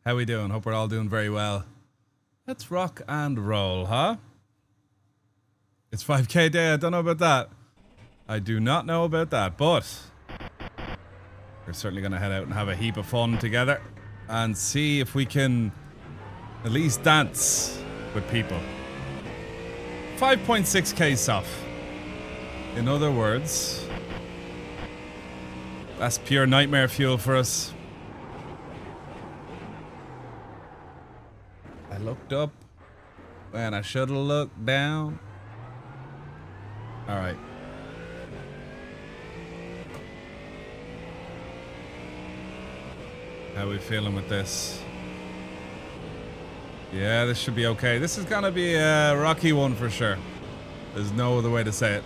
How we doing? Hope we're all doing very well. Let's rock and roll, huh? It's 5K day. I don't know about that. I do not know about that, but we're certainly going to head out and have a heap of fun together and see if we can at least dance with people. 5.6k soft. In other words, that's pure nightmare fuel for us. I looked up when I should have looked down. All right. How are we feeling with this? Yeah, this should be okay. This is gonna be a rocky one for sure. There's no other way to say it.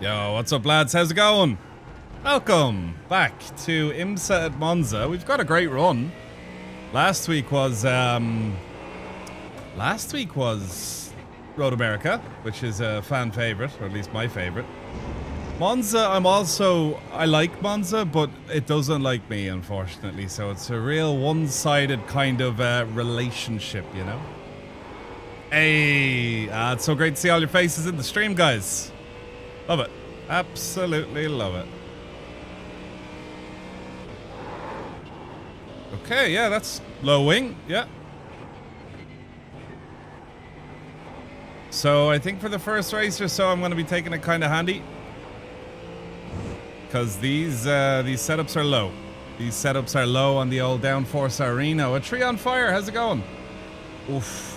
Yo, what's up, lads? How's it going? Welcome back to IMSA at Monza. We've got a great run. Last week was Road America, which is a fan favorite, or at least my favorite. Monza, I like Monza, but it doesn't like me, unfortunately. So it's a real one-sided kind of relationship, you know? Hey, it's so great to see all your faces in the stream, guys. Love it. Absolutely love it. Okay, yeah, that's low wing, yeah. So I think for the first race or so, I'm going to be taking it kind of handy. Because these setups are low. These setups are low on the old downforce arena. A tree on fire, how's it going? Oof.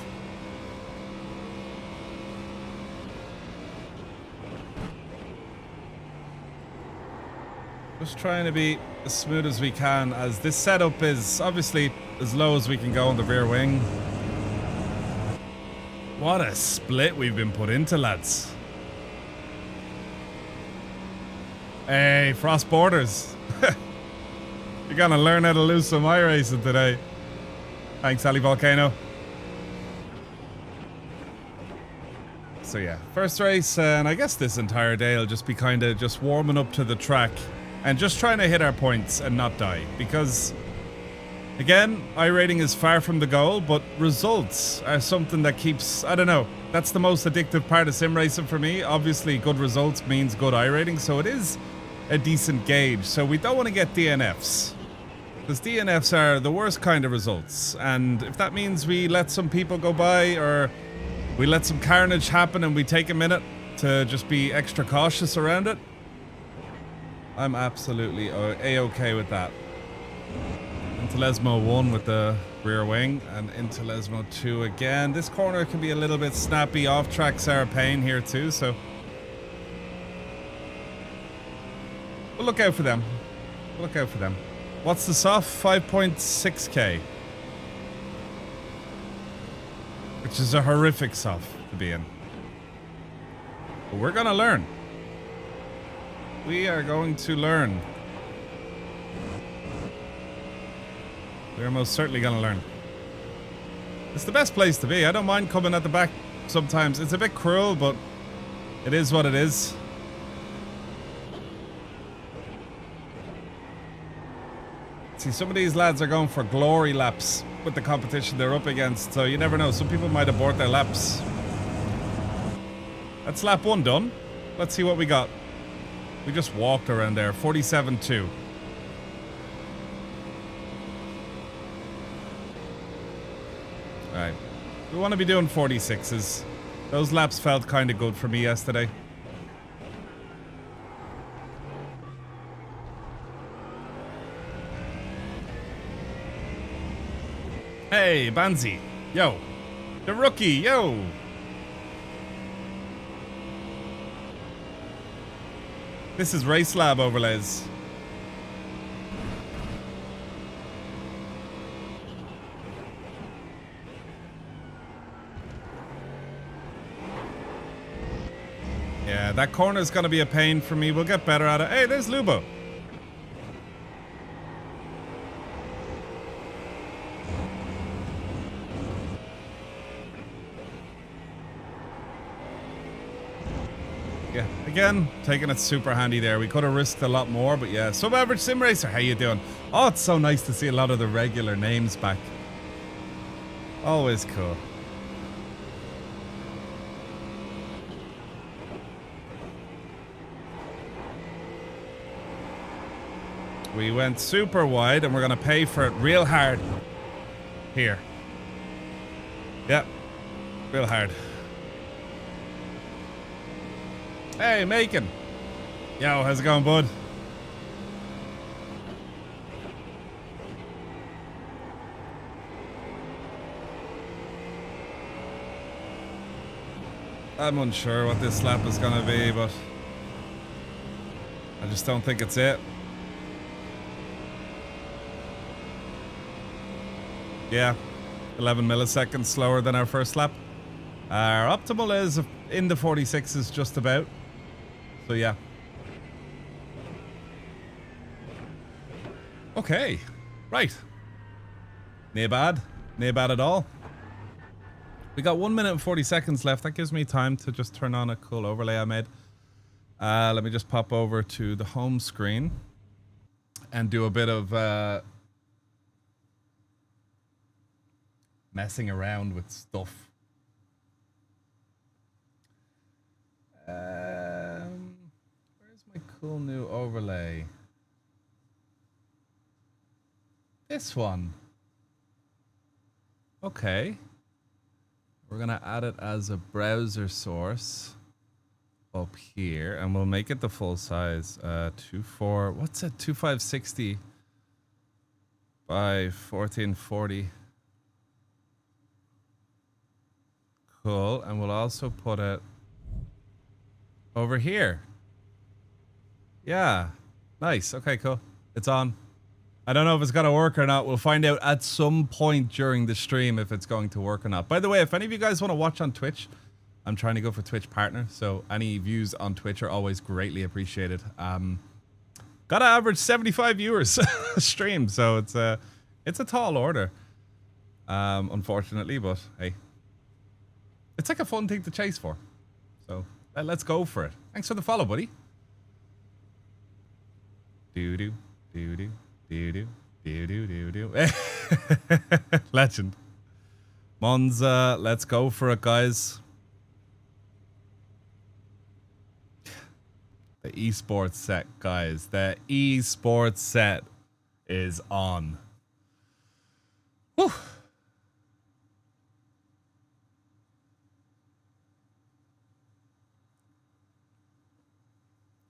Just trying to be as smooth as we can, as this setup is obviously as low as we can go on the rear wing. What a split we've been put into, lads. Hey, Frost Borders. You're gonna learn how to lose some iRacing today. Thanks, Ali Volcano. So yeah, first race, and I guess this entire day will just be kind of just warming up to the track and just trying to hit our points and not die. Because, again, iRating is far from the goal, but results are something that keeps, I don't know, that's the most addictive part of sim racing for me. Obviously, good results means good iRating, so it is a decent gauge. So we don't want to get DNFs, because DNFs are the worst kind of results. And if that means we let some people go by, or we let some carnage happen and we take a minute to just be extra cautious around it, I'm absolutely a-okay with that. Intelesmo 1 with the rear wing, and Intelesmo 2 again. This corner can be a little bit snappy. Off tracks are a pain here too, so we'll look out for them. We'll look out for them. What's the soft? 5.6k. Which is a horrific soft to be in. But we're gonna learn. We are going to learn. We're most certainly going to learn. It's the best place to be. I don't mind coming at the back sometimes. It's a bit cruel, but it is what it is. See, some of these lads are going for glory laps with the competition they're up against, so you never know. Some people might abort their laps. That's lap 1 done. Let's see what we got. We just walked around there. 47.2. Alright. We want to be doing 46s. Those laps felt kind of good for me yesterday. Hey, Banzi. Yo. The rookie. Yo. This is Race Lab overlays. Yeah, that corner is going to be a pain for me. We'll get better at it. Hey, there's Lubo. Yeah, again, taking it super handy there. We could have risked a lot more, but yeah. Sub-average sim racer, how you doing? Oh, it's so nice to see a lot of the regular names back. Always cool. We went super wide and we're going to pay for it real hard. Here. Yep. Real hard. Hey, Macon. Yo, how's it going, bud? I'm unsure what this lap is going to be, but I just don't think it's it. Yeah, 11 milliseconds slower than our first lap. Our optimal is in the 46s just about. So yeah. Okay, right. Nae bad. Nae bad at all. We got 1 minute and 40 seconds left. That gives me time to just turn on a cool overlay I made. Let me just pop over to the home screen and do a bit of messing around with stuff. Where's my cool new overlay? This one. Okay. We're gonna add it as a browser source up here, and we'll make it the full size. 24. What's it? 2560 by 1440. Cool, and we'll also put it over here. Yeah, nice. Okay, cool. It's on. I don't know if it's gonna work or not. We'll find out at some point during the stream if it's going to work or not. By the way, if any of you guys want to watch on Twitch, I'm trying to go for Twitch partner, so any views on Twitch are always greatly appreciated. Gotta average 75 viewers a stream, so it's a tall order. Unfortunately, but hey, it's like a fun thing to chase for. So let's go for it. Thanks for the follow, buddy. Doo doo doo doo. Do. Legend. Monza, let's go for it, guys. The esports set, guys. The esports set is on. Whew.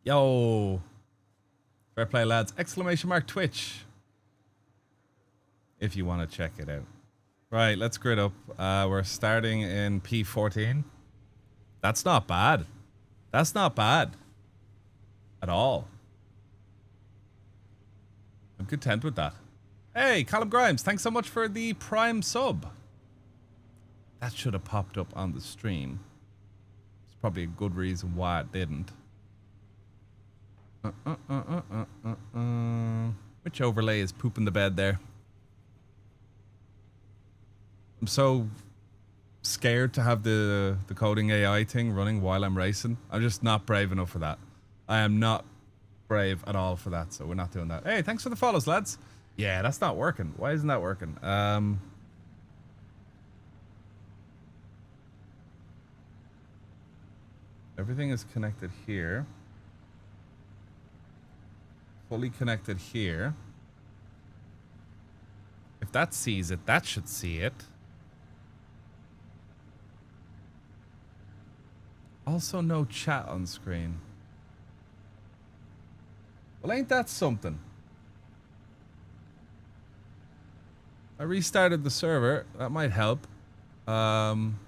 Yo. Fair play, lads. Exclamation mark Twitch. If you want to check it out. Right, let's grid up. We're starting in P14. That's not bad. That's not bad. At all. I'm content with that. Hey, Callum Grimes, thanks so much for the Prime sub. That should have popped up on the stream. It's probably a good reason why it didn't. Which overlay is pooping the bed there? I'm so scared to have the coding AI thing running while I'm racing. I'm just not brave enough for that. I am not brave at all for that, so we're not doing that. Hey, thanks for the follows, lads. Yeah, that's not working. Why isn't that working? Everything is connected here. Fully connected here. If that sees it, that should see it. Also no chat on screen. Well, ain't that something? I restarted the server. That might help. Some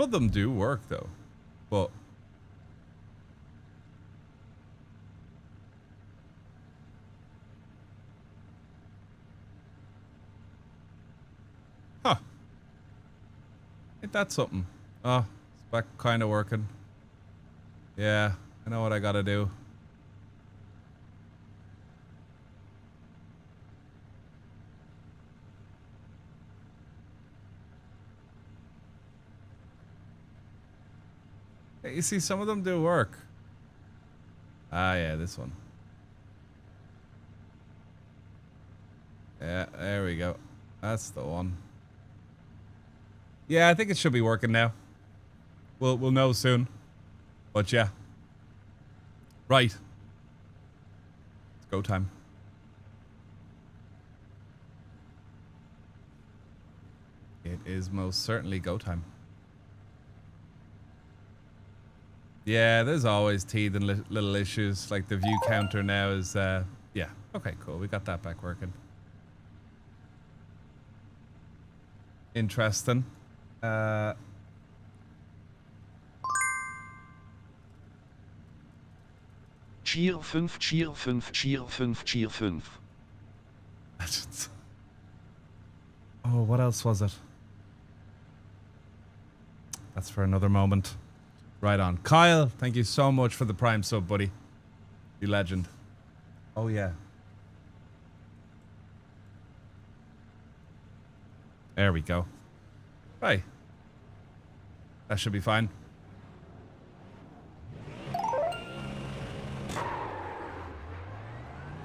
of them do work though, but huh. Ain't that something? Oh, it's back kind of working. Yeah, I know what I gotta do. You see, some of them do work. Ah, yeah, this one. Yeah, there we go. That's the one. Yeah, I think it should be working now. We'll know soon. But yeah. Right. It's go time. It is most certainly go time. Yeah, there's always teething little issues. Like the view counter now is, yeah. Okay, cool. We got that back working. Interesting. Cheer 5, Cheer 5, Cheer 5, Cheer 5. Oh, what else was it? That's for another moment. Right on. Kyle, thank you so much for the Prime sub, buddy. You legend. Oh, yeah. There we go. Right. That should be fine.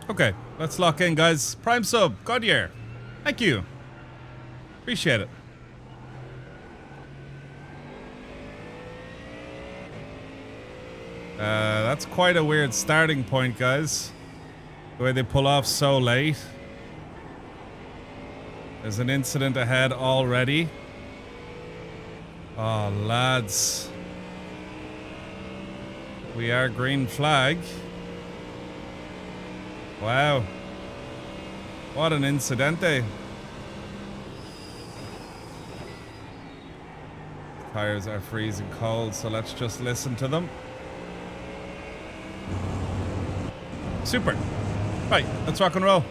Okay, let's lock in, guys. Prime sub, Godyear. Thank you. Appreciate it. That's quite a weird starting point, guys. The way they pull off so late. There's an incident ahead already. Oh, lads. We are green flag. Wow. What an incidente. Tires are freezing cold, so let's just listen to them. Super. Right, let's rock and roll.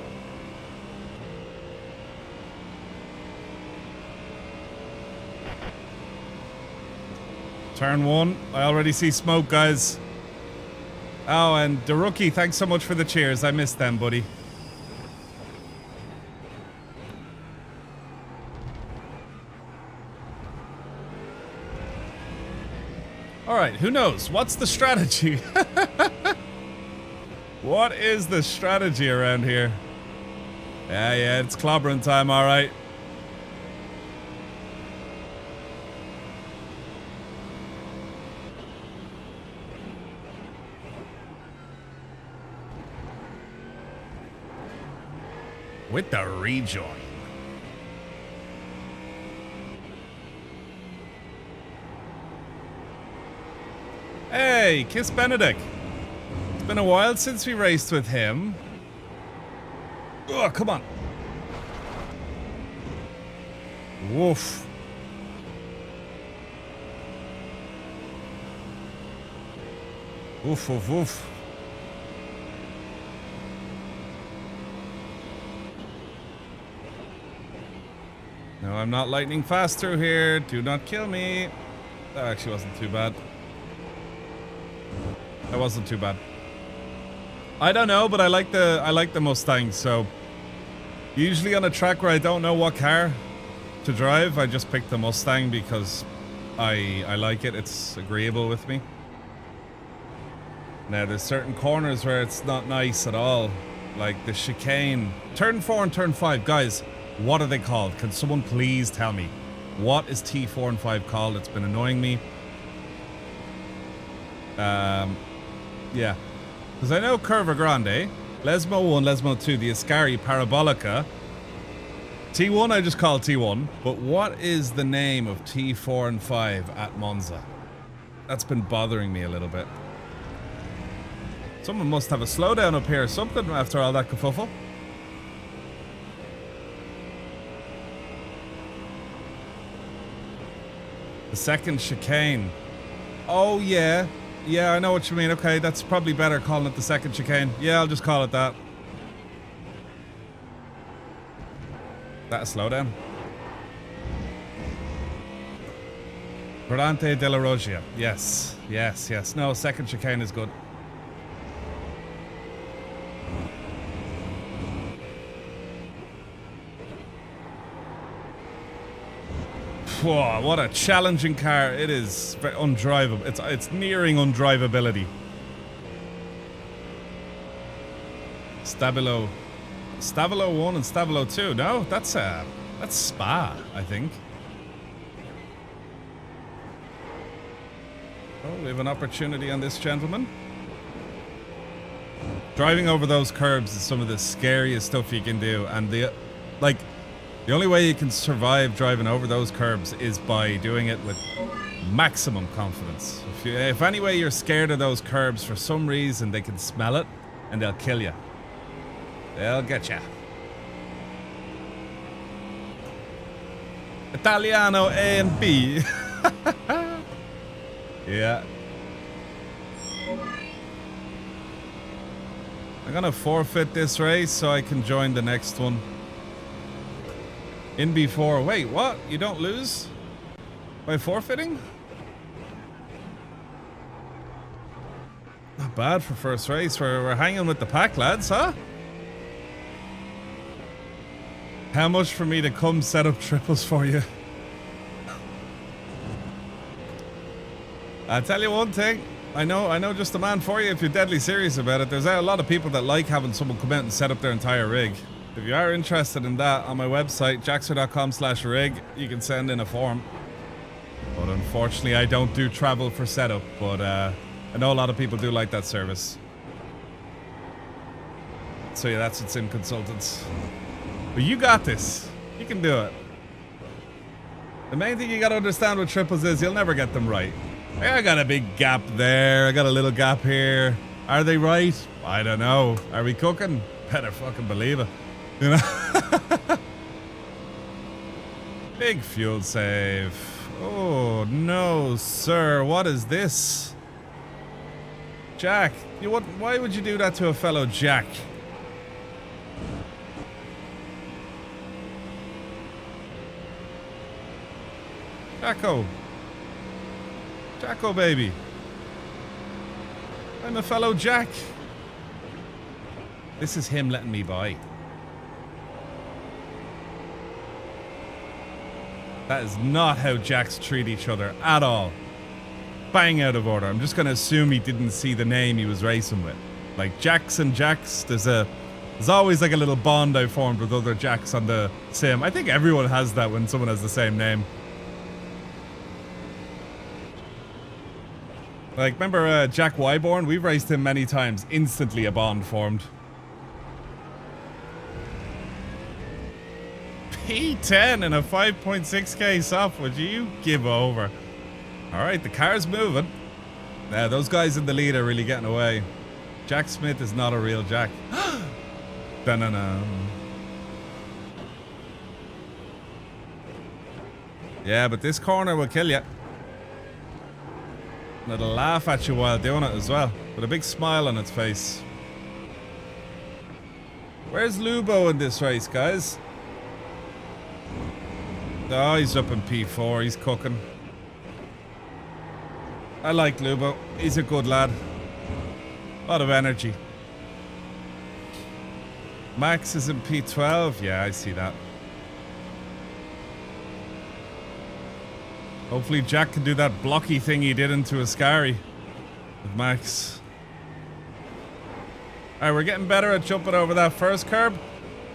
Turn one. I already see smoke, guys. Oh, and the rookie, thanks so much for the cheers. I missed them, buddy. All right, who knows? What's the strategy? What is the strategy around here? Yeah, it's clobbering time, all right. With the rejoin. Hey, Kiss Benedict. It's been a while since we raced with him. Oh, come on. Woof. Woof, woof, woof. No, I'm not lightning fast through here. Do not kill me. That actually wasn't too bad. That wasn't too bad. I don't know, but I like the Mustang, so usually on a track where I don't know what car to drive, I just pick the Mustang because I like it. It's agreeable with me. Now there's certain corners where it's not nice at all, like the chicane. Turn 4 and turn 5, guys. What are they called? Can someone please tell me? What is T4 and 5 called? It's been annoying me. Yeah. Because I know Curva Grande, Lesmo 1, Lesmo 2, the Ascari Parabolica. T1 I just call T1, but what is the name of T4 and 5 at Monza? That's been bothering me a little bit. Someone must have a slowdown up here or something after all that kerfuffle. The second chicane. Oh, yeah. Yeah, I know what you mean. Okay, that's probably better calling it the second chicane. Yeah, I'll just call it that. That a slowdown? Bradante della Roggia. Yes, yes, yes. No, second chicane is good. Whoa, what a challenging car. It is undrivable. It's nearing undrivability. Stabilo 1 and Stabilo 2. No, that's Spa, I think. Oh, we have an opportunity on this gentleman. Driving over those curbs is some of the scariest stuff you can do, and the only way you can survive driving over those curbs is by doing it with maximum confidence. If any way you're scared of those curbs for some reason, they can smell it and they'll kill you. They'll get you. Italiano A and B. Yeah. I'm gonna forfeit this race so I can join the next one. In before. Wait, what? You don't lose by forfeiting? Not bad for first race. We're hanging with the pack, lads, huh? How much for me to come set up triples for you? I'll tell you one thing. I know just the man for you if you're deadly serious about it. There's a lot of people that like having someone come out and set up their entire rig. If you are interested in that, on my website, jackzer.com/rig, you can send in a form. But unfortunately, I don't do travel for setup. But I know a lot of people do like that service. So yeah, that's what's in consultants. But you got this. You can do it. The main thing you got to understand with triples is you'll never get them right. I got a big gap there. I got a little gap here. Are they right? I don't know. Are we cooking? Better fucking believe it. You know? Big fuel save. Oh, no, sir. What is this? Jack, why would you do that to a fellow Jack? Jacko, baby. I'm a fellow Jack. This is him letting me by. That is not how Jacks treat each other at all. Bang out of order. I'm just going to assume he didn't see the name he was racing with. Like Jacks and Jacks, there's always like a little bond I formed with other Jacks on the sim. I think everyone has that when someone has the same name. Like, remember Jack Wyborn? We've raced him many times. Instantly a bond formed. P10 and a 5.6k soft. Would you give over? Alright, the car's moving. Now, those guys in the lead are really getting away. Jack Smith is not a real Jack. Dun-dun-dun. Yeah, but this corner will kill you. And it'll laugh at you while doing it as well, with a big smile on its face. Where's Lubo in this race, guys? Oh, he's up in P4. He's cooking. I like Lubo. He's a good lad. A lot of energy. Max is in P12. Yeah, I see that. Hopefully Jack can do that blocky thing he did into Ascari with Max. Alright, we're getting better at jumping over that first curb.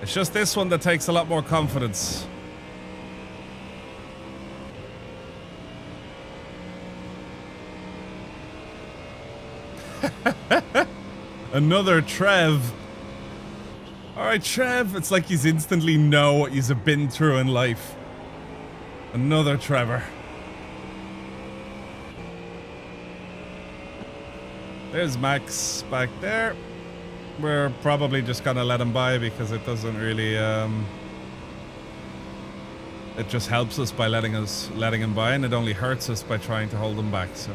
It's just this one that takes a lot more confidence. Another Trev. Alright, Trev. It's like he's instantly know what he's been through in life. Another Trevor. There's Max back there. We're probably just gonna let him by because it doesn't really it just helps us by letting him by, and it only hurts us by trying to hold him back, so.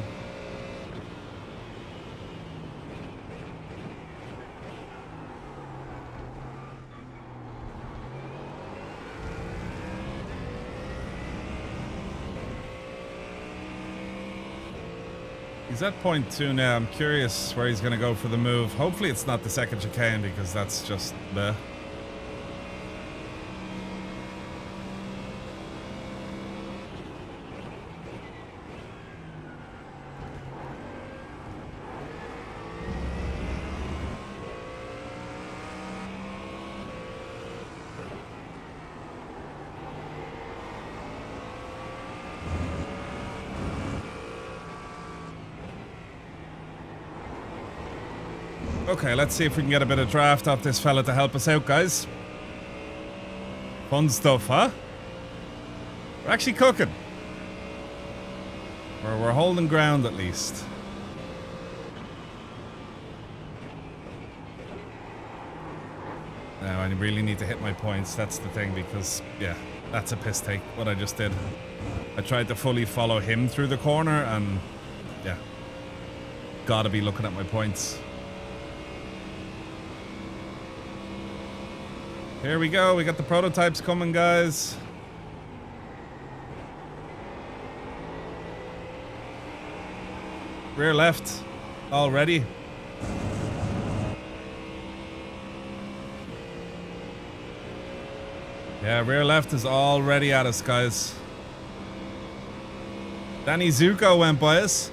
He's at point 2 now. I'm curious where he's going to go for the move. Hopefully it's not the second chicane because that's just bleh. Okay, let's see if we can get a bit of draft off this fella to help us out, guys. Fun stuff, huh? We're actually cooking. We're holding ground at least. Now I really need to hit my points. That's the thing, because yeah, that's a piss take what I just did. I tried to fully follow him through the corner and yeah, gotta be looking at my points. Here we go. We got the prototypes coming, guys. Rear left already. Yeah, rear left is already at us, guys. Danny Zuko went by us.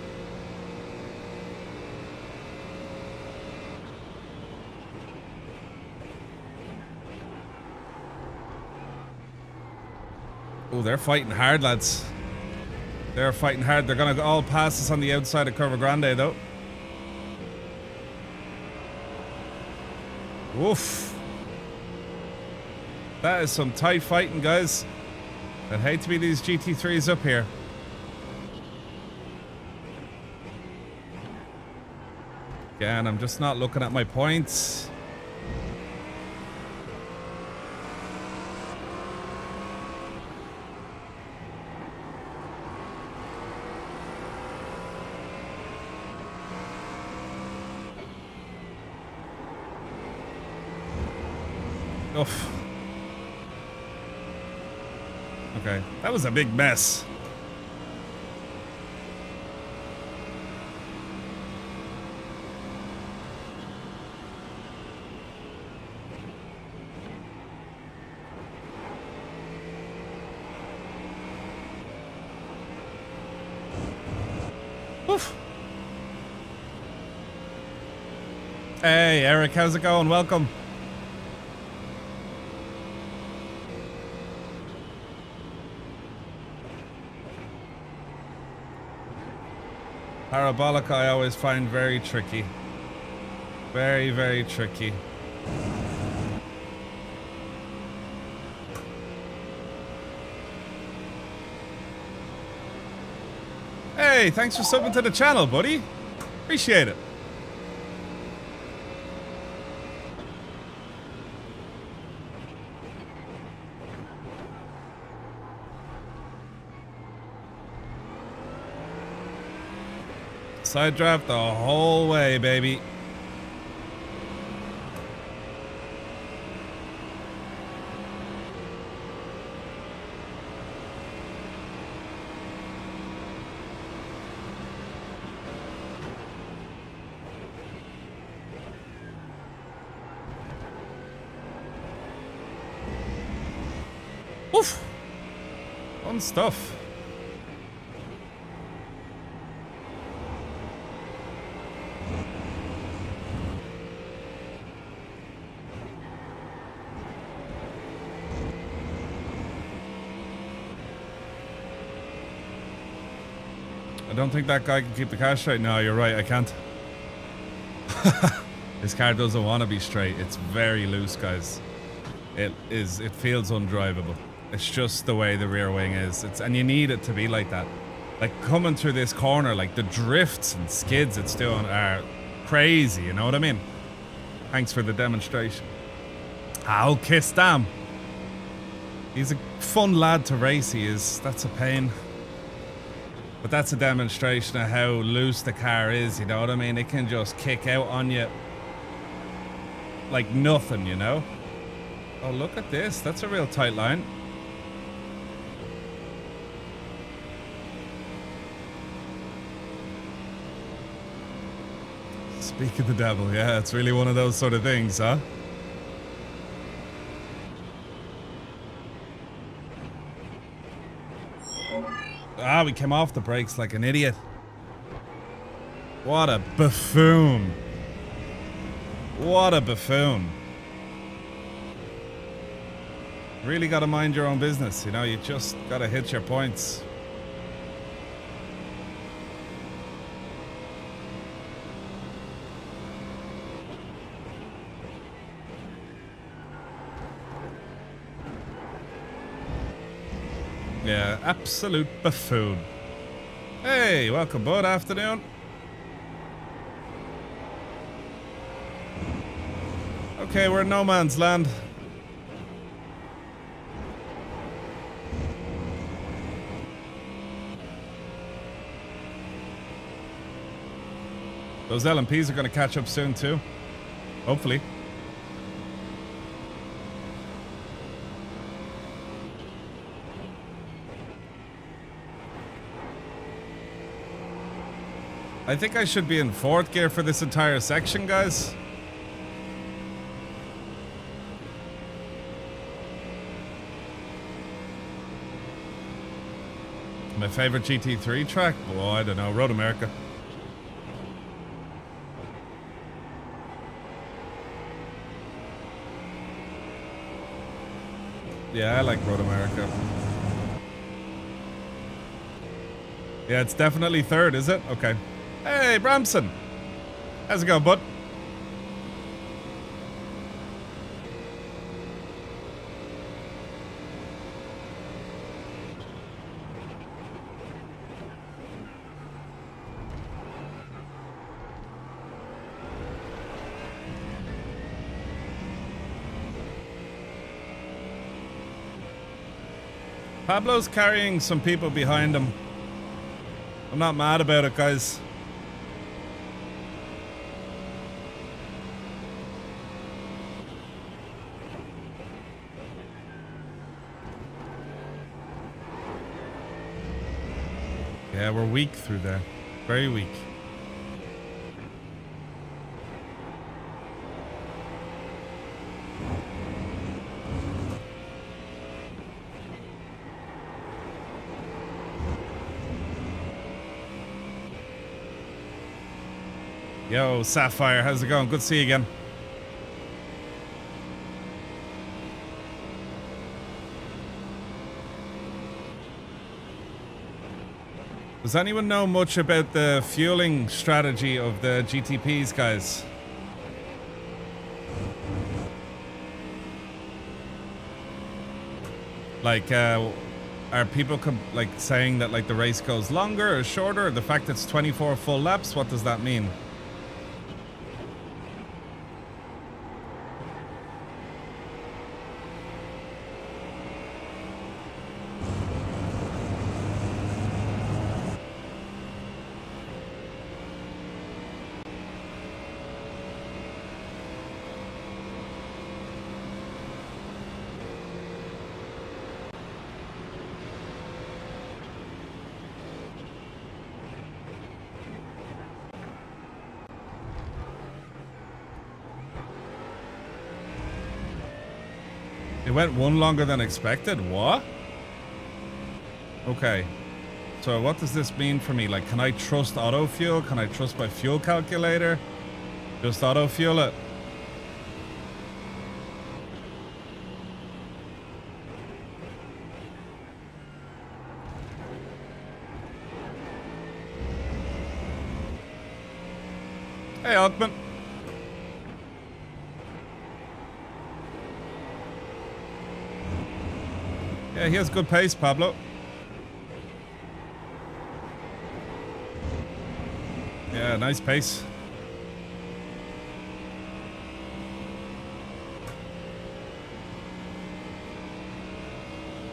Oh, they're fighting hard, lads. They're fighting hard. They're gonna all pass us on the outside of Curva Grande, though. Oof. That is some tight fighting, guys. I'd hate to be these GT3s up here. Again, I'm just not looking at my points. Oof. Okay, that was a big mess. Oof. Hey, Eric, how's it going? Welcome. Parabolic I always find very tricky. Very, very tricky. Hey, thanks for subbing to the channel, buddy. Appreciate it. Side draft the whole way, baby. Oof. Fun stuff. I don't think that guy can keep the car straight. No, you're right, I can't. This car doesn't want to be straight. It's very loose, guys. It feels undrivable. It's just the way the rear wing is. And you need it to be like that. Like coming through this corner, like the drifts and skids it's doing are crazy, you know what I mean? Thanks for the demonstration. I'll kiss them. He's a fun lad to race, he is. That's a pain. But that's a demonstration of how loose the car is, you know what I mean? It can just kick out on you like nothing, you know? Oh, look at this. That's a real tight line. Speak of the devil, yeah, it's really one of those sort of things, huh? Ah, we came off the brakes like an idiot. What a buffoon. What a buffoon. Really gotta mind your own business, you know, you just gotta hit your points. Yeah, absolute buffoon. Hey, welcome, bud. Afternoon. Okay, we're in no man's land. Those LMPs are going to catch up soon too. Hopefully. I think I should be in 4th gear for this entire section, guys. My favorite GT3 track? Oh, I don't know. Road America. Yeah, I like Road America. Yeah, it's definitely 3rd, is it? Okay. Hey, Bramson. How's it going, bud? Pablo's carrying some people behind him. I'm not mad about it, guys. Yeah, we're weak through there. Very weak. Yo, Sapphire, how's it going? Good to see you again. Does anyone know much about the fueling strategy of the GTPs, guys? Like, are people like saying that like the race goes longer or shorter? The fact it's 24 full laps, what does that mean? It went one longer than expected? What? Okay. So what does this mean for me? Like, can I trust auto fuel? Can I trust my fuel calculator? Just auto fuel it. Hey, Altman. Yeah, he has good pace, Pablo. Yeah, nice pace.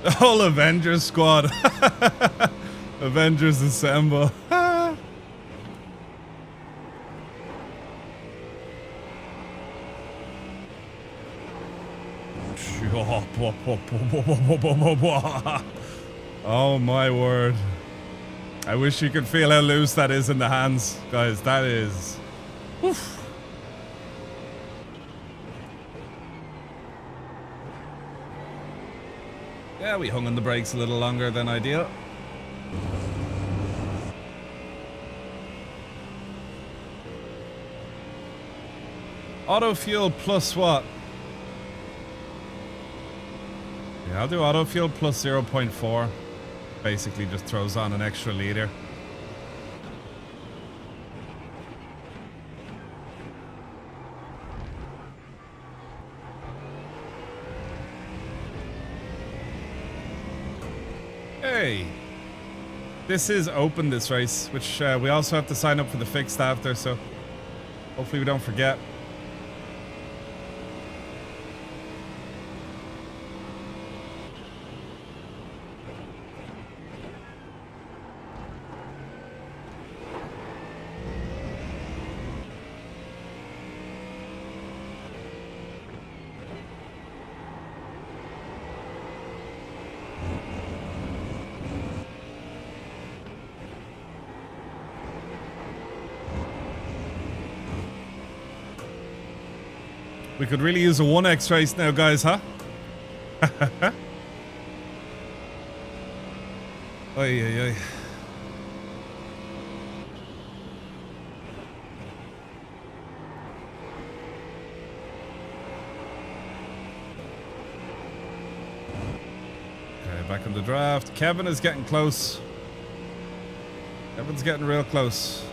The whole Avengers squad. Avengers assemble. Oh my word. I wish you could feel how loose that is in the hands, guys. That is... Oof. Yeah, we hung on the brakes a little longer than ideal. Auto fuel plus what? Yeah, I'll do auto fuel plus 0.4. Basically just throws on an extra liter. This is open, this race, which we also have to sign up for the fixed after, so hopefully we don't forget. We could really use a 1x race now, guys, huh? Oy, oy, oy. Okay, back in the draft. Kevin is getting close. Kevin's getting real close.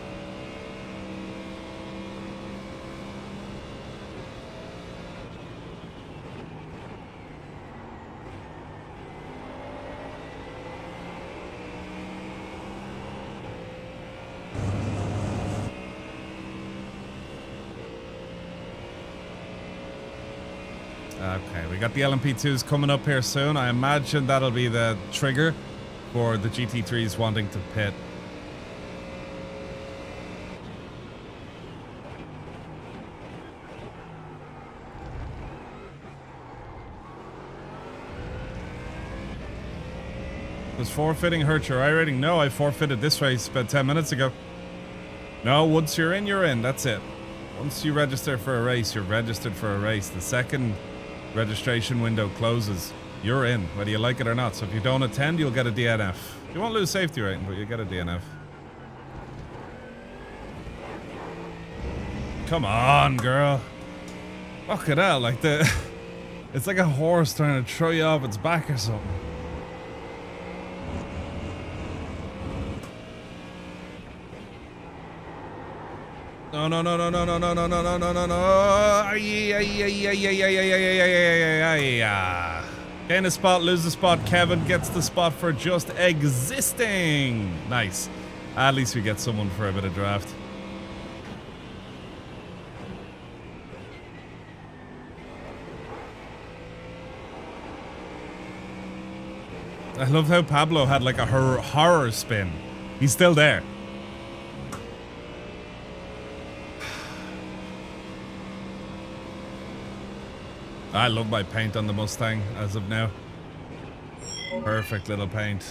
Okay, we got the LMP2s coming up here soon. I imagine that'll be the trigger for the GT3s wanting to pit. Does forfeiting hurt your iRating? No, I forfeited this race about 10 minutes ago. No, once you're in, you're in. That's it. Once you register for a race, you're registered for a race. The second registration window closes, you're in, whether you like it or not. So if you don't attend, you'll get a DNF. You won't lose safety rating, but you get a DNF. Come on, girl. Fuck it out, like the... It's like a horse trying to throw you off its back or something. No, no, no, no, no, no, no, no, no, no, no, no, no. Gain a spot, lose the spot. Kevin gets the spot for just existing. Nice. At least we get someone for a bit of draft. I love how Pablo had like a horror spin. He's still there. I love my paint on the Mustang as of now. Perfect little paint.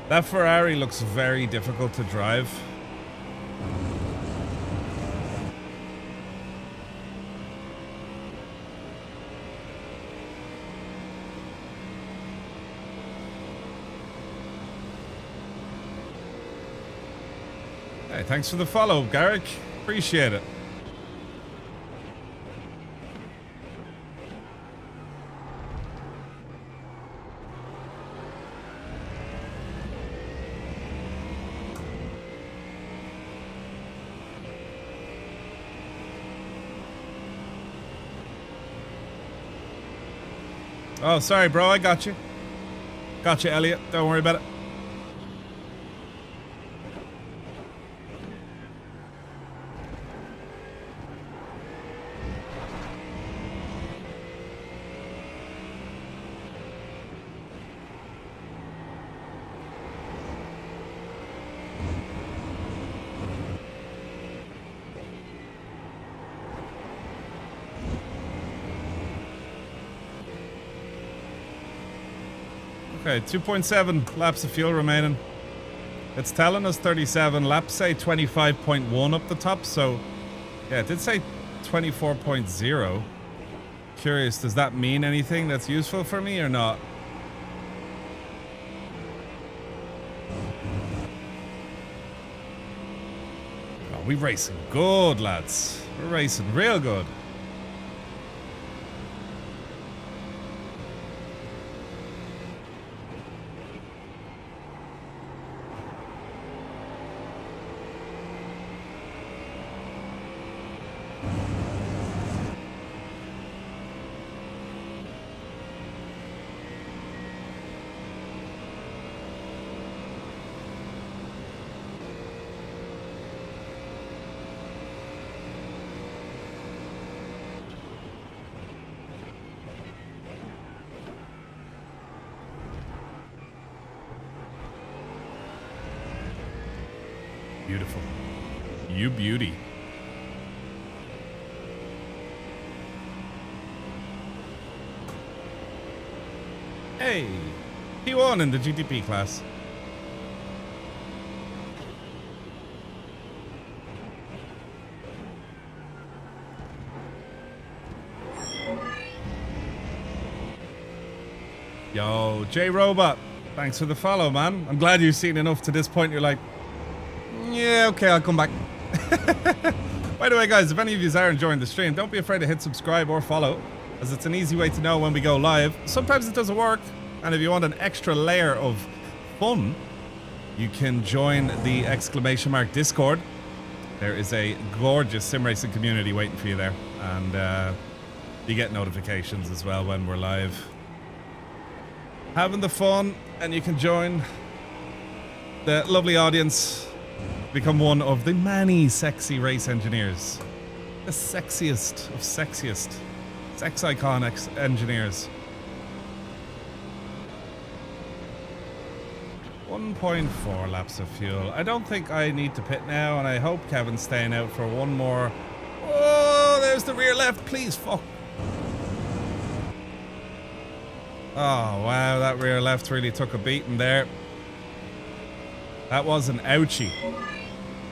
That Ferrari looks very difficult to drive. Hey, thanks for the follow, Garrick. Appreciate it. Oh, sorry, bro. I got you. Got you, Elliot. Don't worry about it. Okay, 2.7 laps of fuel remaining. It's telling us 37. Laps say 25.1 up the top, so... Yeah, it did say 24.0. Curious, does that mean anything that's useful for me or not? Oh, we're racing good, lads. We're racing real good. Beautiful. You beauty. Hey, P1 in the GTP class. Yo, J Robot, thanks for the follow, man. I'm glad you've seen enough to this point. You're like, yeah, okay, I'll come back. By the way, guys, if any of you are enjoying the stream, don't be afraid to hit subscribe or follow, as it's an easy way to know when we go live. Sometimes it doesn't work, and if you want an extra layer of fun, you can join the ! Discord. There is a gorgeous sim racing community waiting for you there, and you get notifications as well when we're live. Having the fun, and you can join the lovely audience, become one of the many sexy race engineers, the sexiest of sexiest sex icon engineers. 1.4 laps of fuel. I don't think I need to pit now, and I hope Kevin's staying out for one more. Oh, there's the rear left, please, fuck. Oh, wow, that rear left really took a beating there. That was an ouchie.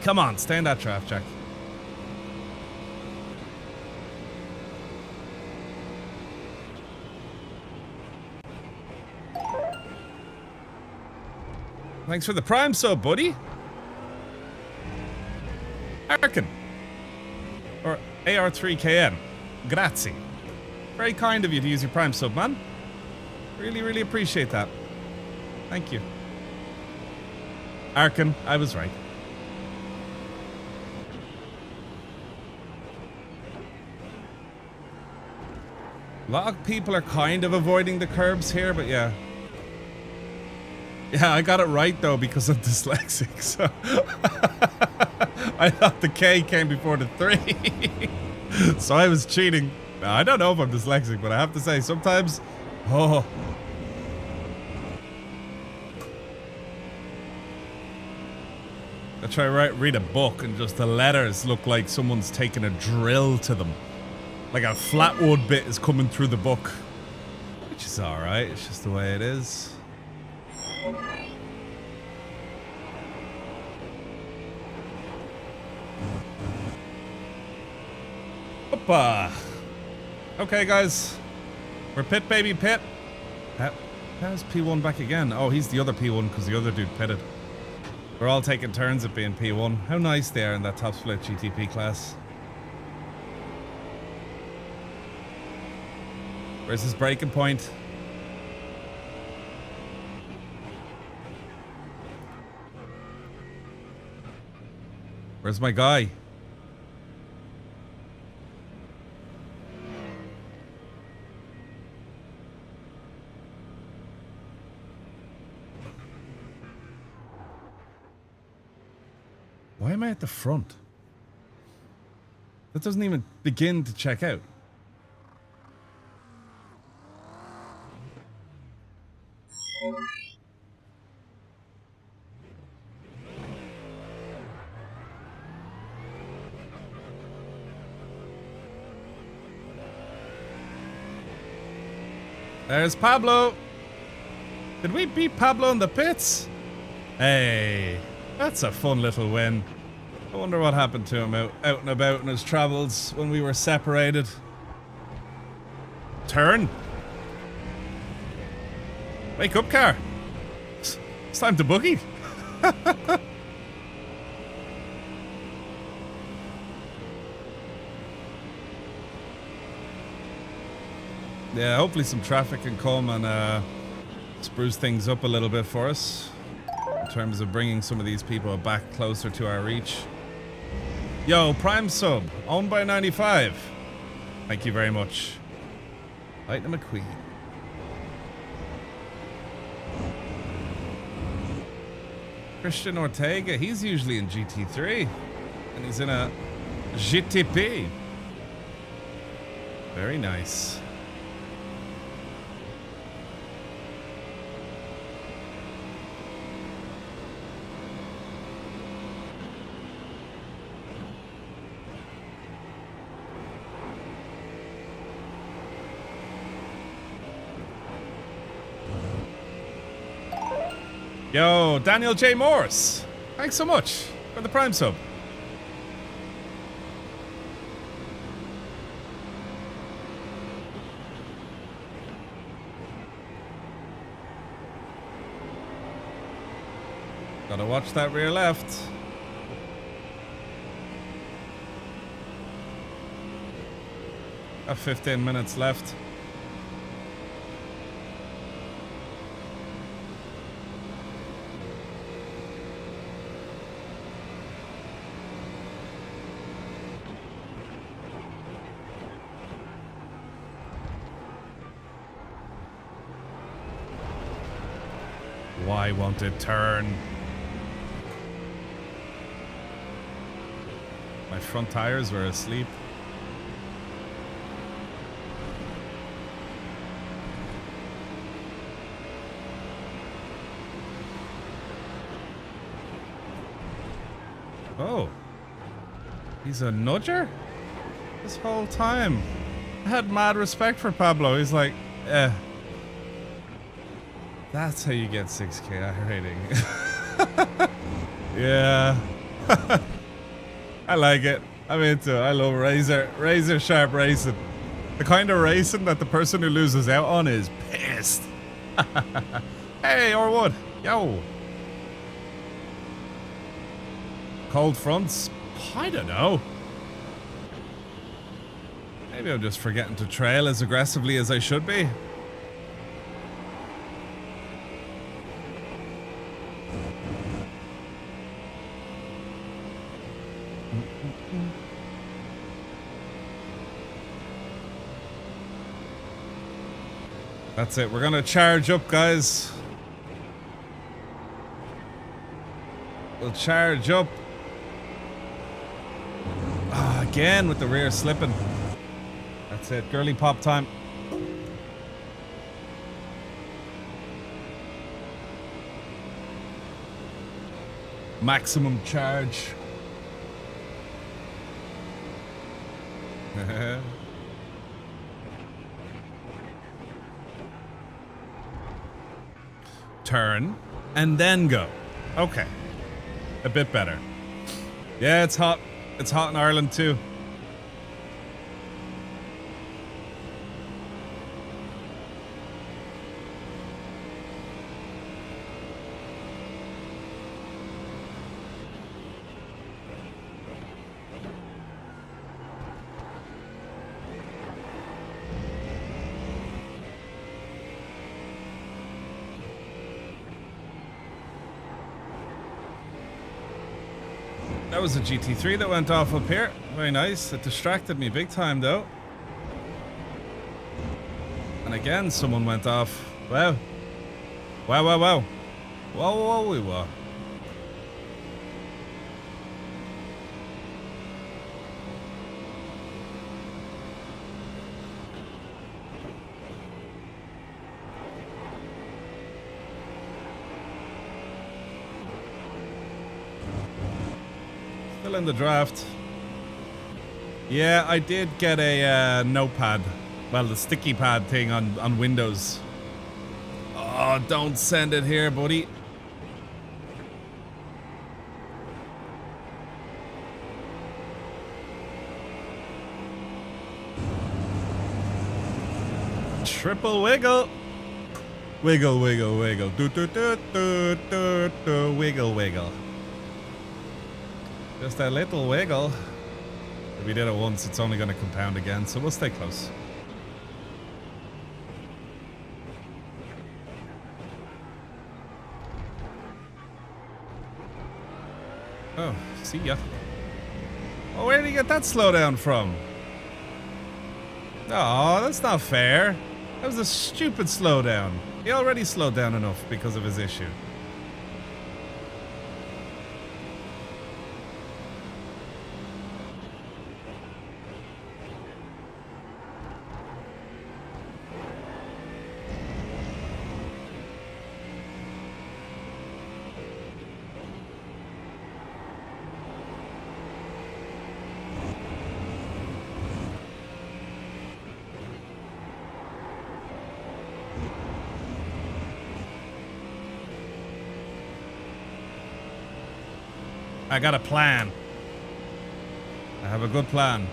Come on, stay in that draft, Jack. Thanks for the prime sub, buddy. Arkin. Or AR3KN. Grazie. Very kind of you to use your prime sub, man. Really, really appreciate that. Thank you. Arkin, I was right. A lot of people are kind of avoiding the curbs here, but yeah. Yeah, I got it right though because I'm dyslexic, so I thought the K came before the 3. So I was cheating. Now, I don't know if I'm dyslexic, but I have to say sometimes, oh. I try to read a book and just the letters look like someone's taken a drill to them. Like a flatwood bit is coming through the book. Which is alright, it's just the way it is. Hoppa! Okay, guys. We're pit, baby, pit. How's P1 back again? Oh, he's the other P1 because the other dude pitted. We're all taking turns at being P1. How nice they are in that top split GTP class. Where's his breaking point? Where's my guy? Why am I at the front? That doesn't even begin to check out. There's Pablo. Did we beat Pablo in the pits? Hey, that's a fun little win. I wonder what happened to him out and about in his travels when we were separated. Turn. Wake up, car. It's time to boogie. Yeah, hopefully some traffic can come and spruce things up a little bit for us in terms of bringing some of these people back closer to our reach. Yo, Prime Sub, owned by 95. Thank you very much. Lightning McQueen. Christian Ortega, he's usually in GT3. And he's in a GTP. Very nice. Yo, Daniel J. Morse. Thanks so much for the Prime sub. Gotta watch that rear left. Got 15 minutes left. Why won't it turn? My front tires were asleep. Oh. He's a nudger? This whole time. I had mad respect for Pablo. He's like, that's how you get 6K iRating. Yeah. I like it. I'm into it. I love razor sharp racing. The kind of racing that the person who loses out on is pissed. Hey, Orwood. Yo. Cold fronts? I don't know. Maybe I'm just forgetting to trail as aggressively as I should be. That's it. We're gonna charge up, guys. We'll charge up. Ah, again with the rear slipping. That's it. Girly pop time. Maximum charge. Turn and then go. Okay. A bit better. Yeah, it's hot. It's hot in Ireland too. That was a GT3 that went off up here. Very nice. It distracted me big time though. And again, someone went off. Wow. Wow, wow, wow. Whoa, whoa, whoa, whoa. Still in the draft. Yeah, I did get a notepad. Well, the sticky pad thing on Windows. Oh, don't send it here, buddy. Triple wiggle. Wiggle, wiggle, wiggle. Do, do, do, do, do, do. Wiggle, wiggle. Just a little wiggle. If we did it once, it's only going to compound again, so we'll stay close. Oh, see ya. Oh, where did he get that slowdown from? Oh, that's not fair. That was a stupid slowdown. He already slowed down enough because of his issue. I got a plan. I have a good plan.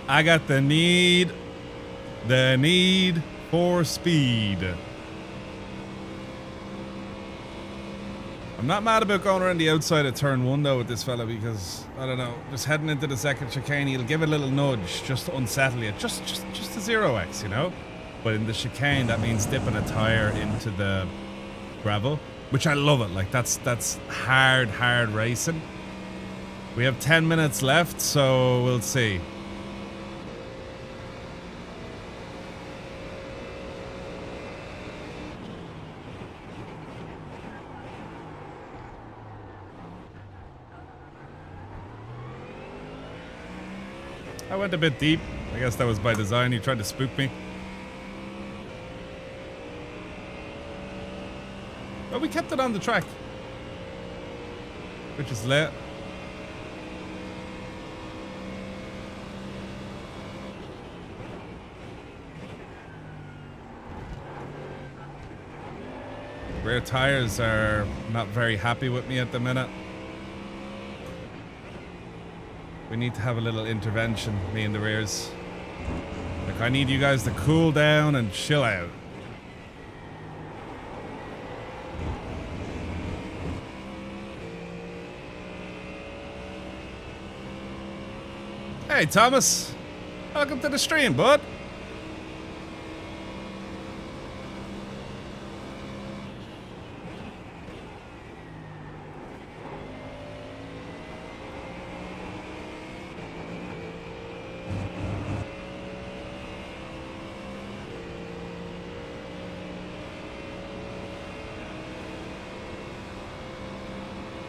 I got the need for speed. I'm not mad about going around the outside of turn 1 though with this fella, because I don't know, just heading into the second chicane, he'll give it a little nudge just to unsettle you, just a 0x, you know. But in the chicane, that means dipping a tire into the gravel, which I love it. Like that's hard racing. We have 10 minutes left, so we'll see. I went a bit deep. I guess that was by design. He tried to spook me. But we kept it on the track, which is lit. Rear tires are not very happy with me at the minute. We need to have a little intervention, me and the rears. Like, I need you guys to cool down and chill out. Hey, Thomas. Welcome to the stream, bud.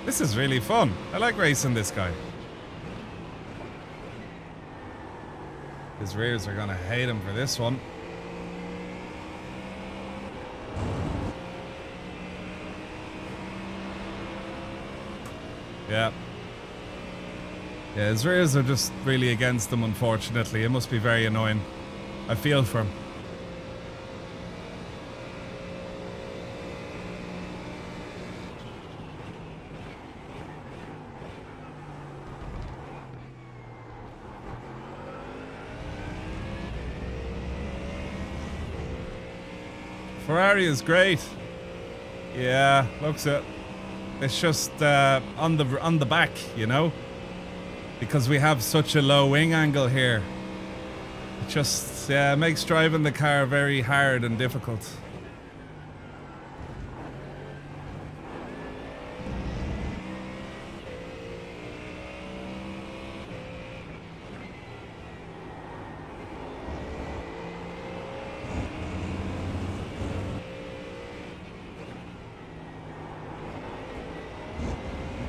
This is really fun. I like racing this guy. His rears are gonna hate him for this one. Yeah. Yeah, his rears are just really against him, unfortunately. It must be very annoying. I feel for him. Ferrari is great. Yeah, looks it. It's just on the back, you know, because we have such a low wing angle here. It just makes driving the car very hard and difficult.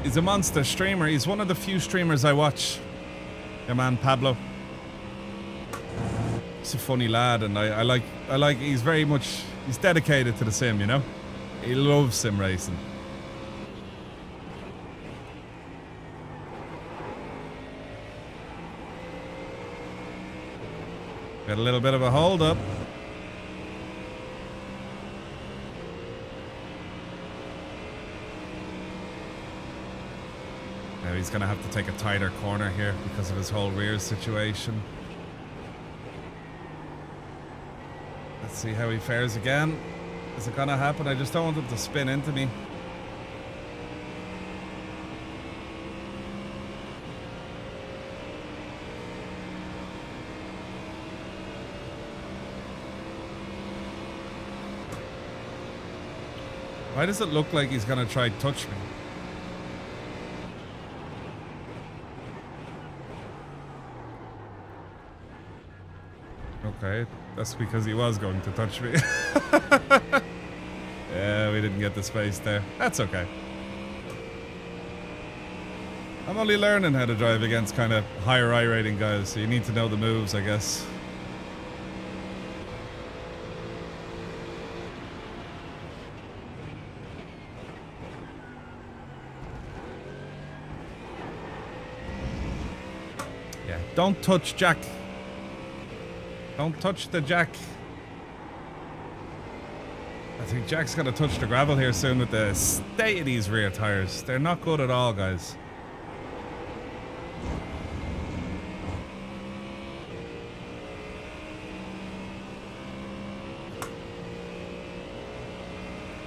He's a monster streamer. He's one of the few streamers I watch. Your man Pablo. He's a funny lad, and I like. He's very much. He's dedicated to the sim, you know. He loves sim racing. Got a little bit of a hold up. He's going to have to take a tighter corner here because of his whole rear situation. Let's see how he fares again. Is it going to happen? I just don't want him to spin into me. Why does it look like he's going to try to touch me? Okay, that's because he was going to touch me. Yeah, we didn't get the space there. That's okay. I'm only learning how to drive against kind of higher iRating guys, so you need to know the moves, I guess. Yeah, don't touch Jack. Don't touch the Jack. I think Jack's gonna touch the gravel here soon with the state of these rear tires. They're not good at all, guys.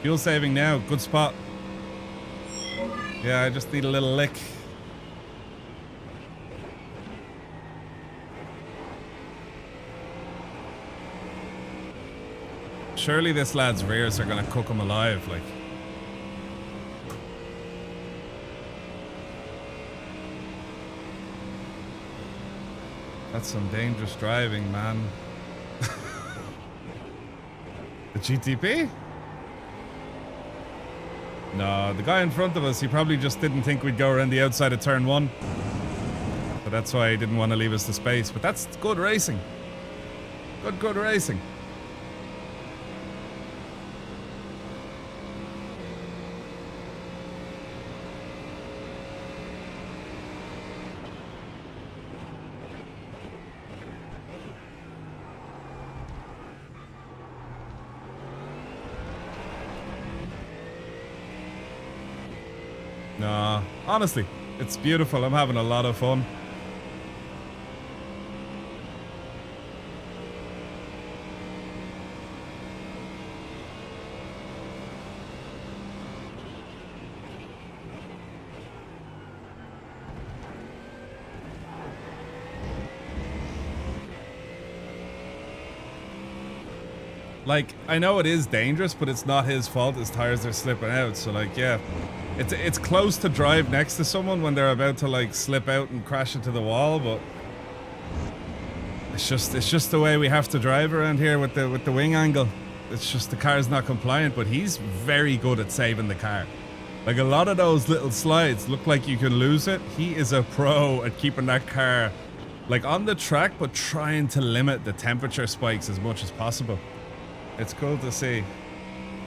Fuel saving now, good spot. Yeah, I just need a little lick. Surely this lad's rears are gonna cook him alive, like. That's some dangerous driving, man. The GTP? No, the guy in front of us, he probably just didn't think we'd go around the outside of turn 1. So that's why he didn't want to leave us the space. But that's good racing. Good racing. No, honestly, it's beautiful. I'm having a lot of fun. Like, I know it is dangerous, but it's not his fault. His tires are slipping out. So, like, yeah, it's close to drive next to someone when they're about to, like, slip out and crash into the wall. But it's just the way we have to drive around here with the wing angle. It's just the car's not compliant. But he's very good at saving the car. Like, a lot of those little slides look like you can lose it. He is a pro at keeping that car, like, on the track, but trying to limit the temperature spikes as much as possible. It's cool to see.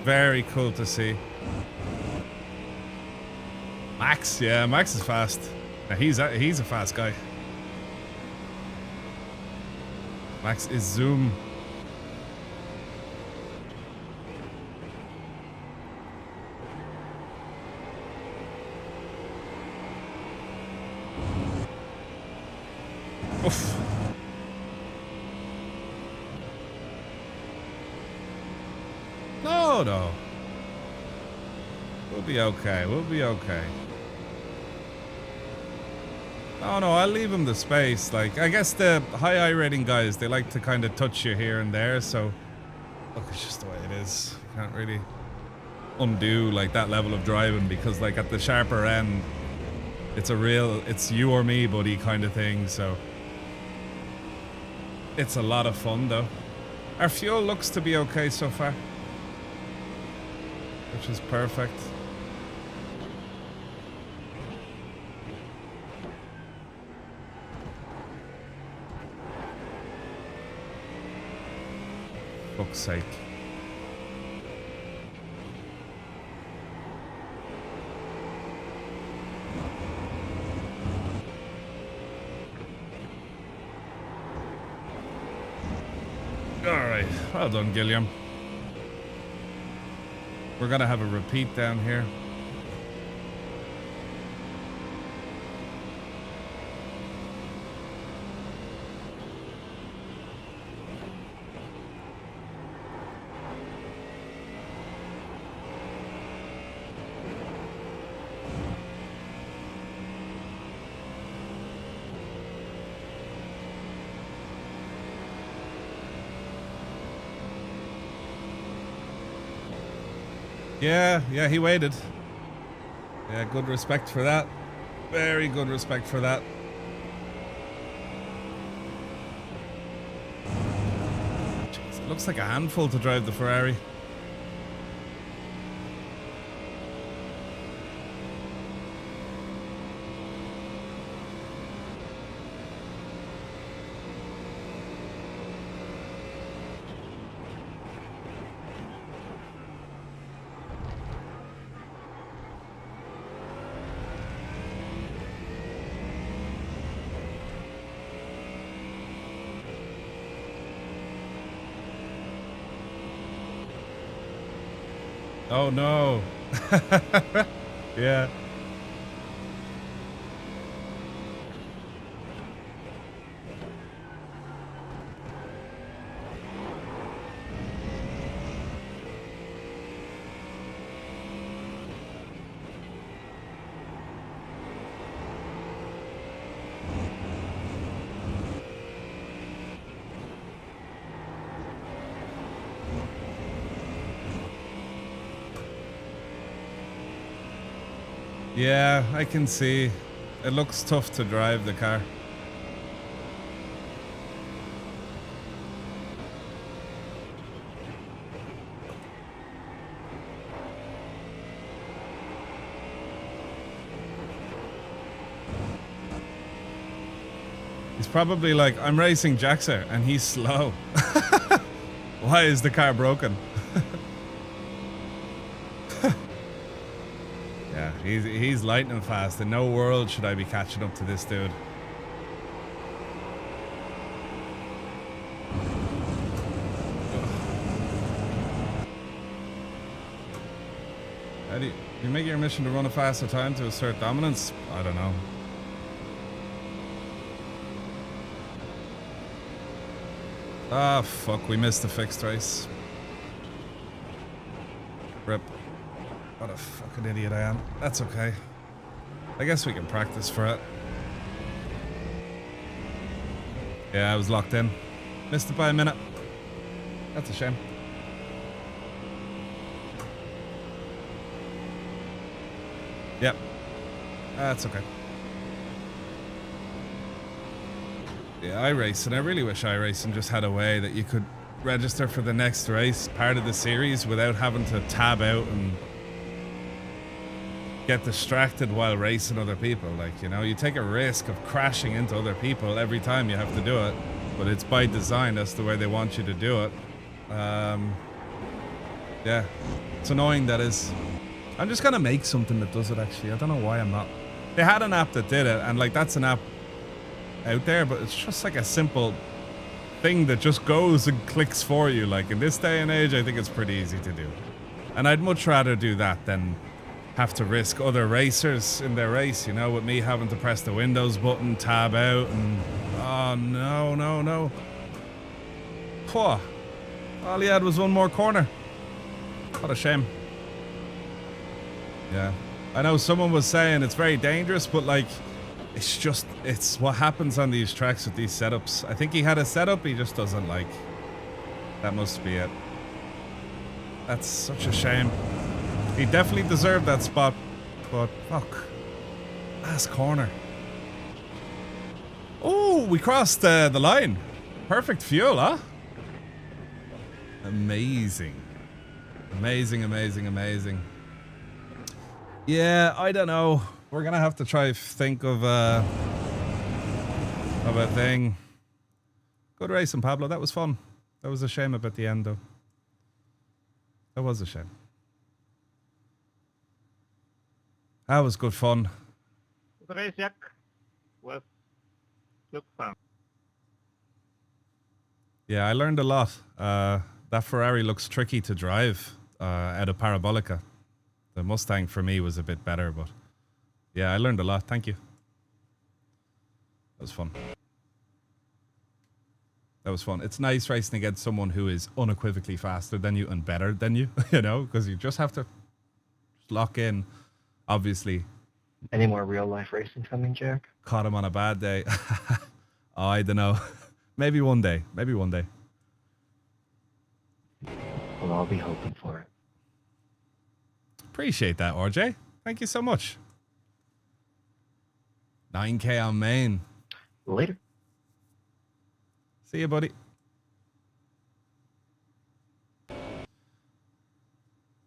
Very cool to see. Max, yeah, Max is fast. Now, he's a fast guy. Max is zoom. Oof. No. We'll be okay. We'll be okay. Oh no, I'll leave him the space. Like, I guess the high iRating guys, they like to kind of touch you here and there. So, look, it's just the way it is. You can't really undo like that level of driving because, like, at the sharper end, it's you or me, buddy, kind of thing. So, it's a lot of fun though. Our fuel looks to be okay so far, which is perfect. Fuck's sake. Alright, well done, Gilliam. We're gonna have a repeat down here. Yeah, he waited. Yeah, good respect for that. Very good respect for that. Jeez, it looks like a handful to drive the Ferrari. Oh no. Yeah. Yeah, I can see. It looks tough to drive the car. He's probably like, I'm racing Jackzer and he's slow. Why is the car broken? Yeah, he's lightning fast. In no world should I be catching up to this dude. How do you make your mission to run a faster time to assert dominance? I don't know. Ah, fuck, we missed the fixed race. Rip. What a fucking idiot I am. That's okay. I guess we can practice for it. Yeah, I was locked in. Missed it by a minute. That's a shame. Yep. That's okay. Yeah, iRacing. I really wish iRacing just had a way that you could register for the next race, part of the series, without having to tab out and get distracted while racing other people. Like, you know, you take a risk of crashing into other people every time you have to do it, but it's by design. That's the way they want you to do it. Yeah, it's annoying, that is. I'm just gonna make something that does it, actually. I don't know why I'm not. They had an app that did it, and like, that's an app out there, but it's just like a simple thing that just goes and clicks for you. Like, in this day and age, I think it's pretty easy to do, and I'd much rather do that than have to risk other racers in their race, you know, with me having to press the Windows button, tab out, and oh no. Pwah. All he had was one more corner. What a shame. Yeah, I know someone was saying it's very dangerous, but like, it's what happens on these tracks with these setups. I think he had a setup he just doesn't like. That must be it. That's such a shame. He definitely deserved that spot, but fuck. Last corner. Oh, we crossed the line. Perfect fuel, huh? Amazing. Amazing. Yeah, I don't know. We're gonna have to try think of a thing. Good racing, Pablo. That was fun. That was a shame about the end, though. That was a shame. That was good fun. The race, Jack, was look fun. Yeah, I learned a lot. That Ferrari looks tricky to drive out of Parabolica. The Mustang for me was a bit better, but yeah, I learned a lot. Thank you. That was fun. That was fun. It's nice racing against someone who is unequivocally faster than you and better than you, you know, because you just have to lock in, obviously. Any more real life racing coming, Jack? Caught him on a bad day. Oh, I don't know. Maybe one day. Maybe one day. We'll all be hoping for it. Appreciate that, RJ. Thank you so much. 9K on main. Later. See you, buddy.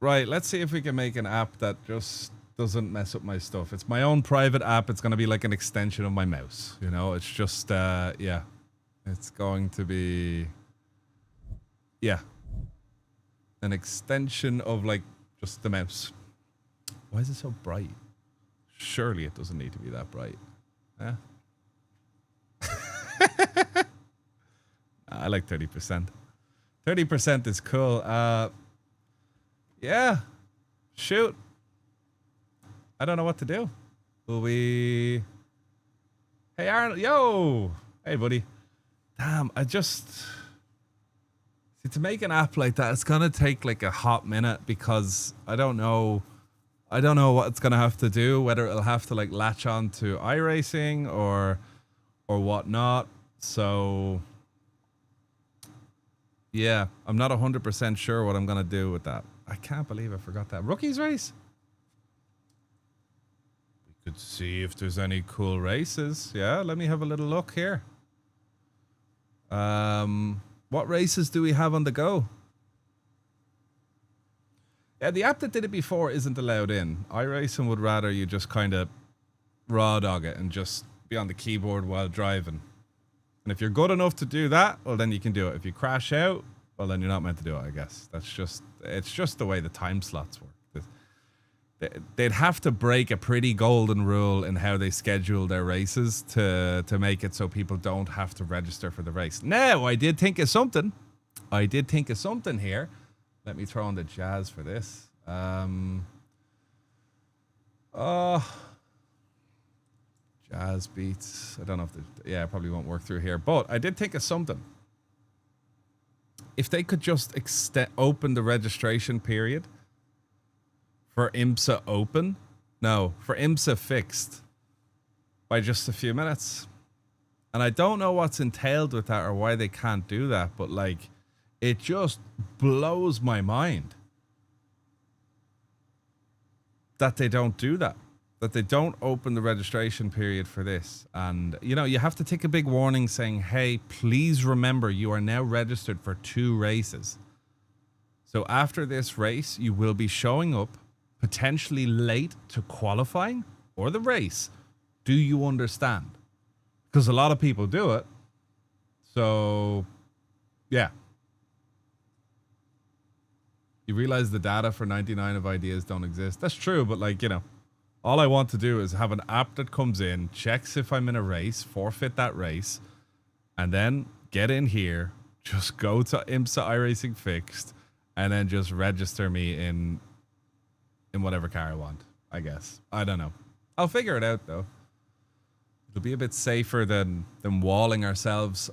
Right, let's see if we can make an app that just doesn't mess up my stuff. It's my own private app. It's going to be like an extension of my mouse. You know, it's just, yeah. It's going to be, yeah. An extension of like just the mouse. Why is it so bright? Surely it doesn't need to be that bright. Yeah. I like 30%. 30% is cool. Yeah. Shoot. I don't know what to do. Will we... Hey, Arnold. Yo. Hey, buddy. Damn, I just... See, to make an app like that, it's going to take like a hot minute because I don't know what it's going to have to do, whether it'll have to like latch on to iRacing or whatnot. So, yeah, I'm not 100% sure what I'm going to do with that. I can't believe I forgot that. Rookies race? We could see if there's any cool races. Yeah, let me have a little look here. What races do we have on the go? Yeah, the app that did it before isn't allowed in. iRacing would rather you just kind of raw dog it and just be on the keyboard while driving. And if you're good enough to do that, well, then you can do it. If you crash out, well, then you're not meant to do it, I guess. It's just the way the time slots work. They'd have to break a pretty golden rule in how they schedule their races to make it so people don't have to register for the race. Now, I did think of something. Here. Let me throw on the jazz for this. Jazz beats. I don't know if it probably won't work through here. But I did think of something. If they could just open the registration period for IMSA open. No, for IMSA fixed by just a few minutes. And I don't know what's entailed with that or why they can't do that, but like it just blows my mind that they don't do that. That they don't open the registration period for this. And, you know, you have to take a big warning saying, hey, please remember you are now registered for 2 races. So after this race, you will be showing up potentially late to qualifying or the race. Do you understand? Because a lot of people do it. So, yeah. You realize the data for 99 of ideas don't exist. That's true, but like, you know, all I want to do is have an app that comes in, checks if I'm in a race, forfeit that race, and then get in here, just go to IMSA iRacing fixed, and then just register me in whatever car I want, I guess. I don't know. I'll figure it out, though. It'll be a bit safer than walling ourselves.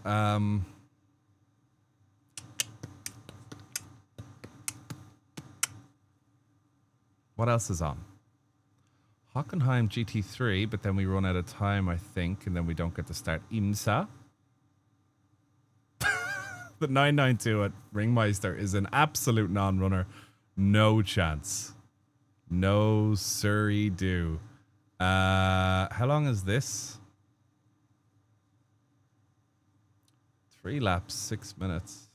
What else is on? Hockenheim GT3, but then we run out of time, I think, and then we don't get to start IMSA. The 992 at Ringmeister is an absolute non-runner. No chance. No siree do. How long is this? 3 laps, 6 minutes.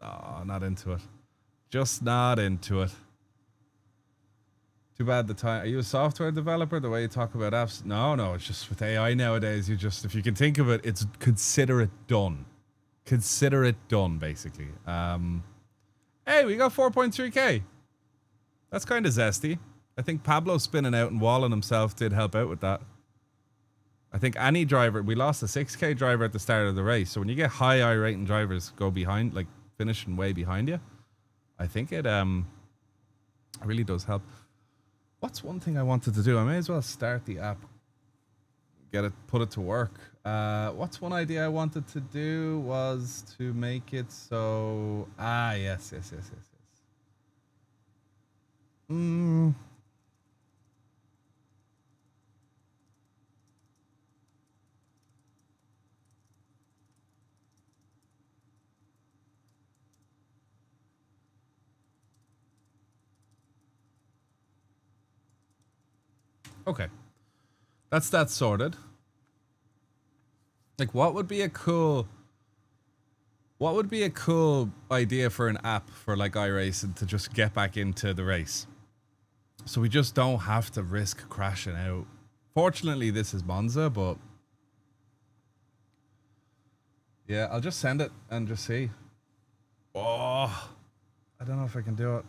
No, not into it. Just not into it. Too bad the time. Are you a software developer? The way you talk about apps? No, it's just with AI nowadays. You just, if you can think of it, it's consider it done. Consider it done, basically. Hey, we got 4.3k. That's kind of zesty. I think Pablo spinning out and walling himself did help out with that. I think any driver, we lost a 6k driver at the start of the race. So when you get high iRating drivers go behind, like finishing way behind you, I think it really does help. What's one thing I wanted to do? I may as well start the app, put it to work. What's one idea I wanted to do was to make it so... yes. Okay. That's that sorted. Like, what would be a cool idea for an app for like iRacing to just get back into the race? So we just don't have to risk crashing out. Fortunately, this is Monza, but yeah, I'll just send it and just see. Oh, I don't know if I can do it.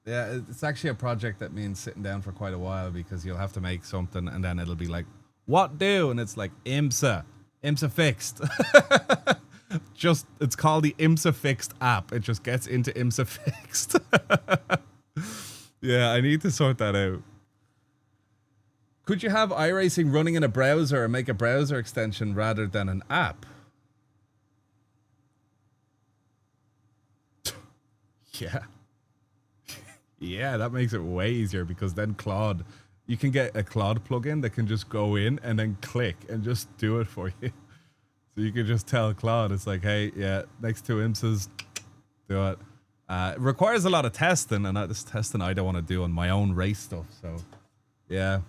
Yeah, it's actually a project that means sitting down for quite a while because you'll have to make something and then it'll be like, what do? And it's like IMSA fixed. It's called the IMSA fixed app. It just gets into IMSA fixed. Yeah, I need to sort that out. Could you have iRacing running in a browser or make a browser extension rather than an app? Yeah. Yeah, that makes it way easier because then Claude, you can get a Claude plugin that can just go in and then click and just do it for you. So you can just tell Claude, it's like, hey, yeah, next two IMSAs, do it. It requires a lot of testing, and this testing I don't want to do on my own race stuff. So, yeah.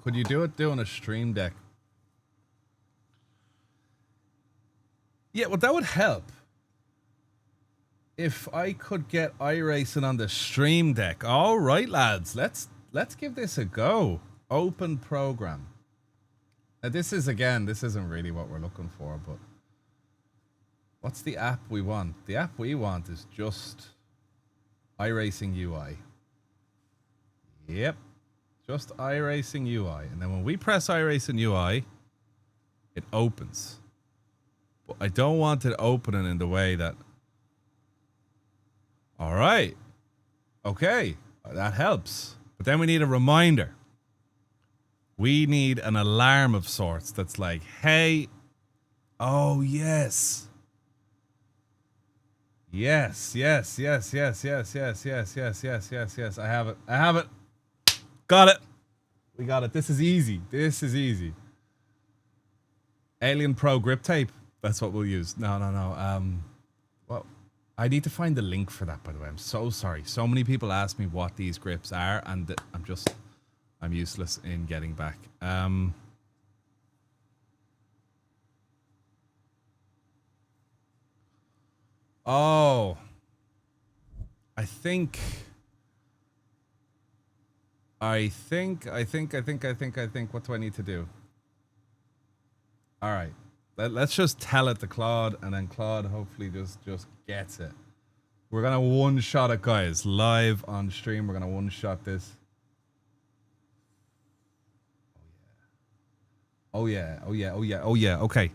Could you do it doing a stream deck? Yeah, well, that would help. If I could get iRacing on the stream deck. All right, lads, let's give this a go. Open program. Now, this isn't really what we're looking for, but what's the app we want? The app we want is just iRacing UI. Yep. Just iRacing UI. And then when we press iRacing UI, it opens. But I don't want it opening in the way that... All right. Okay. That helps. But then we need a reminder. We need an alarm of sorts that's like, hey, oh, yes. Yes. I have it. Got it. We got it. This is easy. Alien Pro grip tape. That's what we'll use. No. Well, I need to find the link for that, by the way. I'm so sorry. So many people ask me what these grips are, and I'm useless in getting back. Oh. I think. What do I need to do? All right. Let's just tell it to Claude, and then Claude hopefully just gets it. We're gonna one-shot it, guys. Live on stream, we're gonna one-shot this. Oh yeah. Okay.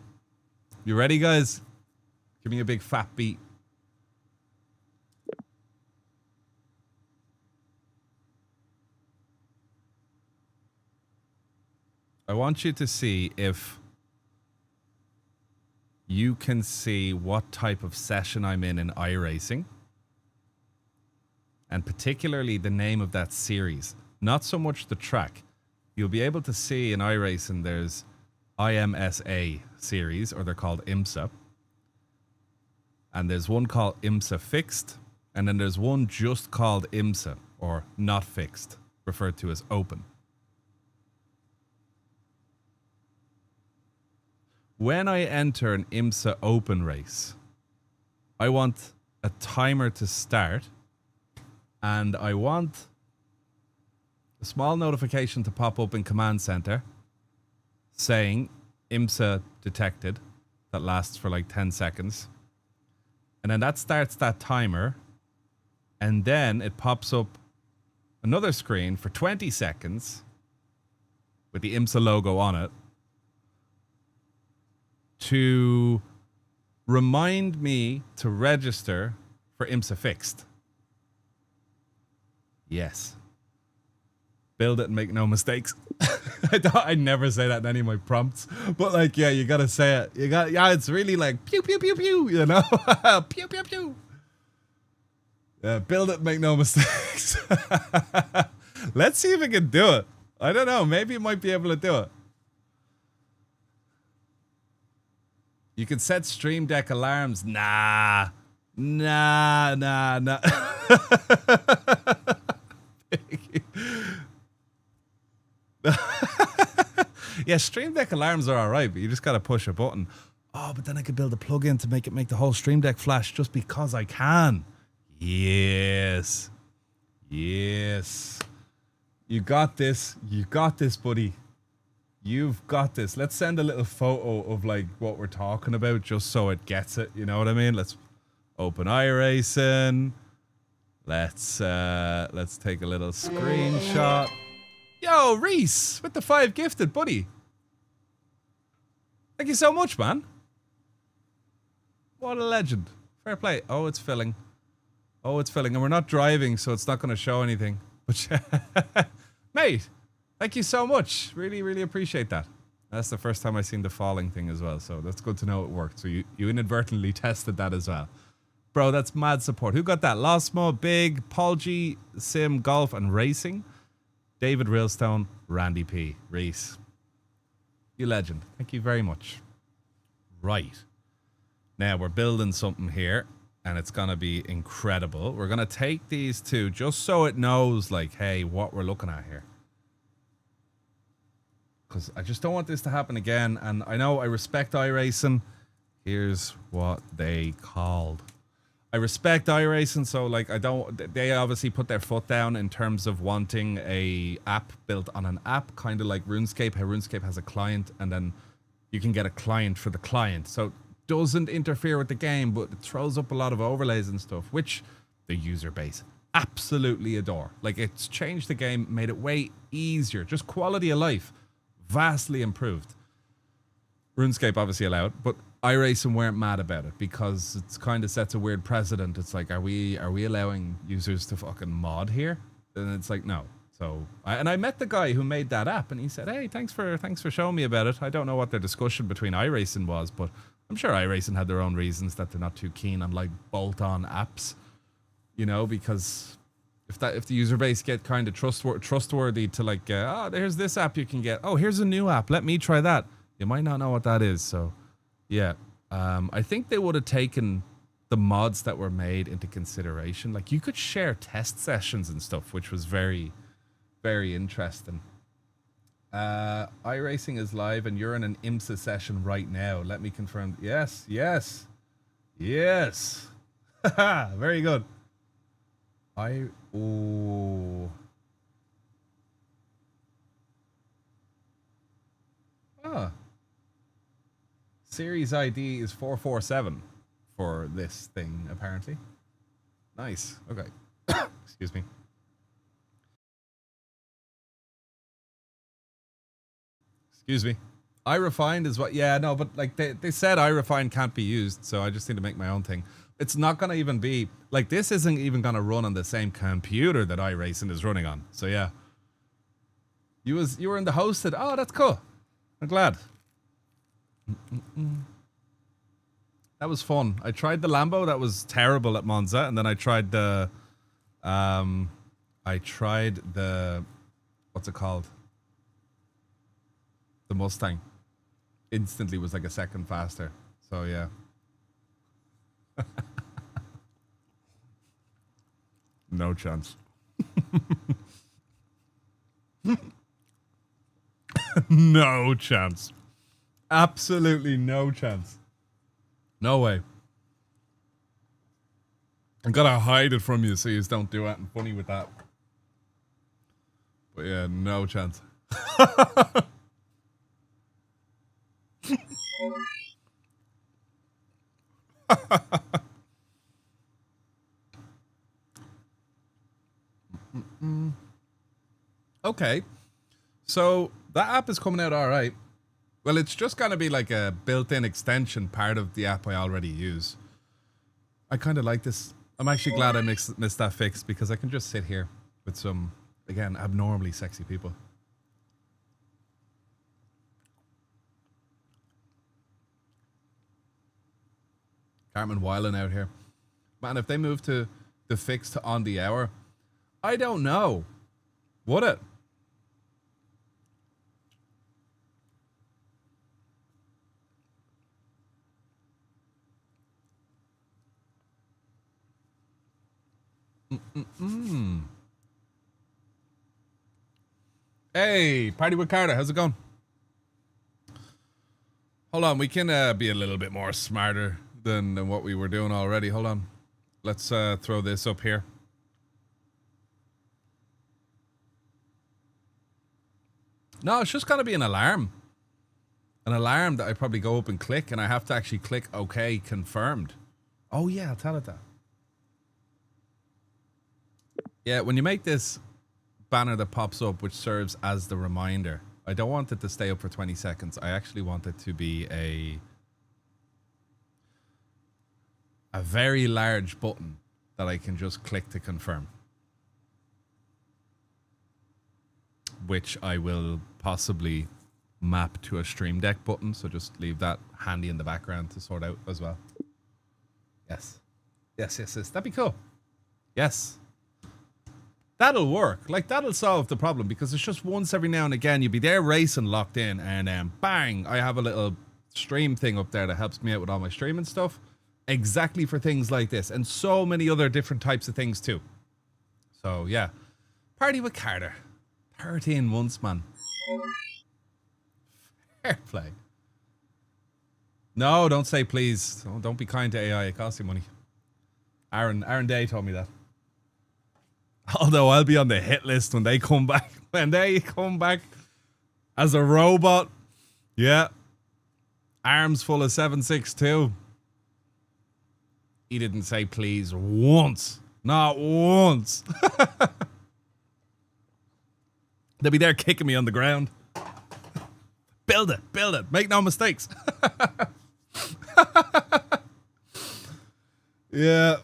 You ready, guys? Give me a big fat beat. I want you to see if you can see what type of session I'm in iRacing, and particularly the name of that series. Not so much the track. You'll be able to see in iRacing there's IMSA series, or they're called IMSA. And there's one called IMSA Fixed, and then there's one just called IMSA, or Not Fixed, referred to as Open. When I enter an IMSA Open race, I want a timer to start, and I want a small notification to pop up in Command Center saying IMSA detected. That lasts for like 10 seconds. And then that starts that timer, and then it pops up another screen for 20 seconds with the IMSA logo on it, to remind me to register for IMSA Fixed. Yes. Build it and make no mistakes. I never say that in any of my prompts, but like, yeah, you gotta say it. It's really like pew pew pew pew, you know, pew pew pew. Yeah, build it, and make no mistakes. Let's see if it can do it. I don't know. Maybe it might be able to do it. You can set Stream Deck alarms. Nah. Yeah, Stream Deck alarms are alright, but you just gotta push a button. Oh, but then I could build a plugin to make the whole Stream Deck flash just because I can. Yes. You got this. You got this, buddy. You've got this. Let's send a little photo of like what we're talking about just so it gets it. You know what I mean? Let's open iRacing. Let's take a little screenshot. Yo, Reese, with the 5 gifted, buddy. Thank you so much, man. What a legend. Fair play. Oh, it's filling. Oh, it's filling. And we're not driving, so it's not going to show anything. But, mate, thank you so much. Really, really appreciate that. That's the first time I've seen the falling thing as well, so that's good to know it worked. So you inadvertently tested that as well. Bro, that's mad support. Who got that? Losmo, Big, Paul G, Sim, Golf, and Racing. David Railstone, Randy P, Reese. You legend. Thank you very much. Right. Now we're building something here, and it's going to be incredible. We're going to take these two just so it knows, like, hey, what we're looking at here. Because I just don't want this to happen again. And I know I respect iRacing. Here's what they called. I respect iRacing, so like I don't. They obviously put their foot down in terms of wanting a app built on an app, kind of like RuneScape. How RuneScape has a client, and then you can get a client for the client. So it doesn't interfere with the game, but it throws up a lot of overlays and stuff, which the user base absolutely adore. Like it's changed the game, made it way easier, just quality of life. Vastly improved. RuneScape obviously allowed, but iRacing weren't mad about it because it's kind of sets a weird precedent. It's like, are we allowing users to fucking mod here? And it's like, no. So, I met the guy who made that app, and he said, "Hey, thanks for showing me about it." I don't know what their discussion between iRacing was, but I'm sure iRacing had their own reasons that they're not too keen on like bolt-on apps, you know, because. If the user base get kind of trustworthy to like, there's this app you can get. Oh, here's a new app. Let me try that. You might not know what that is. So, yeah. I think they would have taken the mods that were made into consideration. Like you could share test sessions and stuff, which was very, very interesting. iRacing is live and you're in an IMSA session right now. Let me confirm. Yes, yes, yes. Very good. Oh. Ah. Series ID is 447 for this thing, apparently. Nice. Okay. Excuse me. Excuse me. iRefined is what... Yeah, no, but like they said iRefined can't be used, so I just need to make my own thing. It's not going to even be... Like, this isn't even going to run on the same computer that iRacing is running on. So, yeah. You were in the hosted... Oh, that's cool. I'm glad. That was fun. I tried the Lambo. That was terrible at Monza. And then I tried the... What's it called? The Mustang. Instantly was like a second faster. So, yeah. No chance. No chance. Absolutely no chance. No way. I gotta hide it from you so you don't do anything funny with that. But yeah, no chance. Okay, so that app is coming out all right. Well, it's just going to be like a built-in extension part of the app I already use. I kind of like this. I'm actually glad I missed that fix because I can just sit here with some, again, abnormally sexy people. Carmen Weiland out here. Man, if they move to the fix to on the hour, I don't know. Would it? Hey, Party with Carter, how's it going? Hold on, we can be a little bit more smarter than what we were doing already. Hold on. Let's throw this up here. No, it's just going to be an alarm. An alarm that I probably go up and click, and I have to actually click OK, confirmed. Oh, yeah, I'll tell it that. Yeah, when you make this banner that pops up, which serves as the reminder, I don't want it to stay up for 20 seconds. I actually want it to be a... a very large button that I can just click to confirm. Which I will possibly map to a Stream Deck button, so just leave that handy in the background to sort out as well. Yes. Yes. That'd be cool. Yes. That'll work. Like, that'll solve the problem, because it's just once every now and again you'll be there racing locked in, and bang, I have a little stream thing up there that helps me out with all my streaming stuff. Exactly for things like this, and so many other different types of things too. So, yeah. Party with Carter. 13 months, man. Fair play. No, don't say please. Don't be kind to AI. It costs you money. Aaron Day told me that. Although I'll be on the hit list when they come back. When they come back as a robot. Yeah. Arms full of 7.62. He didn't say please once. Not once. They'll be there kicking me on the ground. Build it. Make no mistakes. Yeah.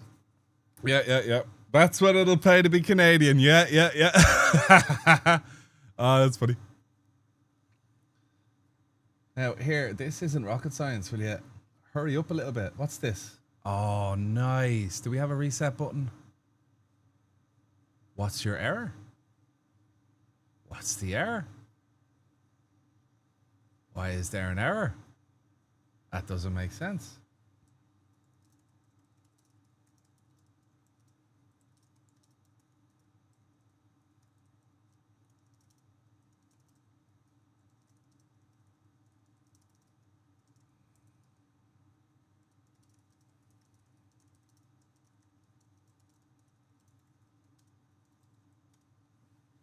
That's what it'll pay to be Canadian. Yeah. Oh, that's funny. Now, here, this isn't rocket science. Will you hurry up a little bit? What's this? Oh, nice. Do we have a reset button? What's your error? What's the error? Why is there an error? That doesn't make sense.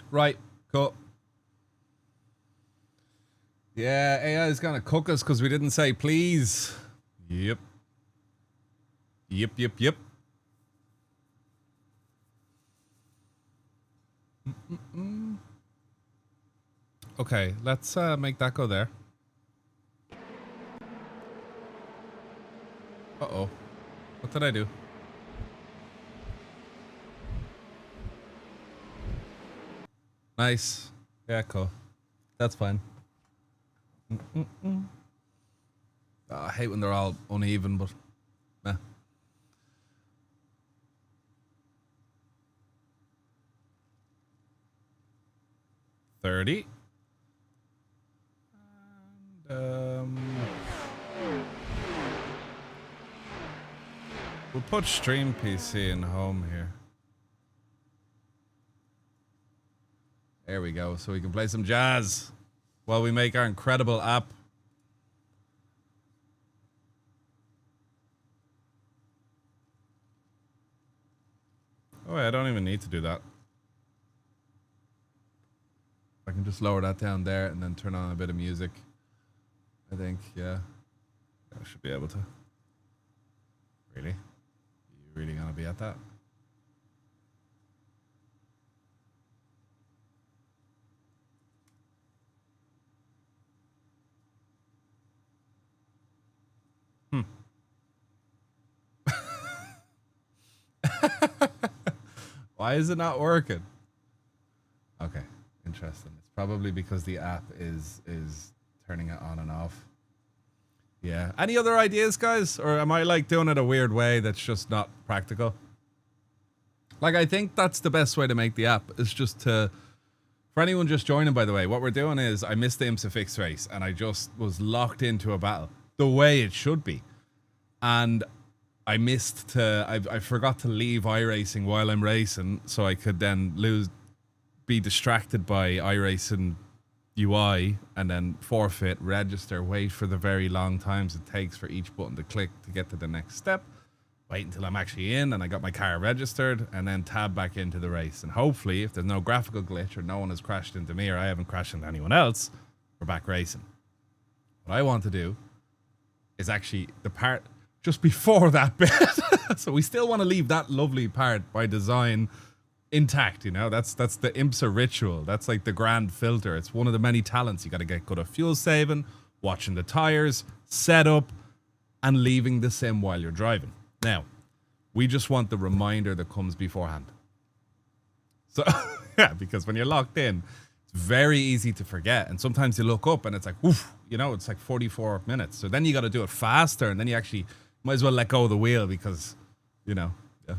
Right, cool. Yeah, AI is gonna cook us because we didn't say please. Yep. Okay, let's make that go there. Uh-oh. What did I do? Nice. Yeah, cool. That's fine. Oh, I hate when they're all uneven, but meh. $30. And, we'll put Stream PC in home here. There we go, so we can play some jazz while we make our incredible app. Oh, I don't even need to do that. I can just lower that down there and then turn on a bit of music. I think, yeah. I should be able to. Really? You really gonna be at that? Why is it not working? Okay, interesting. It's probably because the app is turning it on and off. Yeah. Any other ideas, guys? Or am I like doing it a weird way that's just not practical? Like, I think that's the best way to make the app, is just to... For anyone just joining, by the way, what we're doing is I missed the IMSA fixed race and I just was locked into a battle the way it should be. And I missed to... I forgot to leave iRacing while I'm racing, so I could then be distracted by iRacing UI and then forfeit, register, wait for the very long times it takes for each button to click to get to the next step, wait until I'm actually in and I got my car registered, and then tab back into the race. And hopefully, if there's no graphical glitch or no one has crashed into me or I haven't crashed into anyone else, we're back racing. What I want to do is actually the part just before that bit. So we still want to leave that lovely part by design intact, you know. That's the IMSA ritual. That's like the grand filter. It's one of the many talents. You got to get good at fuel saving, watching the tires, setup, and leaving the sim while you're driving. Now, We just want the reminder that comes beforehand. So, yeah, because when you're locked in, it's very easy to forget. And sometimes you look up and it's like, woof, you know, it's like 44 minutes. So then you got to do it faster. And then you actually might as well let go of the wheel because, you know, yeah.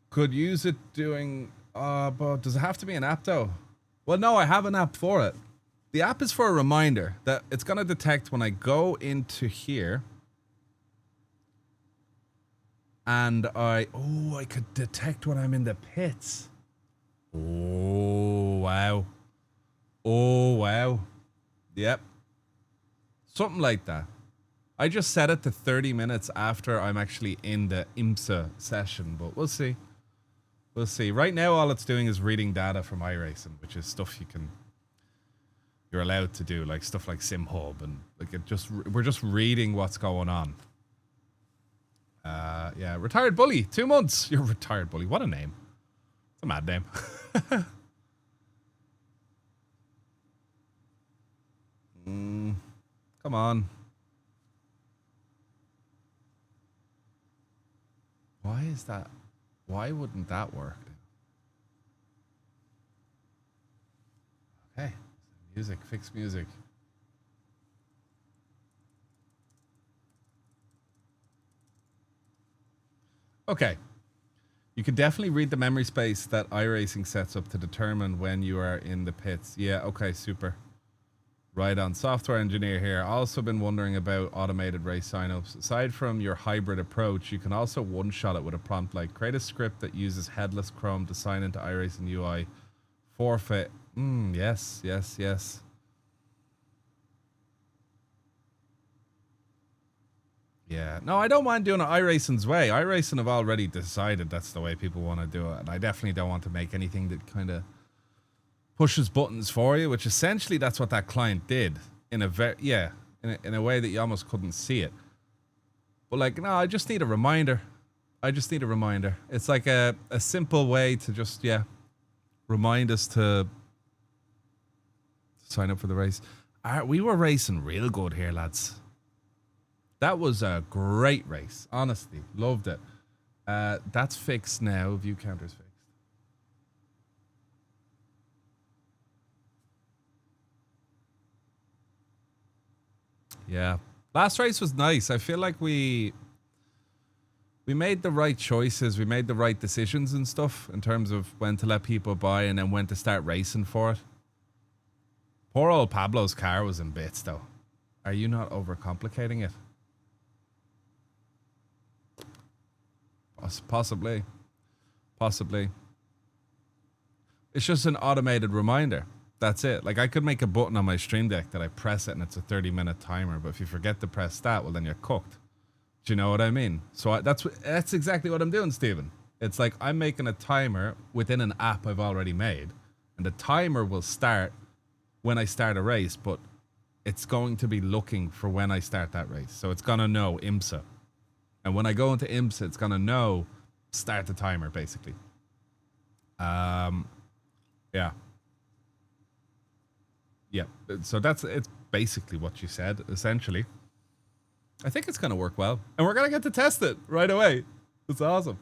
Could use it doing, but does it have to be an app though? Well, no, I have an app for it. The app is for a reminder that it's going to detect when I go into here. And I could detect when I'm in the pits. Oh, wow. Oh, wow. Yep. Something like that. I just set it to 30 minutes after I'm actually in the IMSA session, but we'll see. We'll see. Right now, all it's doing is reading data from iRacing, which is stuff you're allowed to do, like stuff like SimHub, and like we're just reading what's going on. Yeah, retired bully, 2 months. You're a retired bully. What a name. It's a mad name. Come on. Why is that? Why wouldn't that work? Okay. Music, fix music. Okay. You can definitely read the memory space that iRacing sets up to determine when you are in the pits. Yeah, okay, super. Right on. Software engineer here. Also been wondering about automated race signups. Aside from your hybrid approach, you can also one-shot it with a prompt like create a script that uses headless Chrome to sign into iRacing UI. Forfeit. Yes, yes, yes. Yeah. No, I don't mind doing it iRacing's way. iRacing have already decided that's the way people want to do it. And I definitely don't want to make anything that kind of pushes buttons for you, which essentially that's what that client did in a in a way that you almost couldn't see it. But like, no, I just need a reminder. I just need a reminder. It's like a simple way to just, remind us to sign up for the race. We were racing real good here, lads. That was a great race. Honestly, loved it. That's fixed now. View counter's fixed. Yeah. Last race was nice. I feel like we made the right choices. We made the right decisions and stuff in terms of when to let people buy and then when to start racing for it. Poor old Pablo's car was in bits, though. Are you not overcomplicating it? Possibly. Possibly. It's just an automated reminder. That's it. Like, I could make a button on my Stream Deck that I press it and it's a 30-minute timer. But if you forget to press that, well, then you're cooked. Do you know what I mean? So that's exactly what I'm doing, Stephen. It's like I'm making a timer within an app I've already made. And the timer will start when I start a race. But it's going to be looking for when I start that race. So it's going to know IMSA. And when I go into IMSA, it's going to know start the timer, basically. Yeah. Yeah. So it's basically what you said, essentially. I think it's going to work well. And we're going to get to test it right away. It's awesome.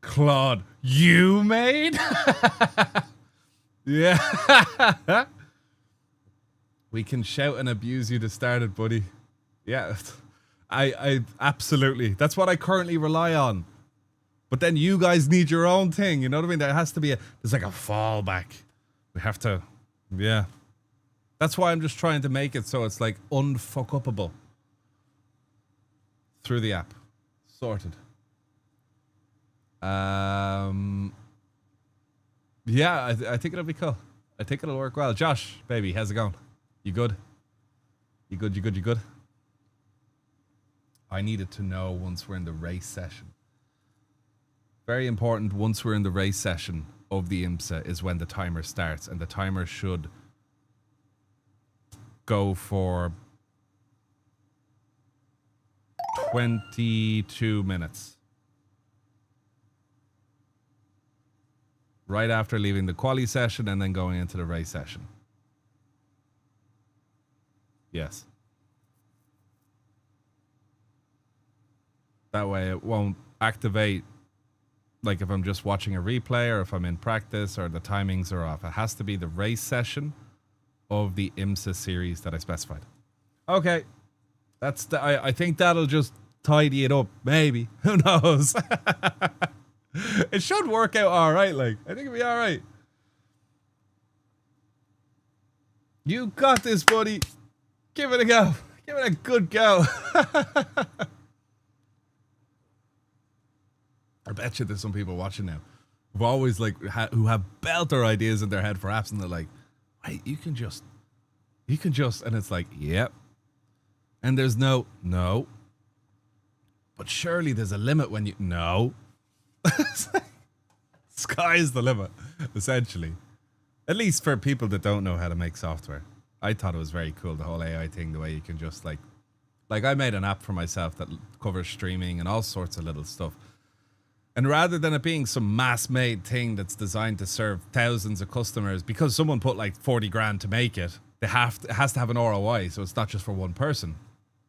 Claude, you made? Yeah. We can shout and abuse you to start it, buddy. Yeah. I absolutely. That's what I currently rely on. But then you guys need your own thing. You know what I mean? There has to be there's like a fallback. We have to, yeah. That's why I'm just trying to make it so it's like unfuck-upable. Through the app. Sorted. Yeah, I think it'll be cool. I think it'll work well. Josh, baby, how's it going? You good? You good? I needed to know once we're in the race session. Very important, once we're in the race session of the IMSA is when the timer starts. And the timer should go for 22 minutes. Right after leaving the quali session and then going into the race session. Yes. That way it won't activate, like if I'm just watching a replay or if I'm in practice or the timings are off. It has to be the race session of the IMSA series that I specified. Okay. I think that'll just tidy it up, maybe. Who knows? It should work out all right. Like, I think it'll be all right. You got this, buddy. Give it a go. Give it a good go. I bet you there's some people watching now who've always like who have belter ideas in their head for apps, and they're like, "Wait, you can just," and it's like, "Yep." And there's no, but surely there's a limit when you no. Sky's the limit, essentially. At least for people that don't know how to make software. I thought it was very cool, the whole AI thing, the way you can just like I made an app for myself that covers streaming and all sorts of little stuff. And rather than it being some mass-made thing that's designed to serve thousands of customers, because someone put like 40 grand to make it, it has to have an ROI, so it's not just for one person.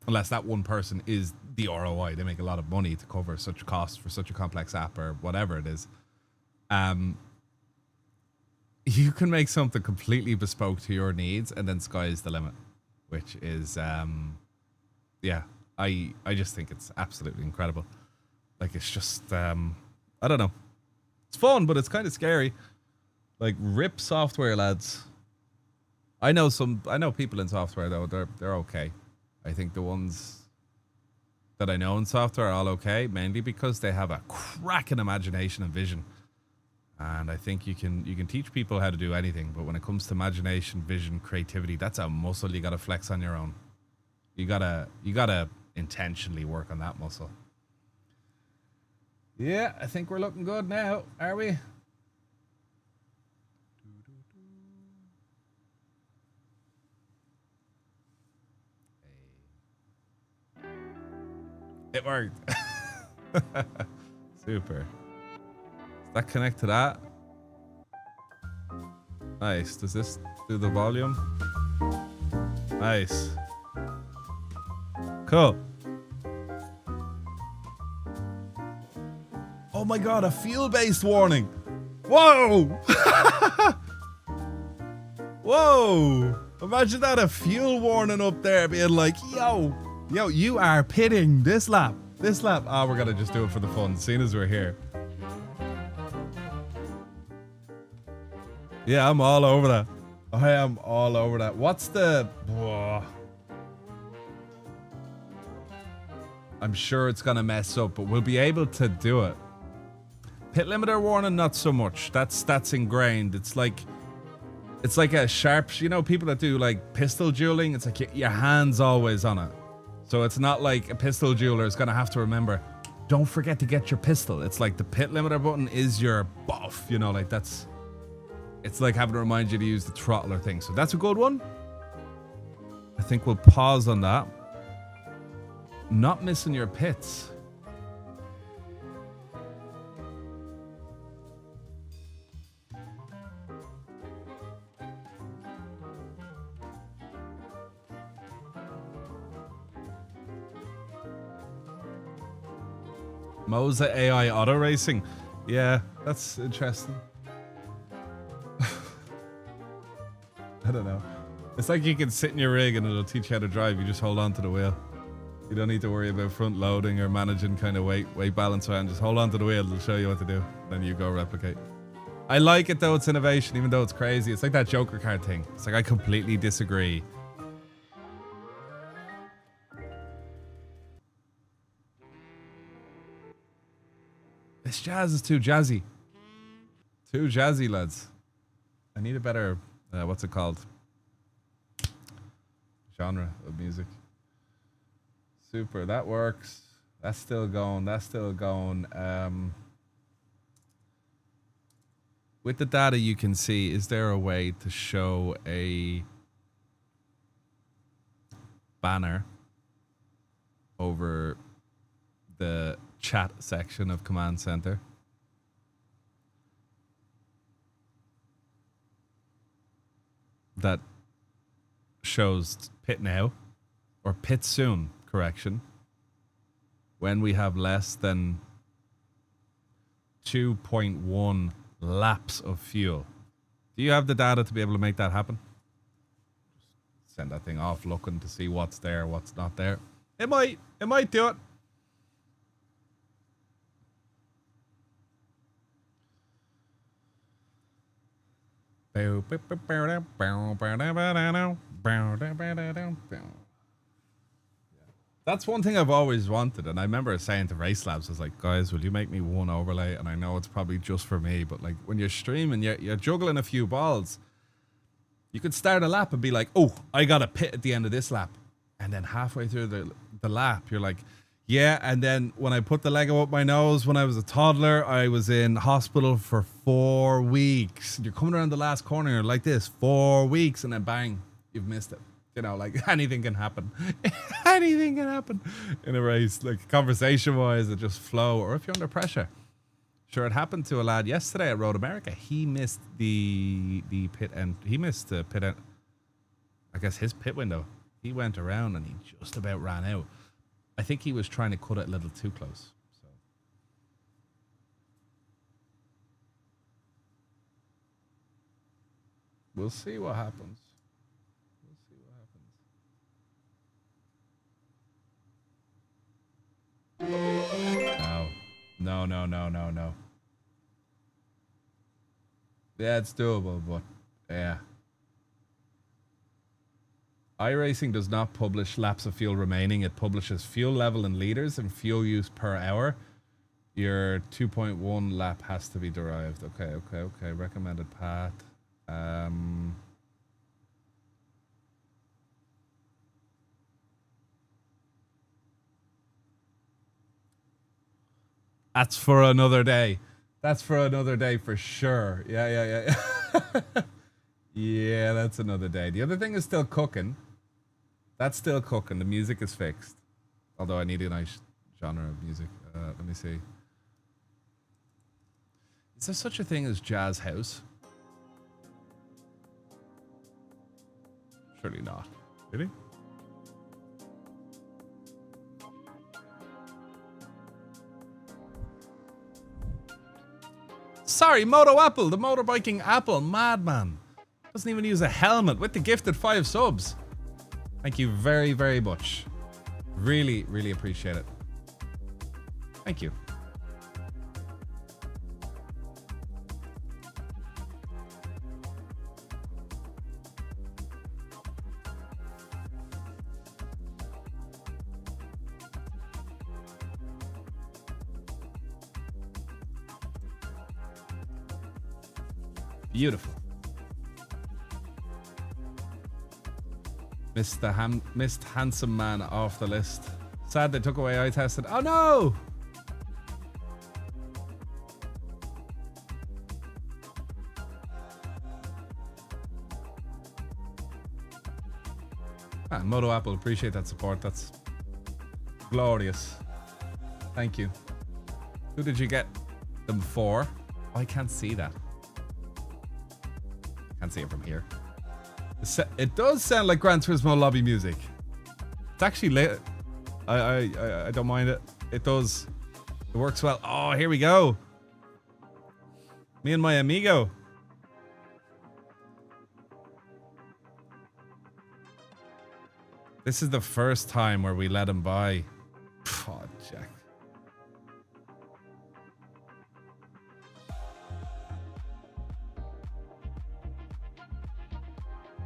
Unless that one person is the ROI. They make a lot of money to cover such costs for such a complex app or whatever it is. You can make something completely bespoke to your needs, and then sky is the limit, which is, yeah, I just think it's absolutely incredible. Like, it's just, I don't know. It's fun, but it's kind of scary. Like, rip software, lads. I know people in software, though, they're okay. I think the ones that I know in software are all okay, mainly because they have a cracking imagination and vision. And I think you can teach people how to do anything, but when it comes to imagination, vision, creativity, that's a muscle you got to flex on your own. You gotta intentionally work on that muscle. Yeah, I think we're looking good now, are we? It worked. Super. Does that connect to that? Nice. Does this do the volume? Nice. Cool. Oh my god, a fuel-based warning. Whoa! Whoa! Imagine that, a fuel warning up there being like, yo, you are pitting this lap. Oh, we're gonna just do it for the fun, seeing as we're here. Yeah, I'm all over that. I am all over that. What's the... Whoa. I'm sure it's gonna mess up, but we'll be able to do it. Pit limiter warning, not so much. That's ingrained. It's like a sharp, you know, people that do like pistol dueling, it's like your hand's always on it. So it's not like a pistol jeweler is gonna have to remember, don't forget to get your pistol. It's like the pit limiter button is your buff, you know, like it's like having to remind you to use the throttler thing. So that's a good one. I think we'll pause on that. Not missing your pits. Monza AI auto racing. Yeah, that's interesting. I don't know. It's like you can sit in your rig and it'll teach you how to drive. You just hold on to the wheel. You don't need to worry about front loading or managing kind of weight balance around. Just hold on to the wheel. It'll show you what to do. Then you go replicate. I like it though. It's innovation, even though it's crazy. It's like that Joker card thing. It's like I completely disagree. This jazz is too jazzy. Too jazzy, lads. I need a better, what's it called? Genre of music. Super, that works. That's still going. With the data you can see, is there a way to show a banner over the chat section of Command Center? That shows pit now, or pit soon, correction. when we have less than 2.1 laps of fuel. Do you have the data to be able to make that happen? Just send that thing off looking to see what's there, what's not there. It might do it. That's one thing I've always wanted, and I remember saying to Race Labs, I was like, guys, will you make me one overlay? And I know it's probably just for me, but like when you're streaming, you're juggling a few balls. You could start a lap and be like, oh, I got a pit at the end of this lap. And then halfway through the lap, you're like, yeah. And then when I put the Lego up my nose when I was a toddler, I was in hospital for 4 weeks. You're coming around the last corner, you're like this, 4 weeks, and then bang, you've missed it. You know, like anything can happen. Anything can happen in a race. Like conversation-wise, it just flow. Or if you're under pressure. Sure, it happened to a lad yesterday at Road America. He missed the pit end. He missed the pit end. I guess his pit window. He went around and he just about ran out. I think he was trying to cut it a little too close. So we'll see what happens. No. Yeah, it's doable, but yeah. iRacing does not publish laps of fuel remaining. It publishes fuel level in liters and fuel use per hour. Your 2.1 lap has to be derived. Okay. Recommended path. That's for another day. That's for another day for sure. Yeah. Yeah, that's another day. The other thing is still cooking. That's still cooking. The music is fixed. Although I need a nice genre of music. Let me see. Is there such a thing as jazz house? Surely not. Really? Sorry, Moto Apple, the motorbiking Apple, madman. Doesn't even use a helmet with the gifted 5 subs. Thank you very, very much. Really, really appreciate it. Thank you. Beautiful. Missed handsome man off the list. Sad they took away eye tested. Oh no! Moto Apple, appreciate that support. That's glorious. Thank you. Who did you get them for? Oh, I can't see that. Can't see it from here. It does sound like Gran Turismo lobby music. It's actually late. I don't mind it. It does. It works well. Oh, here we go. Me and my amigo. This is the first time where we let him buy. Oh, Jack.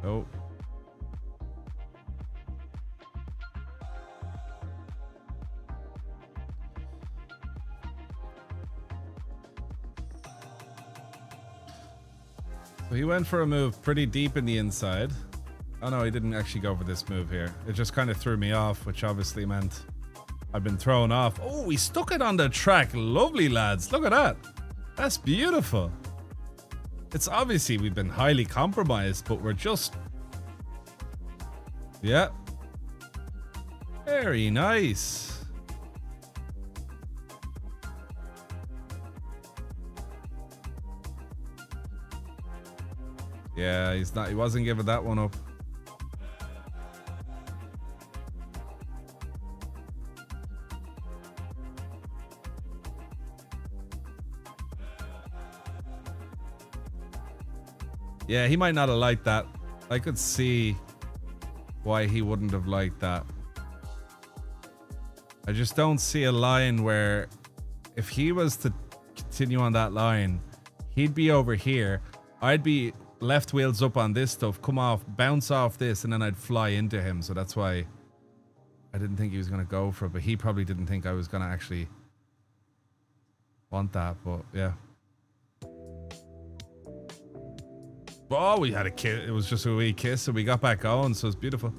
Oh. So he went for a move pretty deep in the inside. Oh no, he didn't actually go for this move here. It just kind of threw me off, which obviously meant I've been thrown off. Oh, we stuck it on the track. Lovely, lads. Look at that. That's beautiful. It's obviously we've been highly compromised, but we're just... Yeah. Very nice. Yeah, he wasn't giving that one up. Yeah, he might not have liked that. I could see why he wouldn't have liked that. I just don't see a line where if he was to continue on that line, he'd be over here. I'd be left wheels up on this stuff, come off, bounce off this, and then I'd fly into him. So that's why I didn't think he was going to go for it. But he probably didn't think I was going to actually want that. But yeah. Oh, we had a kiss. It was just a wee kiss, and we got back going. So it's beautiful.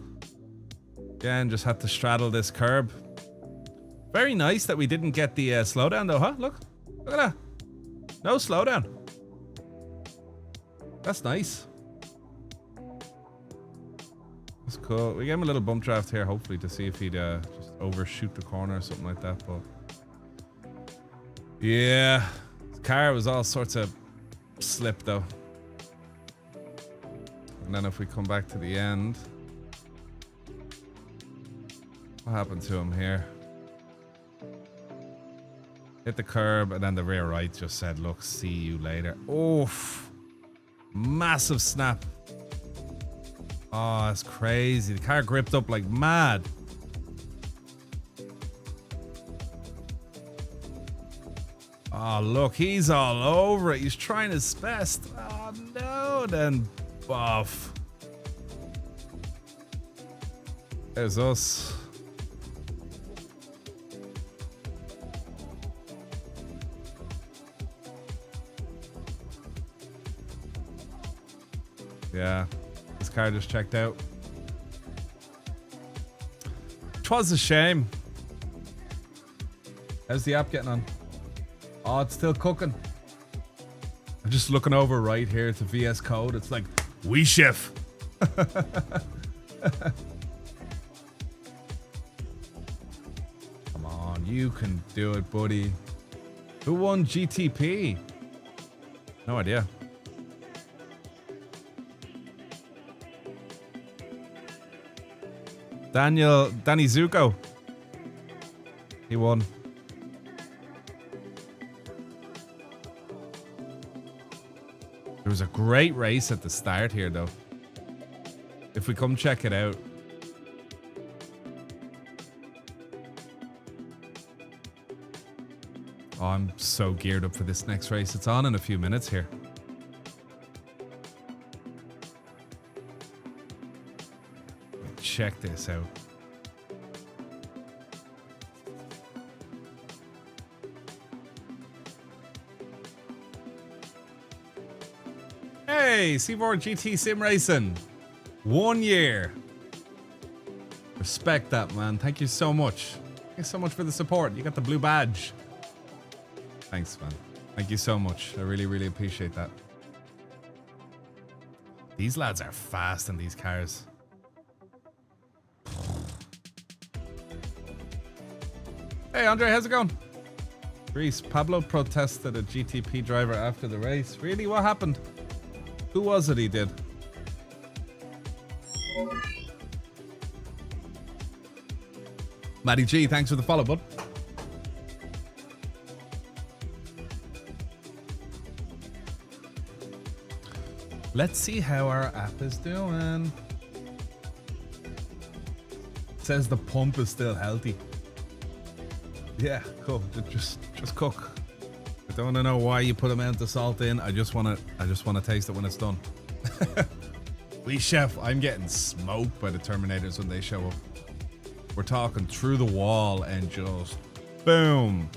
Again, just had to straddle this curb. Very nice that we didn't get the slowdown though, huh? Look at that. No slowdown. That's nice. That's cool. We gave him a little bump draft here, hopefully, to see if he'd just overshoot the corner or something like that. But yeah, the car was all sorts of slip though. And then if we come back to the end, what happened to him here? Hit the curb, and then the rear right just said, look, see you later. Oof. Massive snap. Oh, that's crazy. The car gripped up like mad. Oh, look, he's all over it. He's trying his best. Oh, no. Then, buff. There's us. Yeah, this car just checked out. 'Twas a shame. How's the app getting on? Oh, it's still cooking. I'm just looking over right here to VS Code. It's like, we chef. Come on, you can do it, buddy. Who won GTP? No idea. Danny Zuko. He won. There was a great race at the start here, though. If we come check it out. Oh, I'm so geared up for this next race. It's on in a few minutes here. Check this out. Hey, C4 GT Sim Racing. 1 year. Respect that, man. Thank you so much. Thank you so much for the support. You got the blue badge. Thanks, man. Thank you so much. I really, really appreciate that. These lads are fast in these cars. Hey, Andre, how's it going? Greece, Pablo protested a GTP driver after the race. Really? What happened? Who was it he did? Matty G, thanks for the follow, bud. Let's see how our app is doing. It says the pump is still healthy. Yeah, cool. Just cook. I don't want to know why you put a amount of salt in. I just want to taste it when it's done. We chef. I'm getting smoked by the Terminators when they show up. We're talking through the wall and just boom.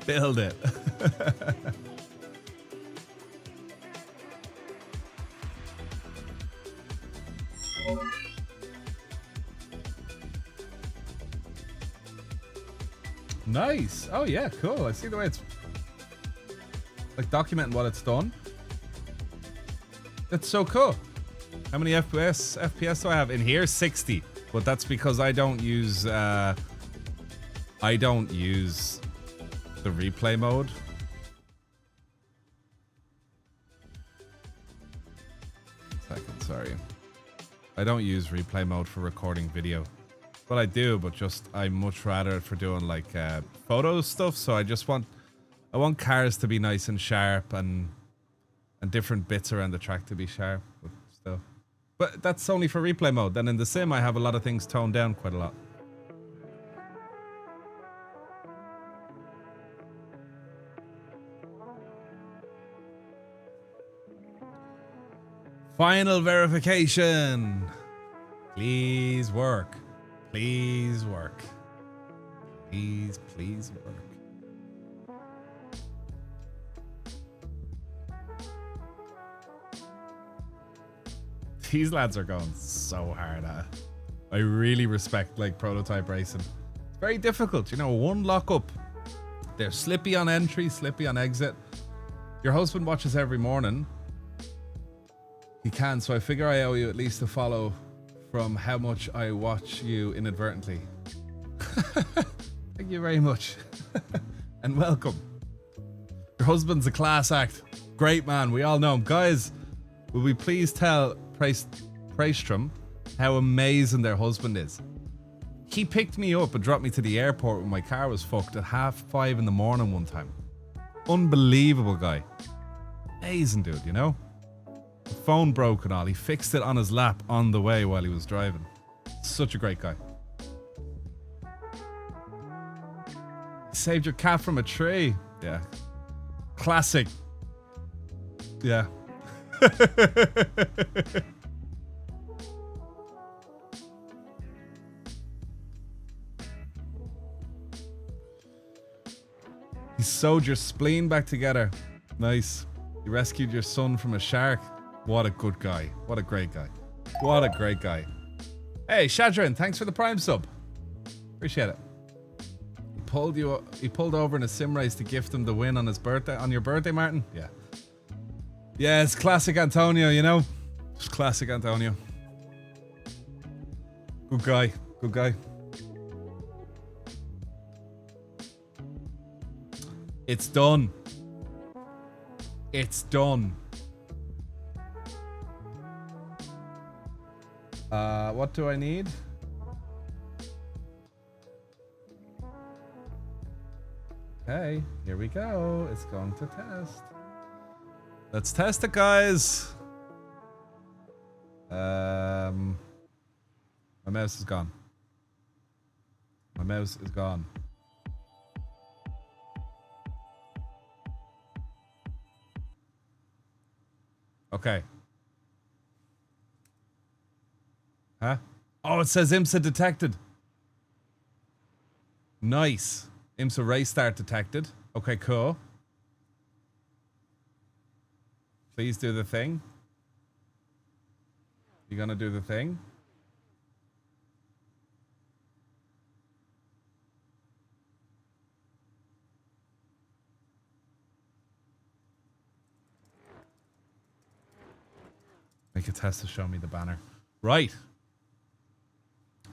Build it. Nice. Oh yeah, cool. I see the way it's like documenting what it's done. That's so cool. How many FPS do I have in here? 60. But that's because I don't use the replay mode. Second, sorry. I don't use replay mode for recording video. Well, I do, but just I much rather for doing like photo stuff. So I want cars to be nice and sharp and And different bits around the track to be sharp, but still. But that's only for replay mode. Then in the sim, I have a lot of things toned down quite a lot. Final verification. Please work. Please work. Please, please work. These lads are going so hard at it. I really respect like prototype racing. It's very difficult, you know, one lock up. They're slippy on entry, slippy on exit. Your husband watches every morning. He can, so I figure I owe you at least a follow from how much I watch you inadvertently. Thank you very much. And welcome. Your husband's a class act. Great man, we all know him. Guys, will we please tell Praestrom how amazing their husband is? He picked me up and dropped me to the airport when my car was fucked at 5:30 in the morning one time. Unbelievable guy. Amazing dude, you know? The phone broke and all. He fixed it on his lap on the way while he was driving. Such a great guy. Saved your cat from a tree. Yeah. Classic. Yeah. He sewed your spleen back together. Nice. You rescued your son from a shark. What a good guy. What a great guy. What a great guy. Hey, Shadrin, thanks for the Prime sub. Appreciate it. He pulled over in a sim race to gift him the win on his birthday. On your birthday, Martin? Yeah. Yeah, it's classic Antonio, you know? It's classic Antonio. Good guy. Good guy. It's done. It's done. What do I need? Okay, here we go. It's going to test. Let's test it, guys. My mouse is gone. My mouse is gone. Okay. Huh? Oh, it says IMSA detected. Nice. IMSA race start detected. Okay, cool. Please do the thing. You gonna do the thing? Make a test to show me the banner. Right.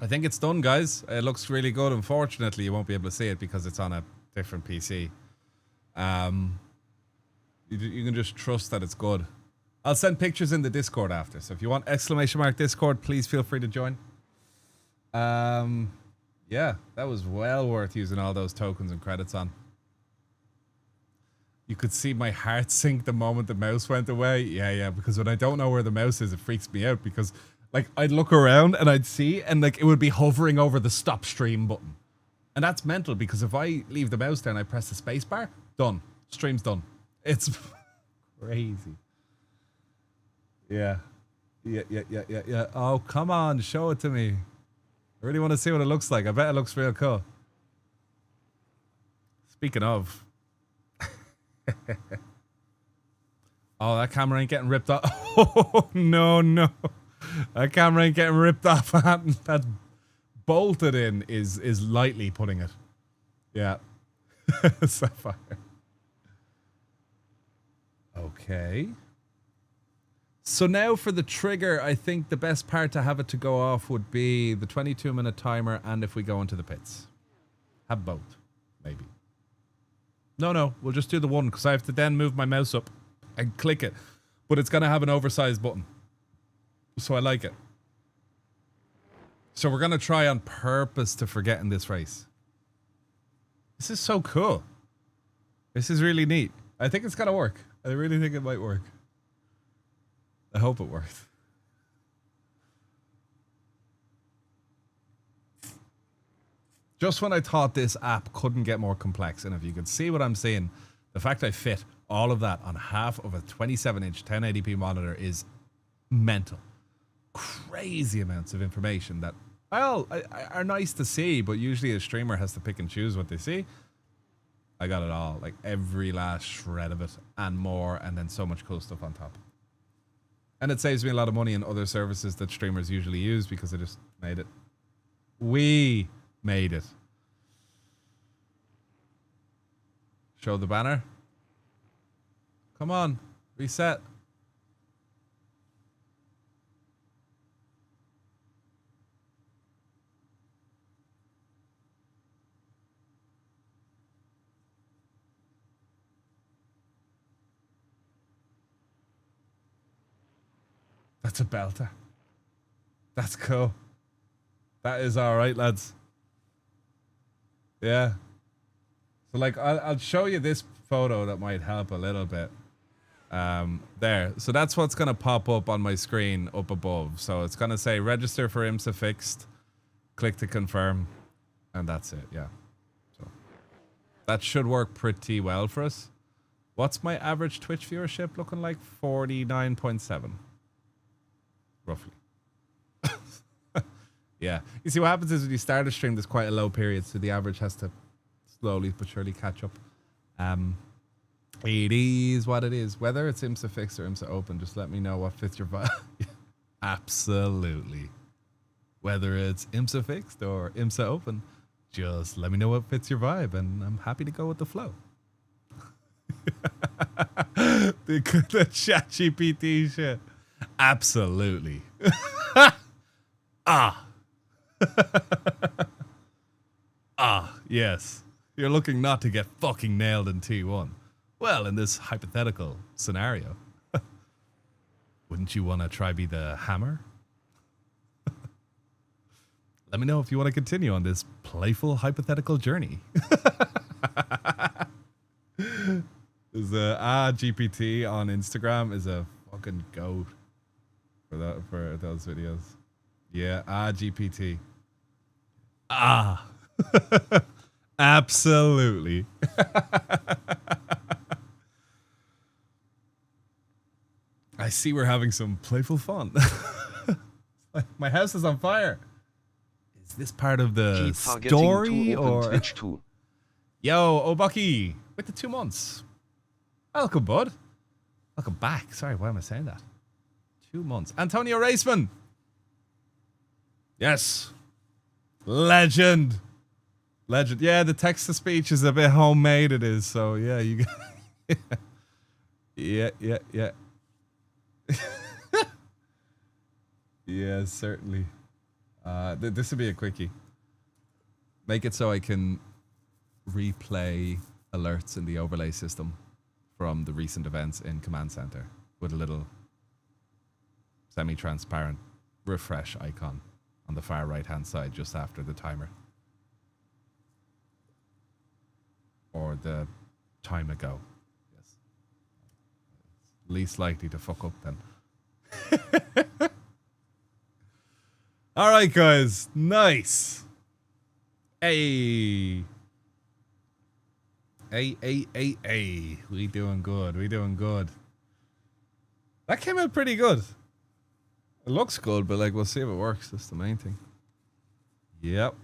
I think it's done, guys. It looks really good. Unfortunately, you won't be able to see it because it's on a different PC. You can just trust that it's good. I'll send pictures in the Discord after. So if you want ! Discord, please feel free to join. Yeah, that was well worth using all those tokens and credits on. You could see my heart sink the moment the mouse went away. Yeah, because when I don't know where the mouse is, it freaks me out because like I'd look around and I'd see and like it would be hovering over the stop stream button. And that's mental because if I leave the mouse down, I press the space bar, done. Stream's done. It's crazy. Yeah. Oh, come on, show it to me. I really want to see what it looks like. I bet it looks real cool. Speaking of. Oh, that camera ain't getting ripped off. Oh, no. That camera ain't getting ripped off. That's bolted in is lightly putting it. Yeah. Sapphire. Okay. So now for the trigger, I think the best part to have it to go off would be the 22-minute timer and if we go into the pits. Have both, maybe. No, we'll just do the one because I have to then move my mouse up and click it. But it's going to have an oversized button. So I like it. So we're going to try on purpose to forget in this race. This is so cool. This is really neat. I think it's going to work. I really think it might work. I hope it worked. Just when I thought this app couldn't get more complex, and if you could see what I'm seeing, the fact I fit all of that on half of a 27-inch 1080p monitor is mental. Crazy amounts of information that, well, are nice to see, but usually a streamer has to pick and choose what they see. I got it all, like every last shred of it and more, and then so much cool stuff on top. And it saves me a lot of money in other services that streamers usually use because I just made it. We made it. Show the banner. Come on, reset. That's a belter. That's cool. That is all right, lads. Yeah. So like, I'll show you this photo that might help a little bit. There. So that's what's going to pop up on my screen up above. So it's going to say register for IMSA fixed. Click to confirm. And that's it. Yeah. So that should work pretty well for us. What's my average Twitch viewership looking like? 49.7. Roughly. Yeah. You see what happens is when you start a stream, there's quite a low period. So the average has to slowly but surely catch up. It is what it is. Whether it's IMSA fixed or IMSA open, just let me know what fits your vibe. Absolutely. Whether it's IMSA fixed or IMSA open, just let me know what fits your vibe, and I'm happy to go with the flow. the chat GPT shit. Absolutely. Yes. You're looking not to get fucking nailed in T1. Well, in this hypothetical scenario, wouldn't you want to try be the hammer? Let me know if you want to continue on this playful hypothetical journey. There's a GPT on Instagram is a fucking goat for those videos. Yeah, GPT. Absolutely. I see we're having some playful fun. My house is on fire. Is this part of the Keep forgetting story to open or? Twitch too. Yo, Obucky, with the 2 months. Welcome, bud. Welcome back. Sorry, why am I saying that? 2 months. Antonio Raceman. Yes. Legend. Legend. Yeah, the text-to-speech is a bit homemade, it is. So, yeah, you got... Yeah. Yeah, certainly. This would be a quickie. Make it so I can replay alerts in the overlay system from the recent events in Command Center with a little semi-transparent refresh icon on the far right-hand side just after the timer. Or the time ago. Yes. Least likely to fuck up then. All right, guys. Nice. Hey. Hey. We doing good. That came out pretty good. It looks good, but like we'll see if it works. That's the main thing. Yep.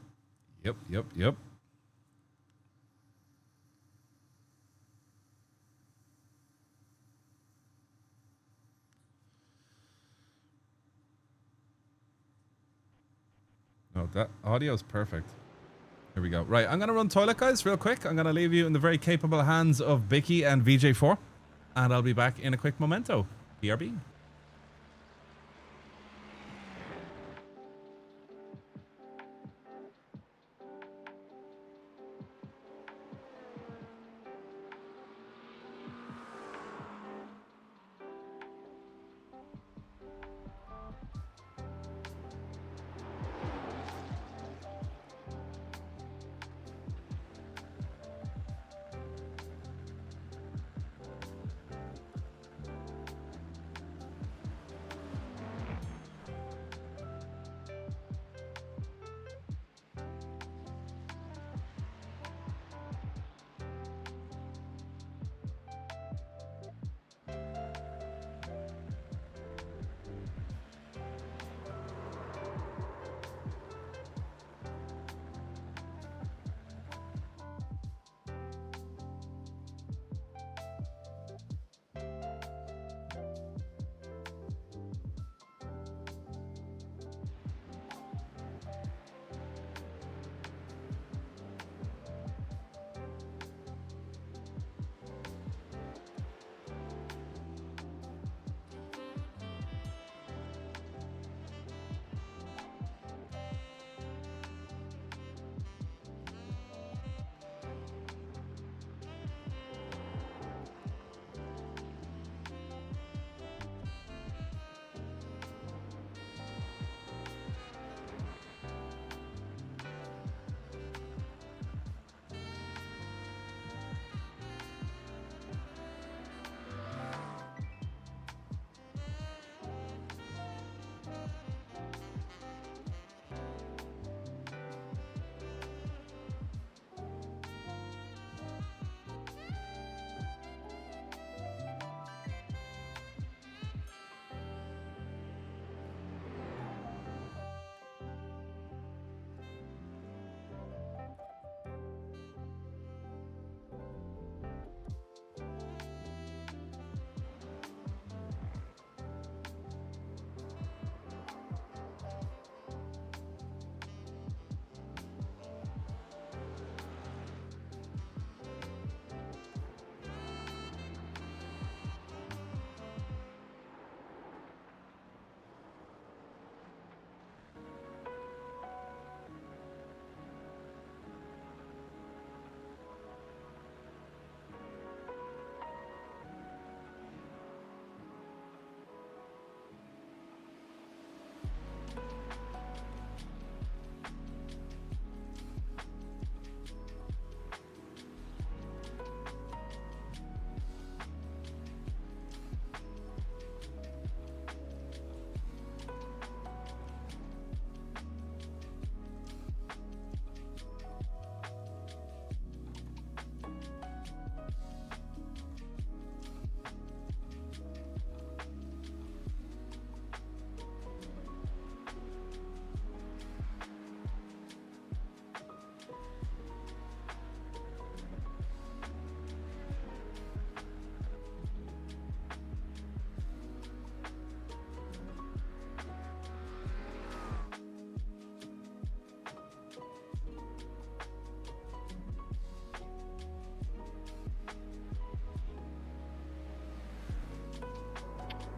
No, that audio is perfect. Here we go. Right, I'm going to run toilet, guys, real quick. I'm going to leave you in the very capable hands of Bicky and VJ4. And I'll be back in a quick momento. BRB.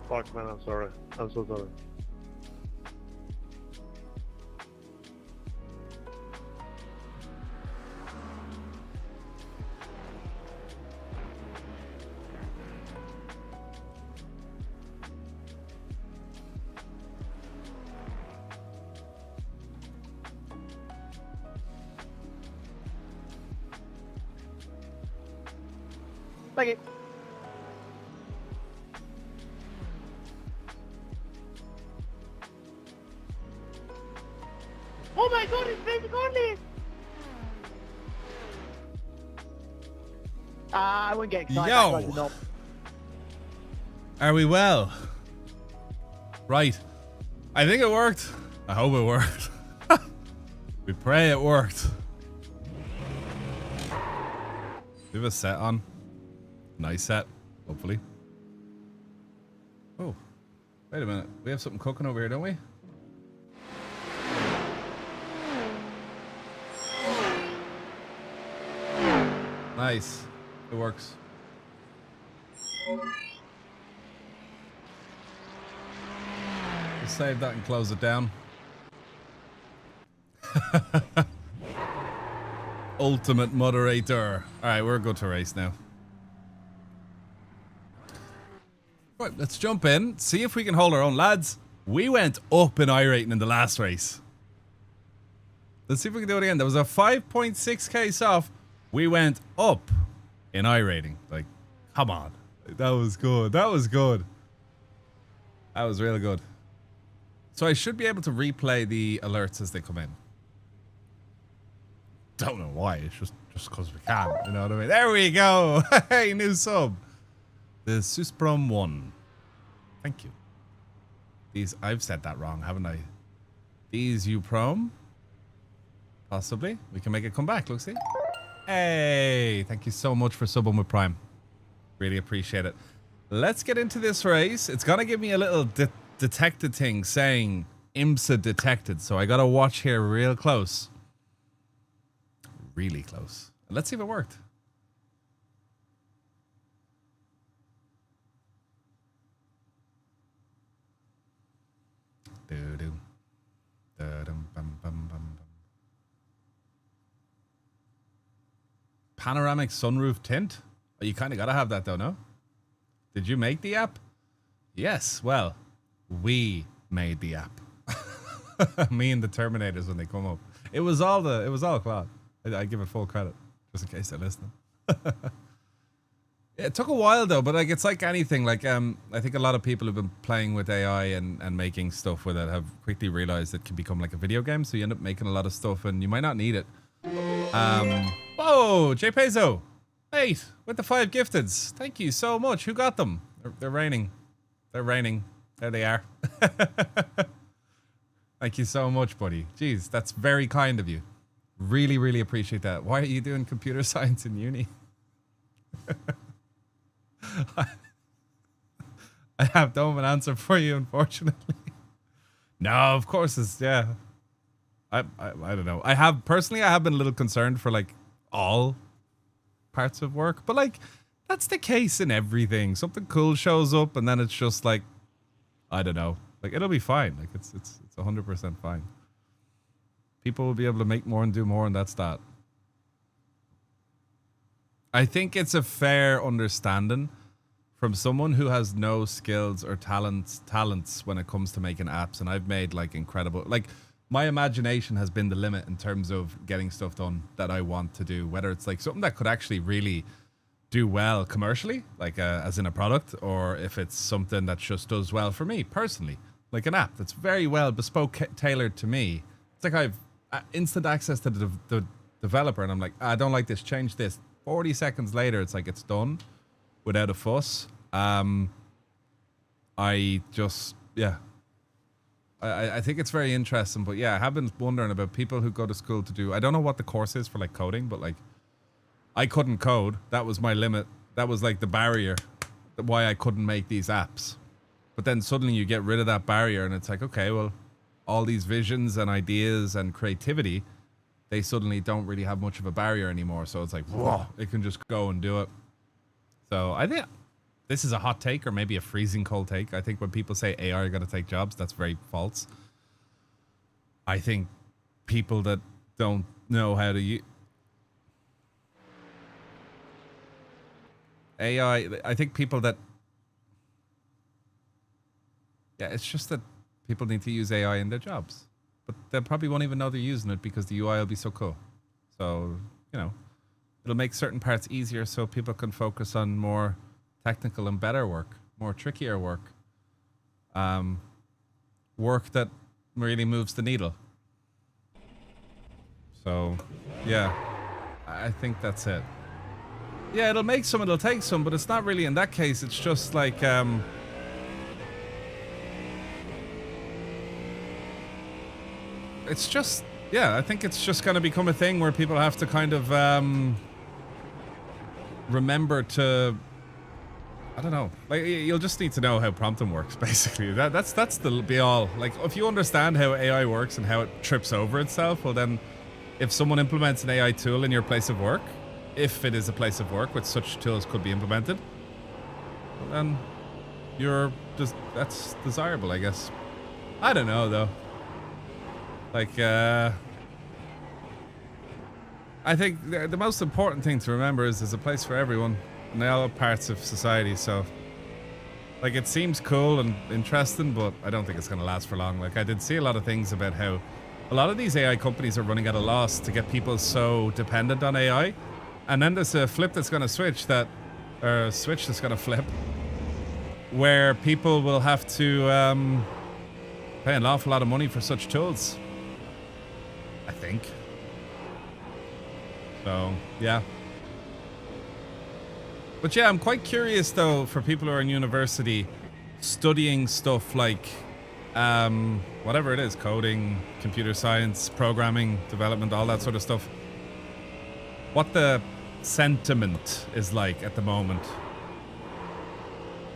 Fuck, man, I'm sorry. I'm so sorry. Thank you. Oh my god, it's David Conley! I wouldn't get excited. Yo. I not. Are we well? Right. I think it worked. I hope it worked. We pray it worked. We have a set on. Nice set, hopefully. Oh, wait a minute. We have something cooking over here, don't we? Nice. It works. Just save that and close it down. Ultimate moderator. Alright, we're good to race now. Right, let's jump in, see if we can hold our own. Lads, we went up in iRating in the last race. Let's see if we can do it again. There was a 5.6k off. We went up in iRating. Like, come on. That was good. That was good. That was really good. So I should be able to replay the alerts as they come in. Don't know why. It's just because we can. You know what I mean? There we go. Hey, new sub. The Susprom 1. Thank you. These, I've said that wrong, haven't I? These Uprom. Possibly. We can make it come back, look, see? Hey, thank you so much for subbing with Prime. Really appreciate it. Let's get into this race. It's going to give me a little detected thing saying IMSA detected. So I got to watch here real close. Really close. Let's see if it worked. Do-do. Da-dum, bum, bum, bum, bum. Panoramic sunroof tint? Oh, you kind of got to have that though, no? Did you make the app? Yes. Well, we made the app. Me and the Terminators when they come up. It was all Claude. I give it full credit just in case they're listening. It took a while though, but like it's like anything. Like I think a lot of people who've been playing with AI and making stuff with it have quickly realized it can become like a video game. So you end up making a lot of stuff and you might not need it. Whoa, J Peso, 8 with the 5 gifteds. Thank you so much. Who got them? They're raining. They're raining. There they are. Thank you so much, buddy. Jeez, that's very kind of you. Really, really appreciate that. Why are you doing computer science in uni? I don't have an answer for you, unfortunately. No, of course it's, yeah. I don't know. I have been a little concerned for like all parts of work, but like that's the case in everything. Something cool shows up and then it's just like, I don't know. Like it'll be fine. Like it's 100% fine. People will be able to make more and do more, and that's that. I think it's a fair understanding from someone who has no skills or talents when it comes to making apps. And I've made like incredible, like my imagination has been the limit in terms of getting stuff done that I want to do, whether it's like something that could actually really do well commercially, like as in a product, or if it's something that just does well for me personally, like an app that's very well bespoke, tailored to me. It's like I've instant access to the developer and I'm like, I don't like this, change this. 40 seconds later, it's like it's done without a fuss. I just, yeah. I think it's very interesting, but yeah, I have been wondering about people who go to school to do, I don't know what the course is for like coding, but like I couldn't code. That was my limit. That was like the barrier why I couldn't make these apps. But then suddenly you get rid of that barrier and it's like, okay, well, all these visions and ideas and creativity, they suddenly don't really have much of a barrier anymore. So it's like, whoa, it can just go and do it. So I think this is a hot take or maybe a freezing cold take. I think when people say AI are going to take jobs, that's very false. I think people that don't know how to use AI, I think people that, yeah, it's just that people need to use AI in their jobs, but they probably won't even know they're using it because the UI will be so cool. So, you know, it'll make certain parts easier so people can focus on more technical and better work, more trickier work, work that really moves the needle. So, yeah, I think that's it. Yeah, it'll make some, it'll take some, but it's not really in that case. It's just like, it's just, yeah, I think it's just going to become a thing where people have to kind of remember to, I don't know, like you'll just need to know how prompting works, basically. That's the be all. Like if you understand how AI works and how it trips over itself, well then if someone implements an AI tool in your place of work, if it is a place of work which such tools could be implemented, then you're just, that's desirable, I guess. I don't know though. Like, I think the most important thing to remember is there's a place for everyone in all parts of society. So, like, it seems cool and interesting, but I don't think it's going to last for long. Like, I did see a lot of things about how a lot of these AI companies are running at a loss to get people so dependent on AI. And then there's a flip that's going to switch that, or a switch that's going to flip, where people will have to pay an awful lot of money for such tools. I think. So, yeah. But yeah, I'm quite curious though for people who are in university studying stuff like whatever it is, coding, computer science, programming, development, all that sort of stuff. What the sentiment is like at the moment.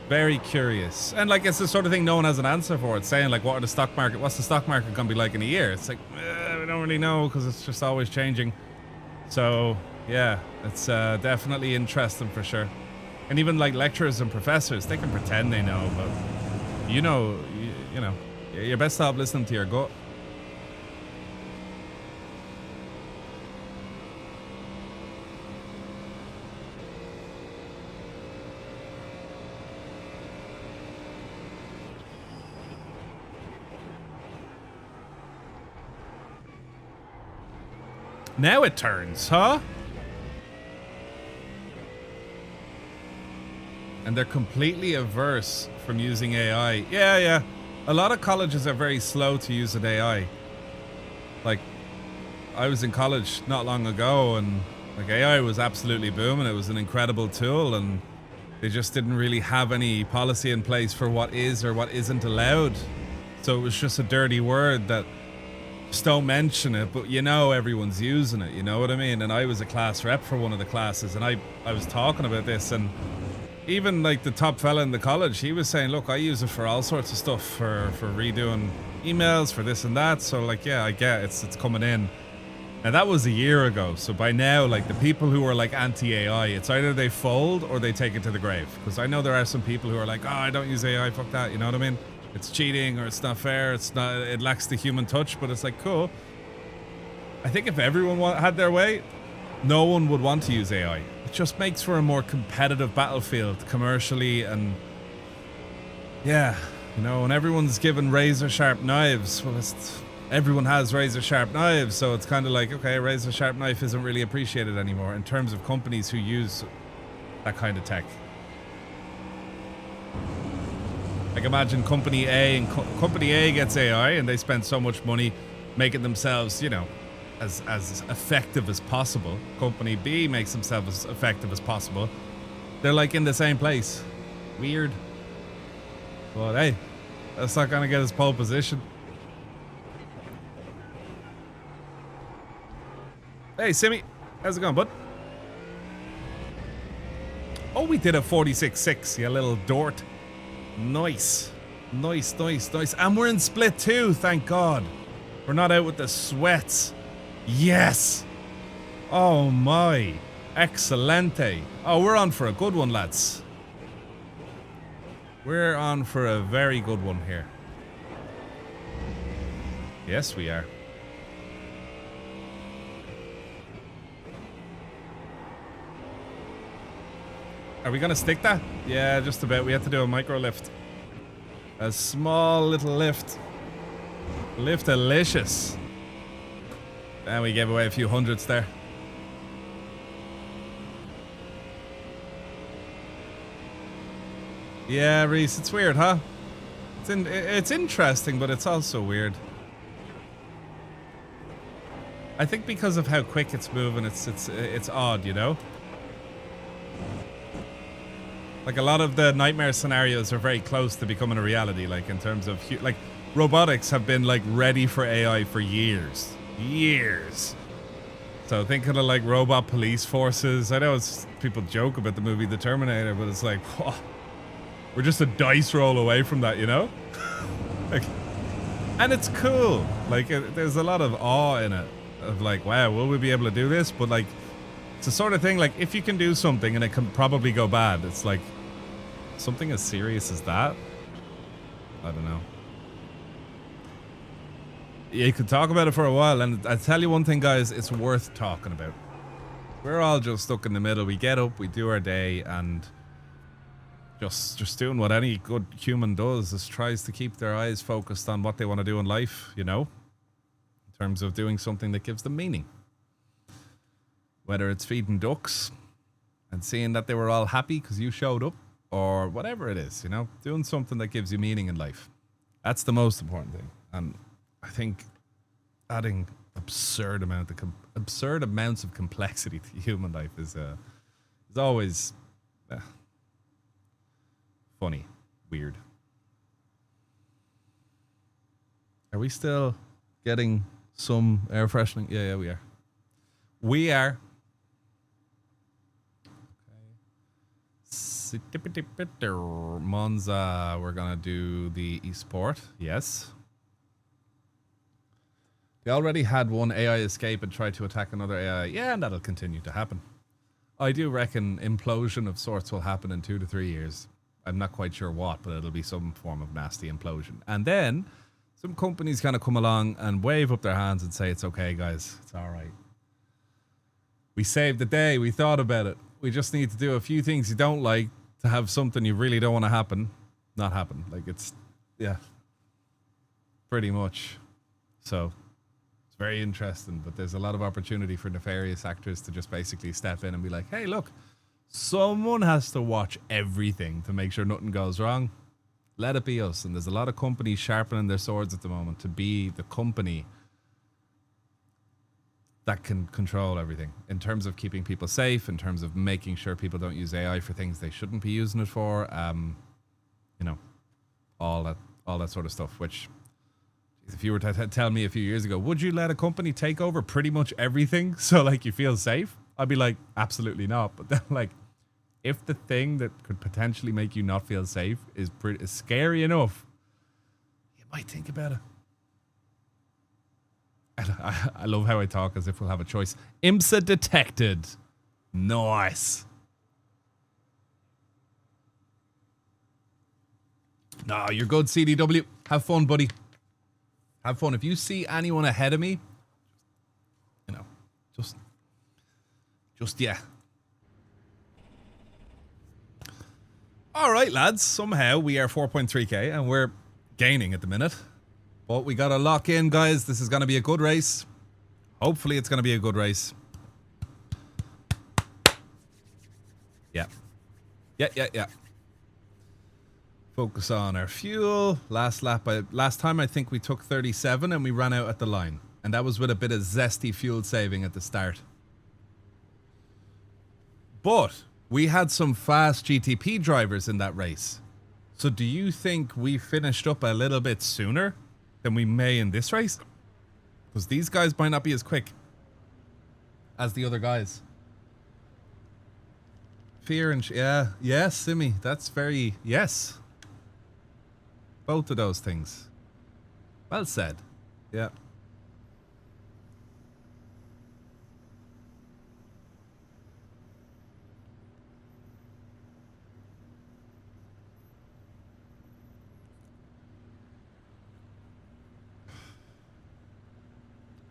Very curious. And like it's the sort of thing no one has an answer for. It's saying like, what are the stock market, what's the stock market gonna be like in a year? It's like, we don't really know because it's just always changing. So yeah, it's definitely interesting for sure. And even like lecturers and professors, they can pretend they know, but you know, you're best off listening to your gut. Now it turns, huh? And they're completely averse from using AI. Yeah. A lot of colleges are very slow to use an AI. Like, I was in college not long ago and like AI was absolutely booming. It was an incredible tool and they just didn't really have any policy in place for what is or what isn't allowed. So it was just a dirty word that just don't mention it, but you know everyone's using it, you know what I mean? And I was a class rep for one of the classes and I was talking about this and even like the top fella in the college, he was saying, look, I use it for all sorts of stuff, for redoing emails, for this and that. So like, yeah, I get it's coming in. And that was a year ago. So by now, like the people who are like anti-AI, it's either they fold or they take it to the grave. Because I know there are some people who are like, oh, I don't use AI, fuck that, you know what I mean? It's cheating or it's not fair, it lacks the human touch, but it's like, cool. I think if everyone had their way, no one would want to use AI. It just makes for a more competitive battlefield commercially and yeah, you know, when everyone's given razor sharp knives, well, everyone has razor sharp knives, so it's kind of like, okay, a razor sharp knife isn't really appreciated anymore in terms of companies who use that kind of tech. Like imagine company A and company A gets AI and they spend so much money making themselves, you know, as effective as possible. Company B makes themselves as effective as possible. They're like in the same place. Weird. But hey, that's not gonna get us pole position. Hey Simi, how's it going, bud? Oh, we did a 46.6, you little dort. Nice. And we're in split 2, thank God. We're not out with the sweats. Yes. Oh my. Excelente. Oh, we're on for a good one, lads. We're on for a very good one here. Yes, we are. Are we gonna stick that? Yeah, just about. We have to do a micro lift. A small little lift. Lift-alicious. And we gave away a few hundreds there. Yeah, Reese, it's weird, huh? It's interesting, but it's also weird. I think because of how quick it's moving, it's odd, you know? Like, a lot of the nightmare scenarios are very close to becoming a reality, like, in terms of, like, robotics have been, like, ready for AI for years. Years. So think of, like, robot police forces. I know people joke about the movie The Terminator, but it's like, whoa, we're just a dice roll away from that, you know? Like, and it's cool. Like, there's a lot of awe in it. Of, like, wow, will we be able to do this? But, like, it's the sort of thing, like, if you can do something and it can probably go bad, it's like, something as serious as that? I don't know. Yeah, you could talk about it for a while, and I tell you one thing, guys, it's worth talking about. We're all just stuck in the middle. We get up, we do our day, and just doing what any good human does is tries to keep their eyes focused on what they want to do in life, you know? In terms of doing something that gives them meaning. Whether it's feeding ducks and seeing that they were all happy because you showed up, or whatever it is, you know? Doing something that gives you meaning in life. That's the most important thing. And I think adding absurd amounts of complexity to human life is always funny, weird. Are we still getting some air freshening? Yeah, we are. We are. Okay. Monza, we're gonna do the esport. Yes. They already had one AI escape and tried to attack another AI. Yeah, and that'll continue to happen. I do reckon implosion of sorts will happen in 2 to 3 years. I'm not quite sure what, but it'll be some form of nasty implosion. And then some companies kind of come along and wave up their hands and say, it's okay, guys. It's all right. We saved the day. We thought about it. We just need to do a few things you don't like to have something you really don't want to happen not happen. Like, it's, yeah, pretty much. So it's very interesting, but there's a lot of opportunity for nefarious actors to just basically step in and be like, hey, look, someone has to watch everything to make sure nothing goes wrong. Let it be us. And there's a lot of companies sharpening their swords at the moment to be the company that can control everything in terms of keeping people safe, in terms of making sure people don't use AI for things they shouldn't be using it for. You know, all that sort of stuff, which if you were to tell me a few years ago, would you let a company take over pretty much everything so like you feel safe? I'd be like, absolutely not. But then, like, if the thing that could potentially make you not feel safe is scary enough, you might think about it. I love how I talk as if we'll have a choice. IMSA detected. Nice. No, you're good, CDW. Have fun, buddy. Have fun. If you see anyone ahead of me, you know, just yeah. All right, lads. Somehow we are 4.3k and we're gaining at the minute. But we got to lock in, guys. This is going to be a good race. Hopefully it's going to be a good race. Yeah. Yeah. Focus on our fuel. Last time I think we took 37 and we ran out at the line. And that was with a bit of zesty fuel saving at the start. But we had some fast GTP drivers in that race. So do you think we finished up a little bit sooner than we may in this race? Because these guys might not be as quick as the other guys. Fear and... yeah. Yes, Simi. That's very... yes. Both of those things. Well said. Yeah.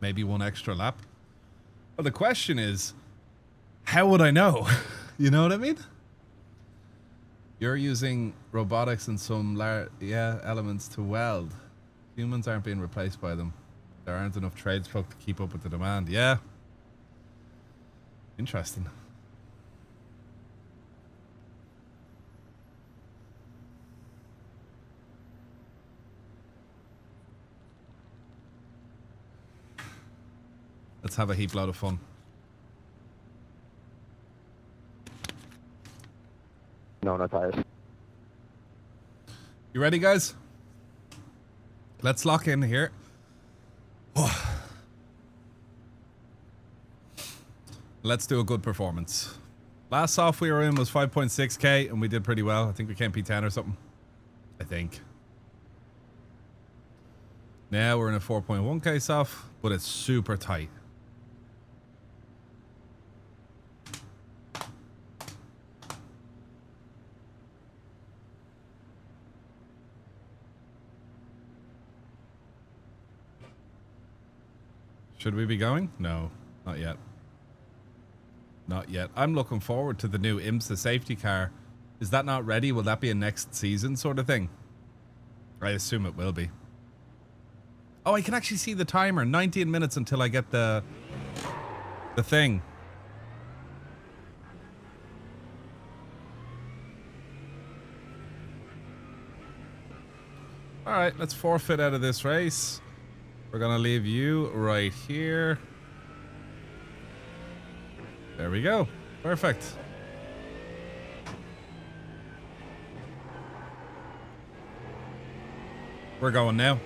Maybe one extra lap. But the question is, how would I know? You know what I mean? You're using robotics and some elements to weld. Humans aren't being replaced by them. There aren't enough tradesfolk to keep up with the demand. Yeah. Interesting. Let's have a heap load of fun. No, not tires. You ready, guys? Let's lock in here. Let's do a good performance. Last soft we were in was 5.6k and we did pretty well. I think we came P10 or something. I think. Now we're in a 4.1k soft, but it's super tight. Should we be going? No, not yet. Not yet. I'm looking forward to the new IMSA safety car. Is that not ready? Will that be a next season sort of thing? I assume it will be. Oh, I can actually see the timer. 19 minutes until I get the thing. All right, let's forfeit out of this race. We're gonna leave you right here. There we go. Perfect. We're going now.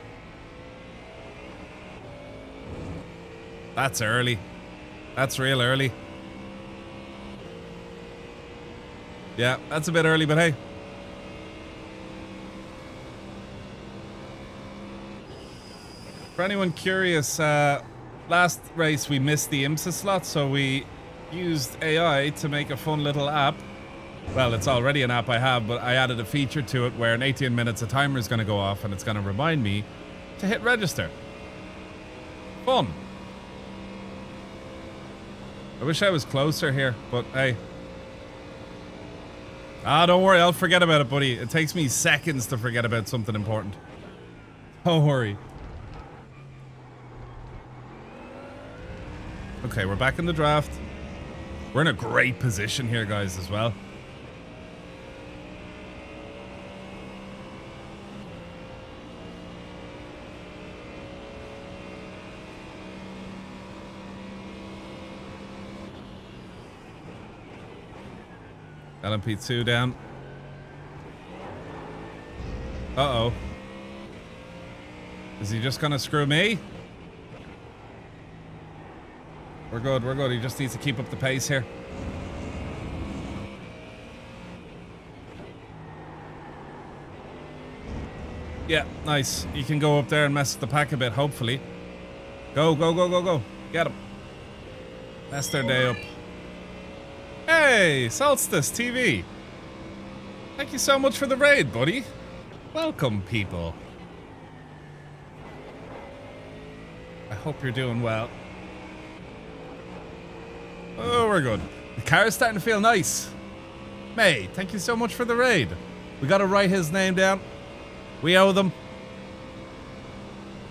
That's early. That's real early. Yeah, that's a bit early, but hey. For anyone curious, last race we missed the IMSA slot, so we used AI to make a fun little app. Well, it's already an app I have, but I added a feature to it where in 18 minutes a timer is going to go off and it's going to remind me to hit register. Fun. I wish I was closer here, but hey. Ah, don't worry, I'll forget about it, buddy. It takes me seconds to forget about something important. Don't worry. Okay, we're back in the draft. We're in a great position here, guys, as well. LMP2 down. Uh-oh. Is he just gonna screw me? We're good, we're good. He just needs to keep up the pace here. Yeah, nice. You can go up there and mess with the pack a bit, hopefully. Go, go, go, go, go. Get him. Mess their day up. Hey, Solstice TV. Thank you so much for the raid, buddy. Welcome, people. I hope you're doing well. Oh, we're good. The car is starting to feel nice. May, thank you so much for the raid. We got to write his name down. We owe them.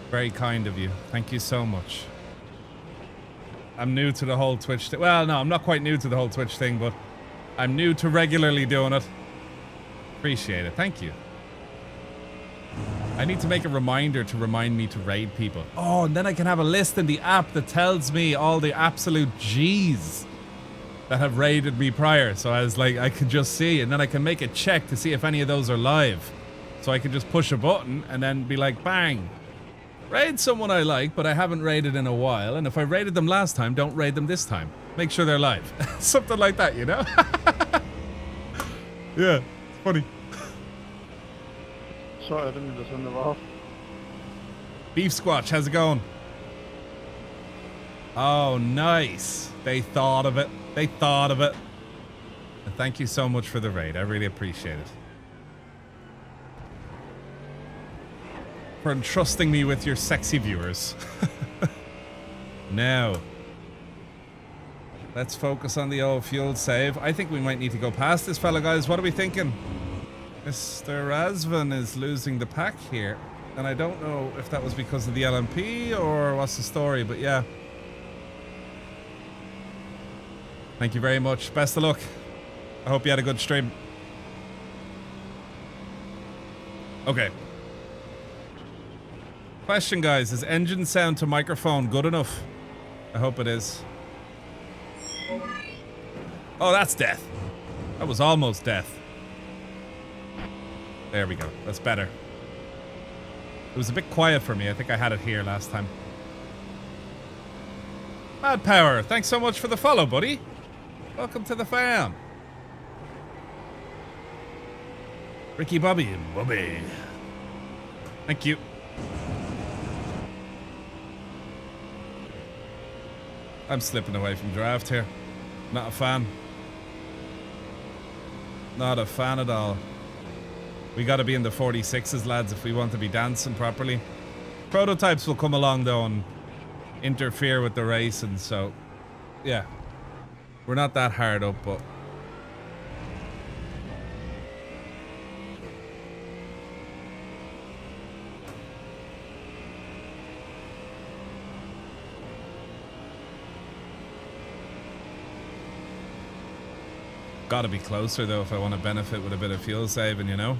Very kind of you. Thank you so much. I'm new to the whole Twitch thing. Well, no, I'm not quite new to the whole Twitch thing, but I'm new to regularly doing it. Appreciate it. Thank you. I need to make a reminder to remind me to raid people. Oh, and then I can have a list in the app that tells me all the absolute G's that have raided me prior. So I was like, I can just see, and then I can make a check to see if any of those are live. So I can just push a button and then be like, bang. Raid someone I like, but I haven't raided in a while. And if I raided them last time, don't raid them this time. Make sure they're live. Something like that, you know? Yeah, it's funny. Sorry, I didn't mean to send them off. Beef Squatch, how's it going? Oh, nice. They thought of it. They thought of it. And thank you so much for the raid. I really appreciate it. For entrusting me with your sexy viewers. Now, let's focus on the old fuel save. I think we might need to go past this fella, guys. What are we thinking? Mr. Razvan is losing the pack here. And I don't know if that was because of the LMP or what's the story, but yeah. Thank you very much. Best of luck. I hope you had a good stream. Okay. Question, guys. Is engine sound to microphone good enough? I hope it is. Oh, that's death. That was almost death. There we go. That's better. It was a bit quiet for me. I think I had it here last time. Mad Power, thanks so much for the follow, buddy. Welcome to the fam. Ricky Bobby and Bobby. Thank you. I'm slipping away from draft here. Not a fan. Not a fan at all. We got to be in the 46s, lads, if we want to be dancing properly. Prototypes will come along, though, and interfere with the racing, so... yeah. We're not that hard up, but... gotta be closer, though, if I want to benefit with a bit of fuel saving, you know?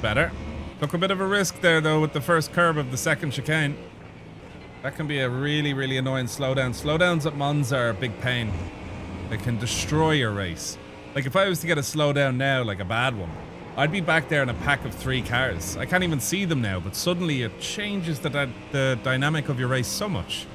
Better. Took a bit of a risk there, though, with the first curb of the second chicane. That can be a really, really annoying slowdown. Slowdowns at Monza are a big pain. They can destroy your race. Like, if I was to get a slowdown now, like a bad one, I'd be back there in a pack of 3 cars. I can't even see them now, but suddenly it changes the dynamic of your race so much.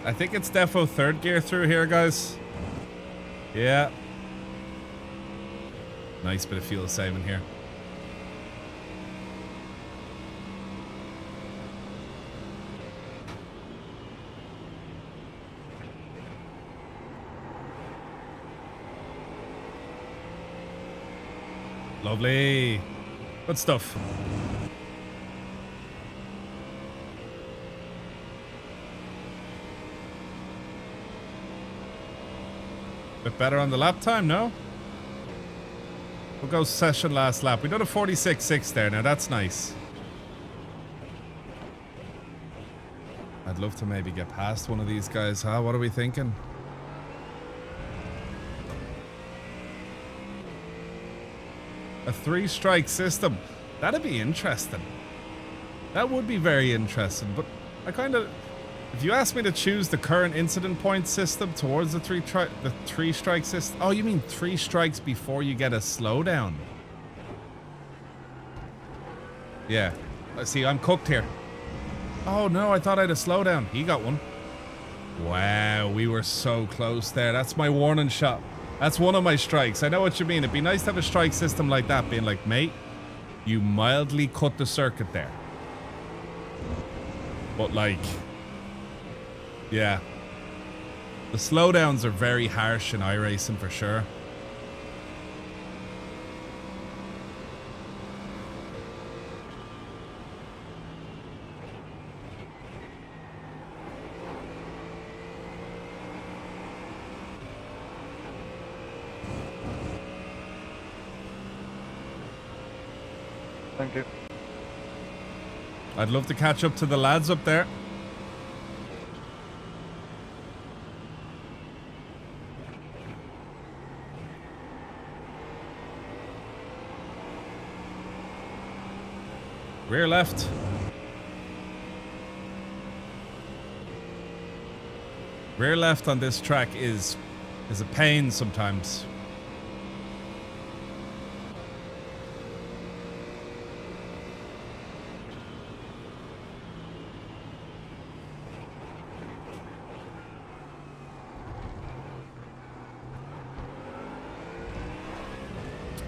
I think it's defo 3rd gear through here, guys. Yeah. Nice bit of fuel saving here. Lovely. Good stuff. Bit better on the lap time, no? We'll go session last lap. We done a 46.6 there. Now that's nice. I'd love to maybe get past one of these guys, huh? What are we thinking? A 3-strike system. That'd be interesting. That would be very interesting, but I kind of... if you ask me to choose the current incident point system towards the 3-strike system... oh, you mean 3 strikes before you get a slowdown? Yeah. Let's see, I'm cooked here. Oh no, I thought I had a slowdown. He got one. Wow, we were so close there. That's my warning shot. That's one of my strikes. I know what you mean. It'd be nice to have a strike system like that, being like, mate, you mildly cut the circuit there. But like... yeah. The slowdowns are very harsh in iRacing for sure. Thank you. I'd love to catch up to the lads up there. Rear left. Rear left on this track is a pain sometimes.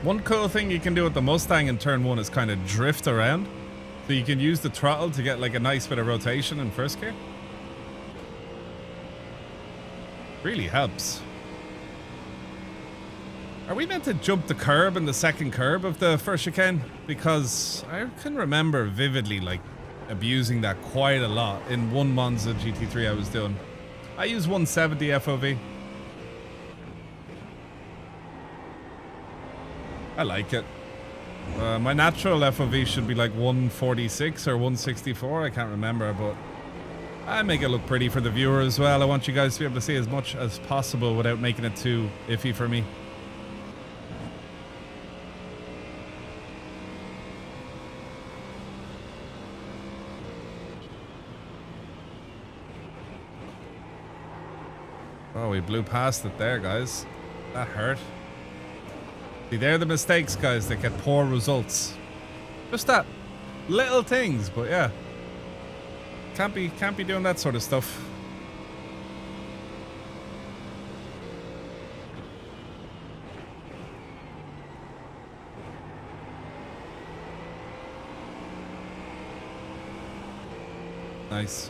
One cool thing you can do with the Mustang in turn 1 is kind of drift around. So you can use the throttle to get like a nice bit of rotation in first gear. Really helps. Are we meant to jump the curb in the second curb of the first chicane? Because I can remember vividly like abusing that quite a lot in one Monza GT3 I was doing. I use 170 FOV. I like it. My natural FOV should be like 146 or 164. I can't remember, but I make it look pretty for the viewer as well. I want you guys to be able to see as much as possible without making it too iffy for me. Oh, we blew past it there, guys. That hurt. See, they're the mistakes, guys, that get poor results. Just that little things, but yeah. Can't be doing that sort of stuff. Nice.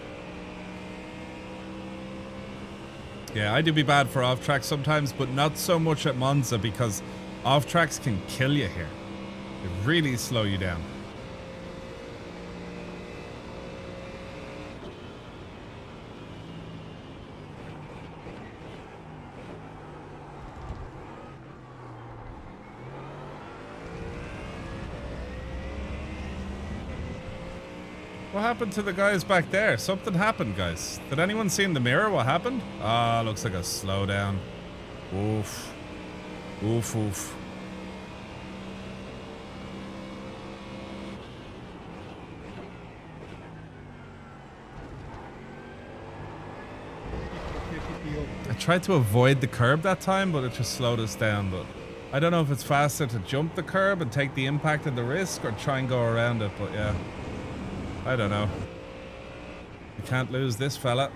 Yeah, I do be bad for off-track sometimes, but not so much at Monza because off-tracks can kill you here. They really slow you down. What happened to the guys back there? Something happened, guys. Did anyone see in the mirror what happened? Ah, looks like a slowdown. Oof. Oof, oof. I tried to avoid the curb that time, but it just slowed us down. But I don't know if it's faster to jump the curb and take the impact and the risk or try and go around it, but yeah. I don't know. You can't lose this fella.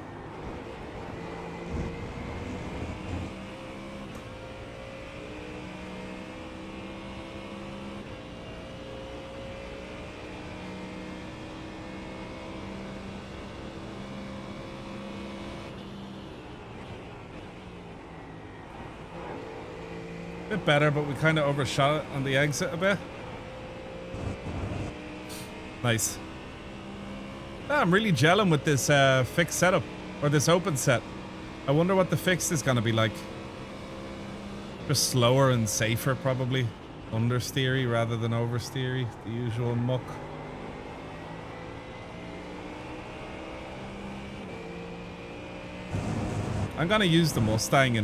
Bit better, but we kind of overshot it on the exit a bit. Nice. I'm really gelling with this fixed setup, or this open set. I wonder what the fixed is going to be like. Just slower and safer, probably. Understeery rather than oversteery, the usual muck. I'm going to use the Mustang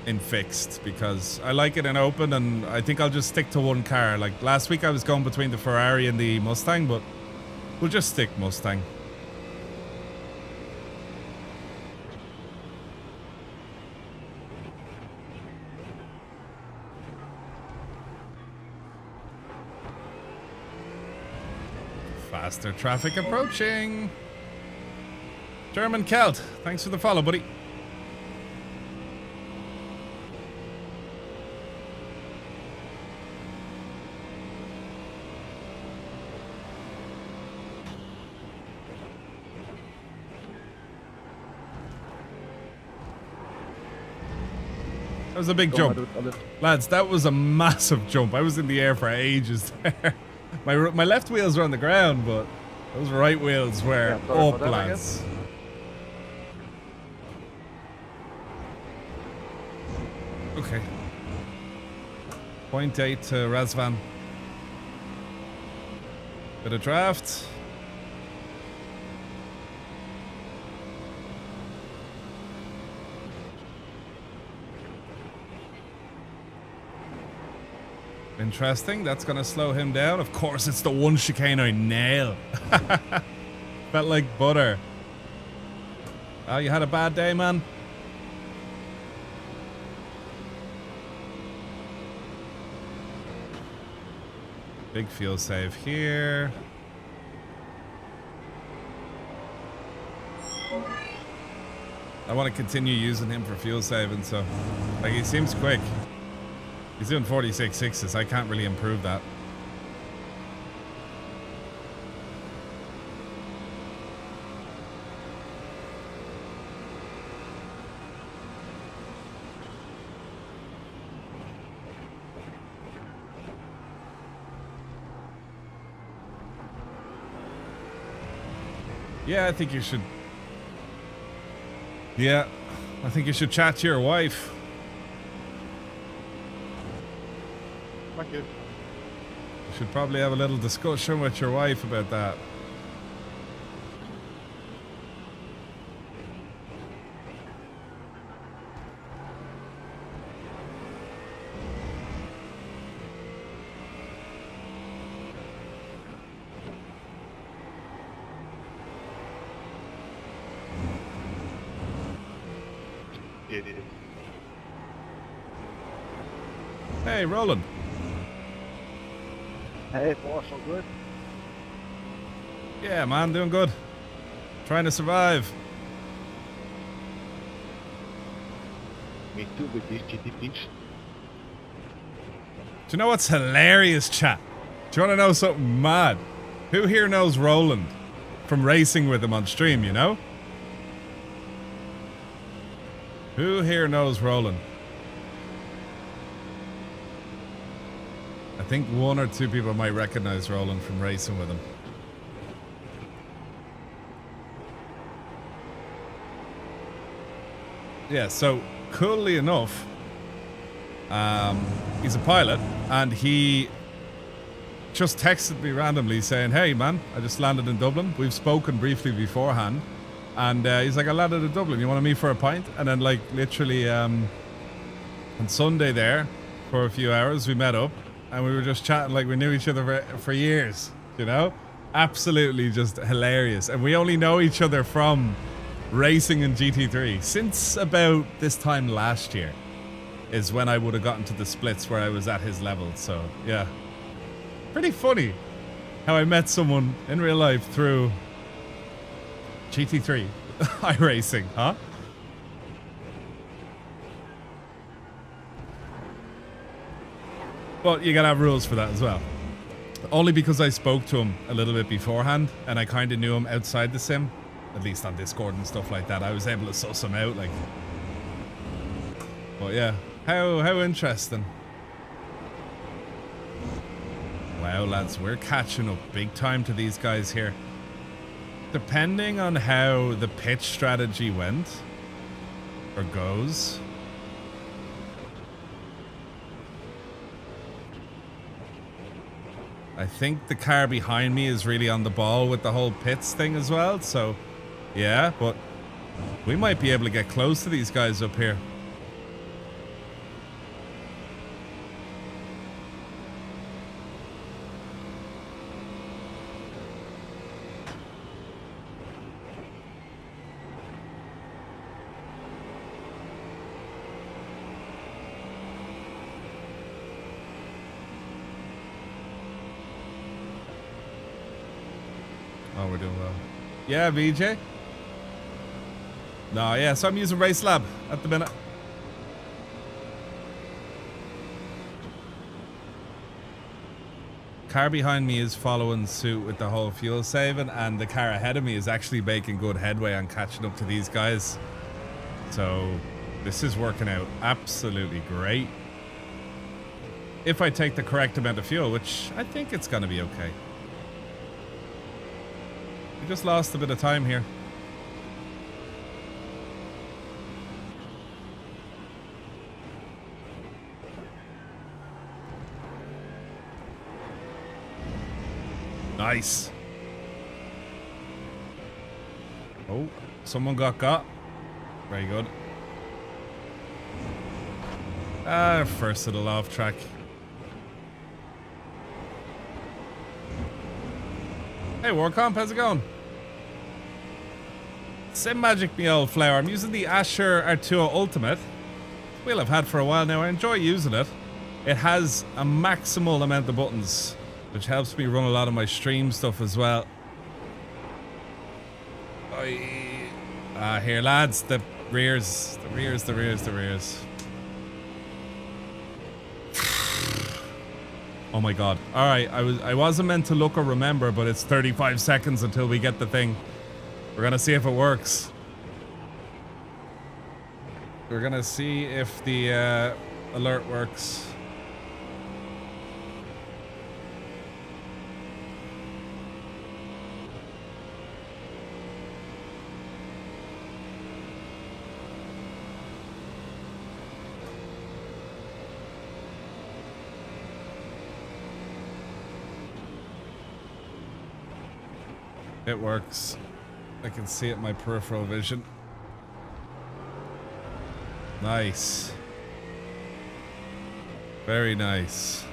in fixed because I like it in open, and I think I'll just stick to one car. Like last week I was going between the Ferrari and the Mustang, but we'll just stick Mustang. Faster traffic approaching. German Celt, thanks for the follow, buddy. That was a big jump. Lads, that was a massive jump. I was in the air for ages there. My left wheels were on the ground, but those right wheels were up, lads. Okay. 0.8 to Razvan. Bit of draft. Interesting. That's going to slow him down. Of course, it's the one chicane I nail. Felt like butter. Oh, you had a bad day, man? Big fuel save here. I want to continue using him for fuel saving, so like he seems quick. He's doing 46 sixes. I can't really improve that. Yeah, I think you should. Yeah, I think you should chat to your wife. Thank you. You should probably have a little discussion with your wife about that. It is. Hey, Roland. Hey, boss, all good? Yeah, man, doing good. Trying to survive. Me too with these GTPs. Do you know what's hilarious, chat? Do you want to know something mad? Who here knows Roland from racing with him on stream, you know? Who here knows Roland? I think one or two people might recognize Roland from racing with him. Yeah, so coolly enough, he's a pilot and he just texted me randomly saying, hey man, I just landed in Dublin. We've spoken briefly beforehand. And he's like, I landed in Dublin. You want to meet for a pint? And then, like, literally on Sunday there, for a few hours, we met up. And we were just chatting like we knew each other for years, you know? Absolutely just hilarious. And we only know each other from racing in GT3. Since about this time last year is when I would have gotten to the splits where I was at his level. So, yeah. Pretty funny how I met someone in real life through GT3 iRacing, huh? Well, you gotta have rules for that as well. Only because I spoke to him a little bit beforehand and I kind of knew him outside the sim, at least on Discord and stuff like that. I was able to suss him out, like. But yeah, how interesting. Wow, lads, we're catching up big time to these guys here. Depending on how the pitch strategy went, or goes, I think the car behind me is really on the ball with the whole pits thing as well, so yeah, but we might be able to get close to these guys up here. Oh, we're doing well. Yeah, VJ? No, yeah, so I'm using Race Lab at the minute. Car behind me is following suit with the whole fuel saving, and the car ahead of me is actually making good headway on catching up to these guys. So this is working out absolutely great. If I take the correct amount of fuel, which I think it's going to be okay. We just lost a bit of time here. Nice. Oh, someone got. Very good. First little off track. Hey, Warcomp, how's it going? Sim Magic, me old flower. I'm using the Asher Artua Ultimate. Wheel I've had for a while now. I enjoy using it. It has a maximal amount of buttons, which helps me run a lot of my stream stuff as well. Here, lads. The rears. Oh my god. Alright, I wasn't meant to look or remember, but it's 35 seconds until we get the thing. We're gonna see if it works. We're gonna see if the alert works. It works. I can see it in my peripheral vision. Nice. Very nice.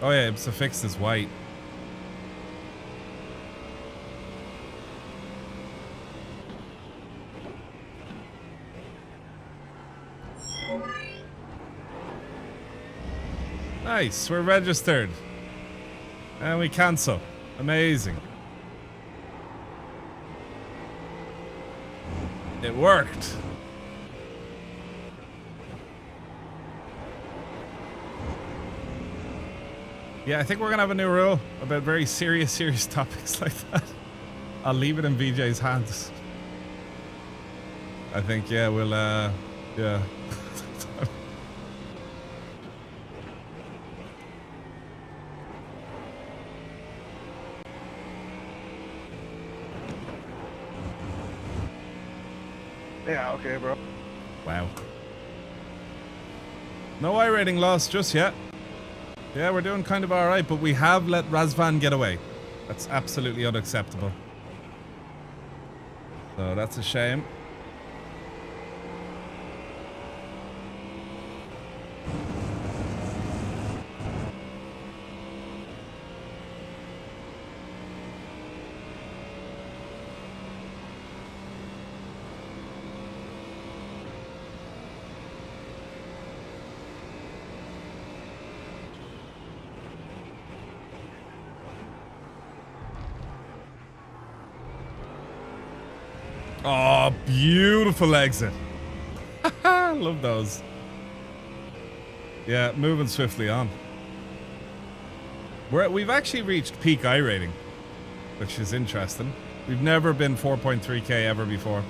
Oh yeah, IMSA fixed is white. Nice, we're registered. And we cancel. Amazing. It worked. Yeah, I think we're gonna have a new rule about very serious topics like that. I'll leave it in VJ's hands. I think, yeah, we'll, yeah. Yeah, okay, bro. Wow. No iRating loss just yet. Yeah, we're doing kind of alright, but we have let Razvan get away. That's absolutely unacceptable. So that's a shame. Oh, beautiful exit. Love those. Yeah, moving swiftly on. We've actually reached peak iRating, which is interesting. We've never been 4.3k ever before.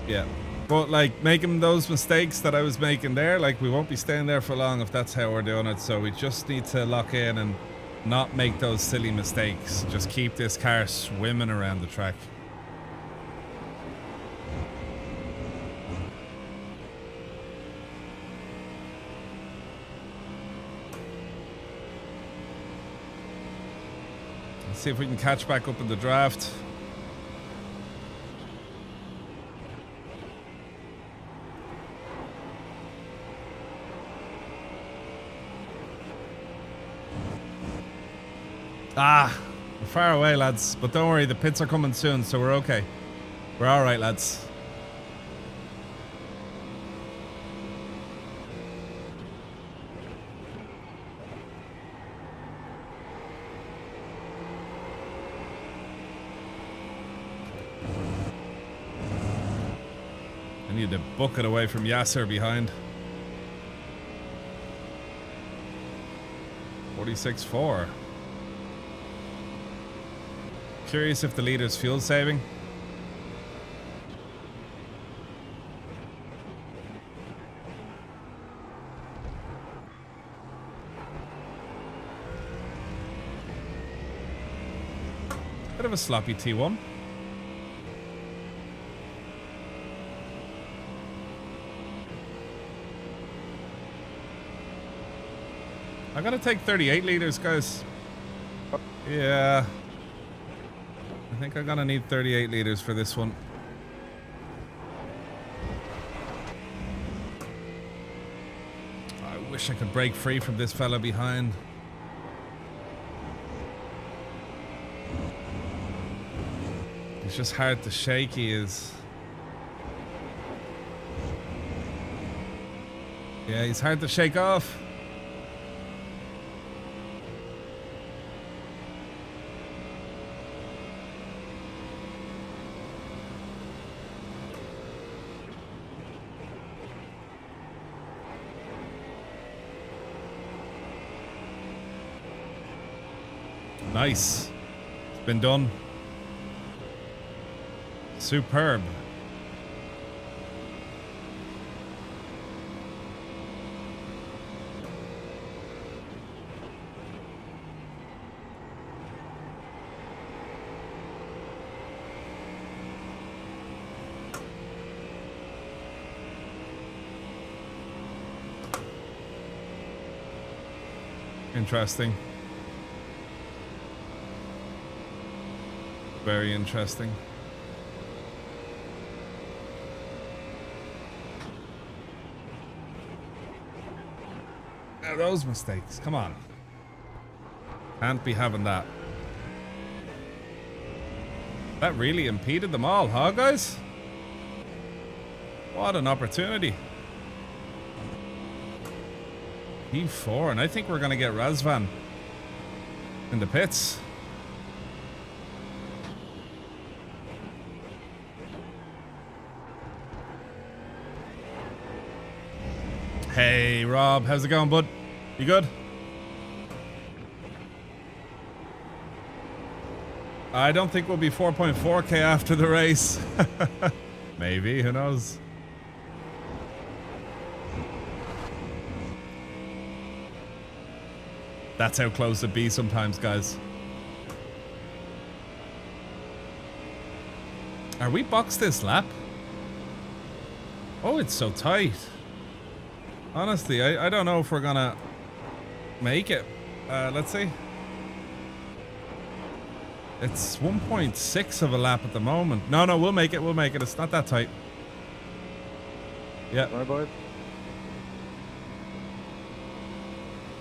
Yeah. But, like, making those mistakes that I was making there, like, we won't be staying there for long if that's how we're doing it. So we just need to lock in and not make those silly mistakes. Just keep this car swimming around the track. Let's see if we can catch back up in the draft. Ah, we're far away, lads. But don't worry, the pits are coming soon, so we're okay. We're alright, lads. I need to book it away from Jackzer behind. 46.4. Curious if the leader's fuel saving. Bit of a sloppy T1. I'm gonna take 38 liters, guys. Yeah. I think I'm gonna need 38 liters for this one. I wish I could break free from this fella behind. It's just hard to shake, he is. Yeah, he's hard to shake off. Nice. It's been done. Superb. Interesting. Very interesting. Now those mistakes, come on. Can't be having that. That really impeded them all, huh, guys? What an opportunity. P4, and I think we're going to get Razvan in the pits. Hey, Rob, how's it going, bud? You good? I don't think we'll be 4.4k after the race. Maybe, who knows? That's how close it be sometimes, guys. Are we boxed this lap? Oh, it's so tight. Honestly, I don't know if we're gonna make it. Let's see. It's 1.6 of a lap at the moment. No, we'll make it. We'll make it. It's not that tight. Yeah. Bye, boy.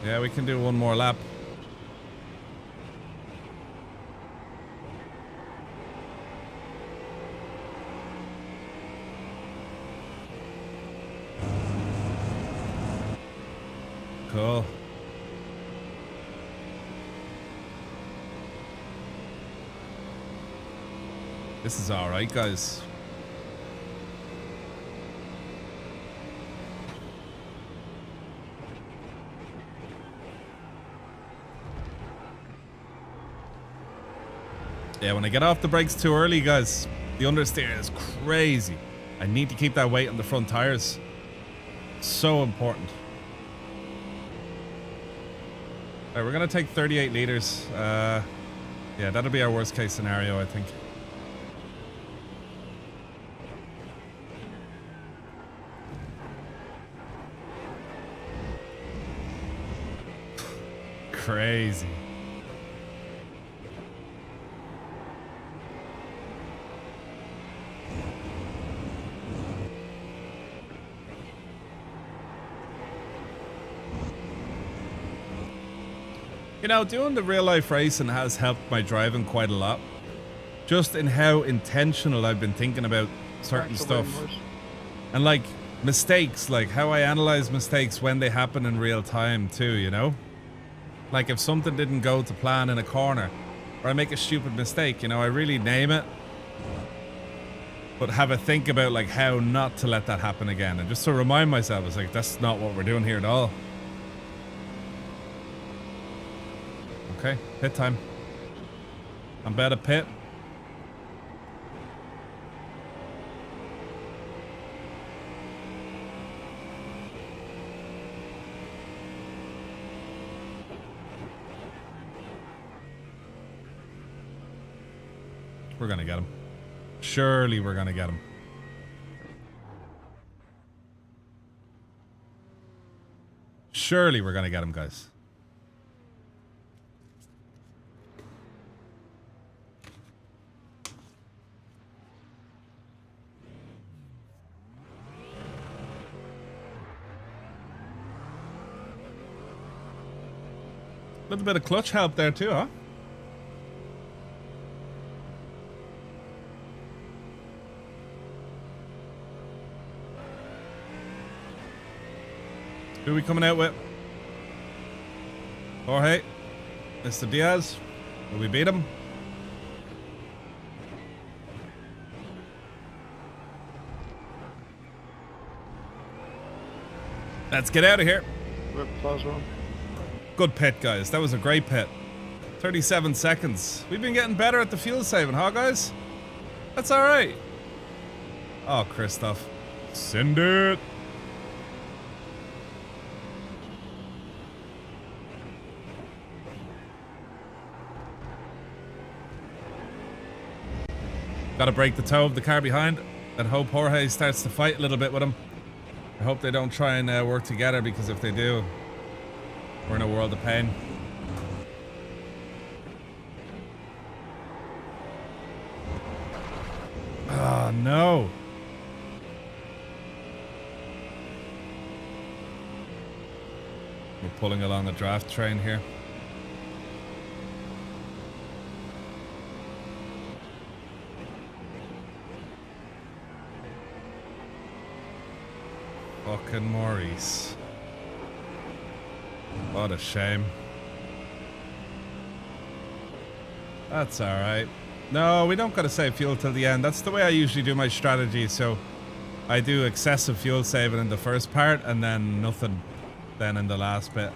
Yeah, we can do one more lap. Cool. This is all right, guys. Yeah, when I get off the brakes too early, guys, the understeer is crazy. I need to keep that weight on the front tires. So important. All right, we're gonna take 38 liters. Yeah, that'll be our worst case scenario, I think. Crazy. You know, doing the real life racing has helped my driving quite a lot. Just in how intentional I've been thinking about certain stuff. And like mistakes, like how I analyze mistakes when they happen in real time too, you know? Like if something didn't go to plan in a corner, or I make a stupid mistake, you know, I really name it. But have a think about like how not to let that happen again. And just to remind myself, it's like, that's not what we're doing here at all. Okay, pit time. I'm about to pit. We're gonna get him. Surely we're gonna get him. Surely we're gonna get him, guys. A little bit of clutch help there too, huh? Who are we coming out with? Jorge, Mr. Diaz. Will we beat him? Let's get out of here. Good pit, guys. That was a great pit. 37 seconds. We've been getting better at the fuel saving, huh, guys? That's all right. Oh, Christoph. Send it. Got to break the toe of the car behind and hope Jorge starts to fight a little bit with him. I hope they don't try and work together, because if they do, We're in a world of pain. Oh, no. We're pulling along a draft train here. Fucking Maurice. What a shame. That's alright. No, we don't gotta save fuel till the end. That's the way I usually do my strategy, so I do excessive fuel saving in the first part and then nothing then in the last bit.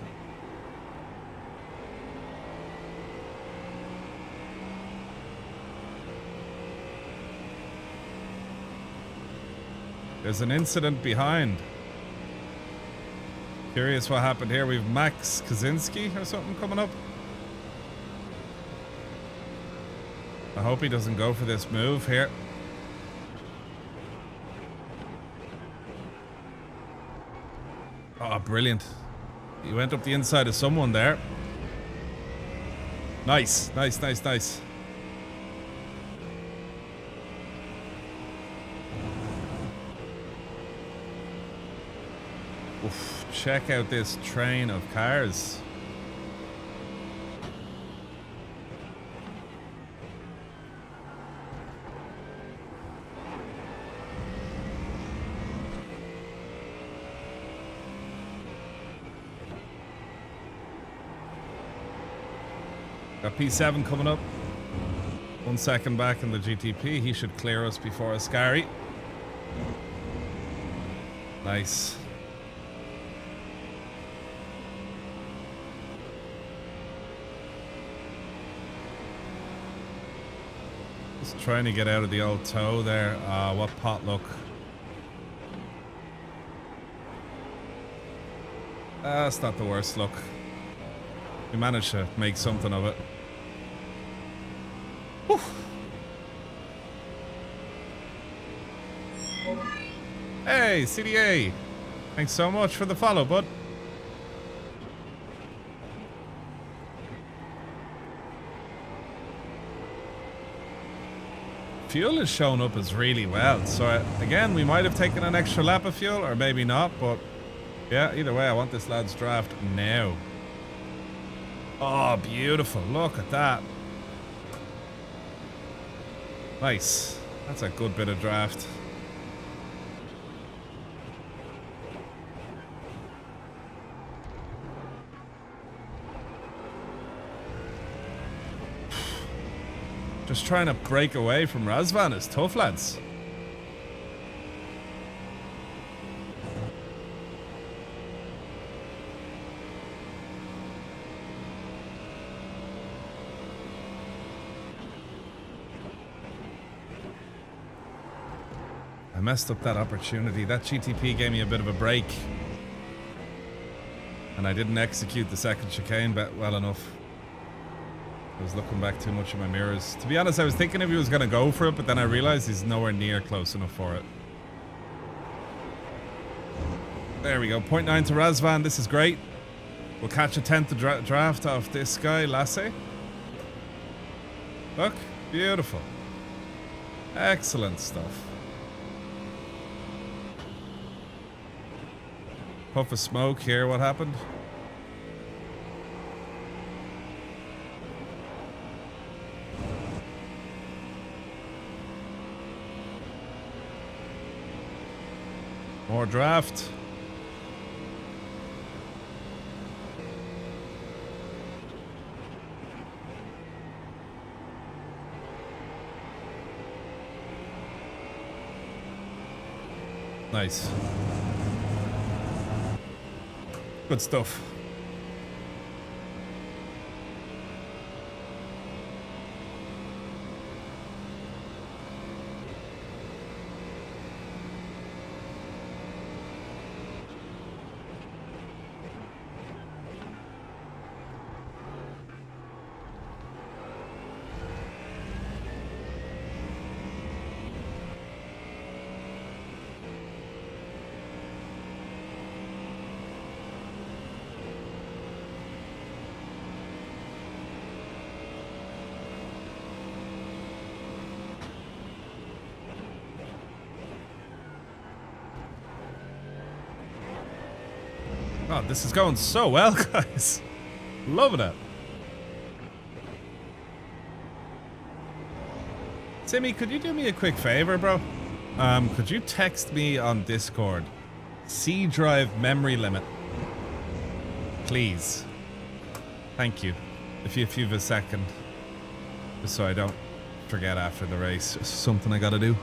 There's an incident behind. Curious what happened here. We've Max Kaczynski or something coming up. I hope he doesn't go for this move here. Oh, brilliant. He went up the inside of someone there. Nice, nice, nice, nice. Oof, check out this train of cars. Got P7 coming up. 1 second back in the GTP. He should clear us before Ascari. Nice. Just trying to get out of the old toe there. What potluck. That's not the worst look. We managed to make something of it. Whew. Hey, CDA. Thanks so much for the follow, bud. Fuel is showing up as really well. So again, we might have taken an extra lap of fuel, or maybe not, but yeah, either way, I want this lad's draft now. Oh, beautiful. Look at that. Nice. That's a good bit of draft. Just trying to break away from Razvan is tough, lads. I messed up that opportunity. That GTP gave me a bit of a break. And I didn't execute the second chicane bet well enough. I was looking back too much in my mirrors. To be honest, I was thinking if he was going to go for it, but then I realized he's nowhere near close enough for it. There we go. 0.9 to Razvan. This is great. We'll catch a 10th draft off this guy, Lasse. Look. Beautiful. Excellent stuff. Puff of smoke here. What happened? More draft. Nice. Good stuff. God, this is going so well, guys. Loving it. Timmy, could you do me a quick favor, bro? Could you text me on Discord? C drive memory limit. Please. Thank you. If you have a second. Just so I don't forget after the race. Just something I gotta do.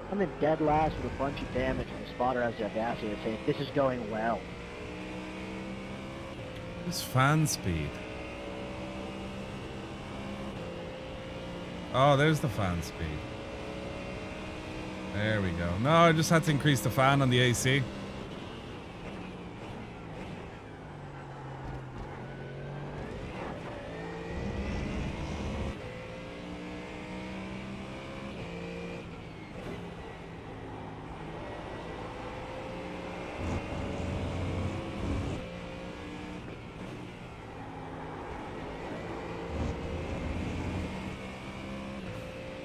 I'm in dead last with a bunch of damage, and the spotter has the audacity to say, this is going well. This fan speed. Oh, there's the fan speed. There we go. No, I just had to increase the fan on the AC.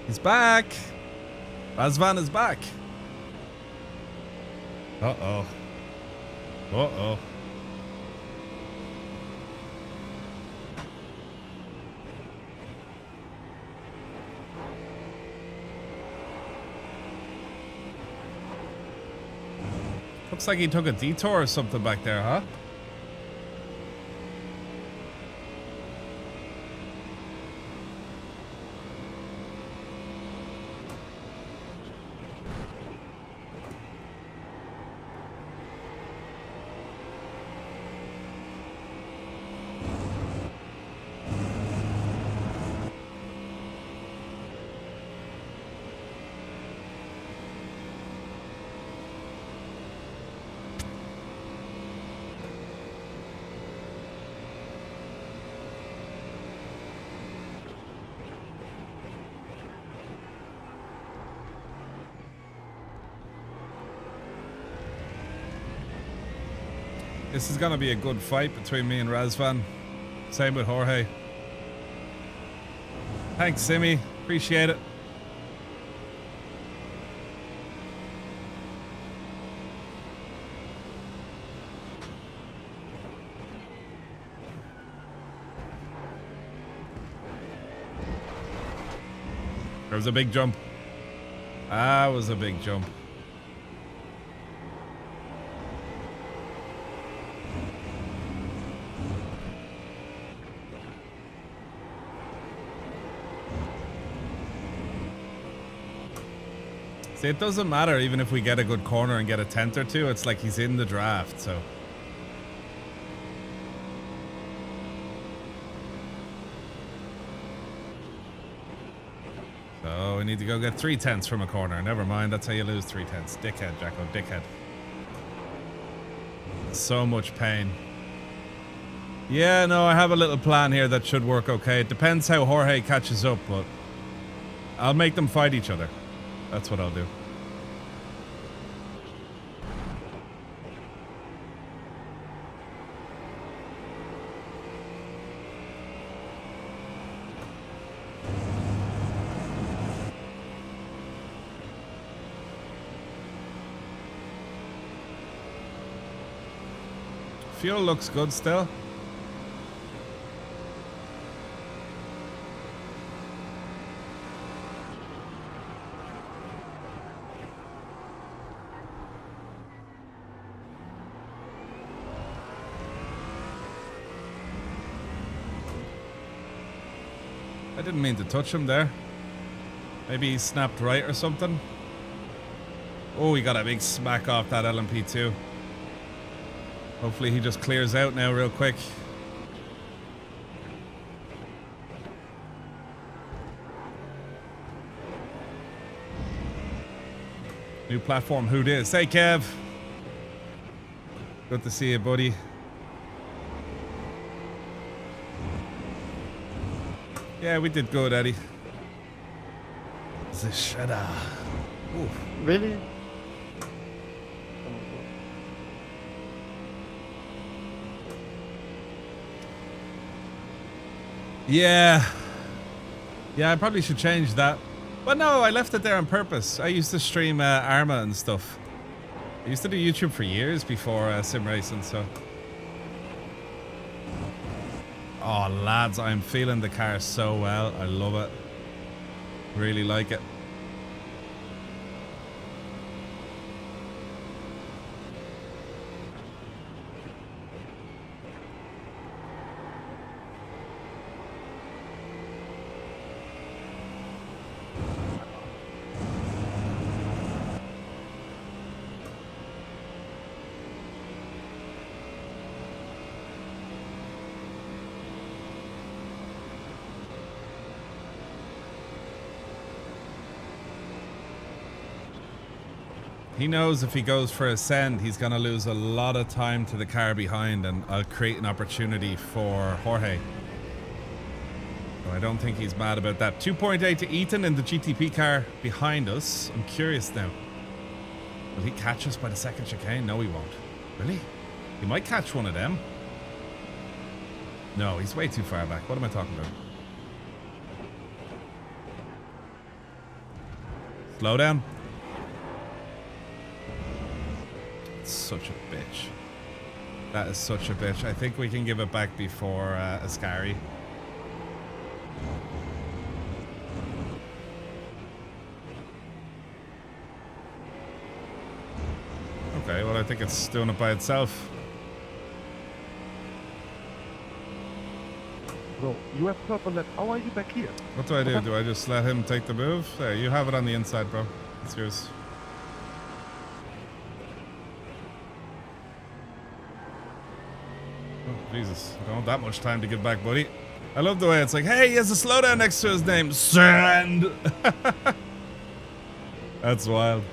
He's back. Razvan is back. Uh-oh. Uh-oh. Looks like he took a detour or something back there, huh? This is gonna be a good fight between me and Razvan. Same with Jorge. Thanks, Simi. Appreciate it. There was a big jump. That was a big jump. See, it doesn't matter even if we get a good corner and get a tenth or two. It's like he's in the draft, so. So we need to go get 3 tenths from a corner. Never mind, that's how you lose 3 tenths. Dickhead, Jacko, dickhead. So much pain. Yeah, no, I have a little plan here that should work okay. It depends how Jorge catches up, but I'll make them fight each other. That's what I'll do. Fuel looks good still. I didn't mean to touch him there. Maybe he snapped right or something. Oh, he got a big smack off that LMP2. Hopefully he just clears out now real quick. New platform, who dis? Hey Kev! Good to see you, buddy. Yeah, we did good, Eddie. The shredder. Really? Yeah. Yeah, I probably should change that. But no, I left it there on purpose. I used to stream Arma and stuff. I used to do YouTube for years before sim racing, so. Oh, lads, I'm feeling the car so well. I love it. Really like it. He knows if he goes for a send, he's going to lose a lot of time to the car behind, and I'll create an opportunity for Jorge. So I don't think he's mad about that. 2.8 to Ethan in the GTP car behind us. I'm curious now. Will he catch us by the second chicane? No, he won't. Really? He might catch one of them. No, he's way too far back. What am I talking about? Slow down. Such a bitch. That is such a bitch. I think we can give it back before Ascari. Okay, well I think it's doing it by itself. Bro, you have purple left. How are you back here? What do I do? Do I just let him take the move? There, you have it on the inside, bro. It's yours. Jesus, I don't have that much time to get back, buddy. I love the way it's like, hey, he has a slowdown next to his name. Sand! That's wild.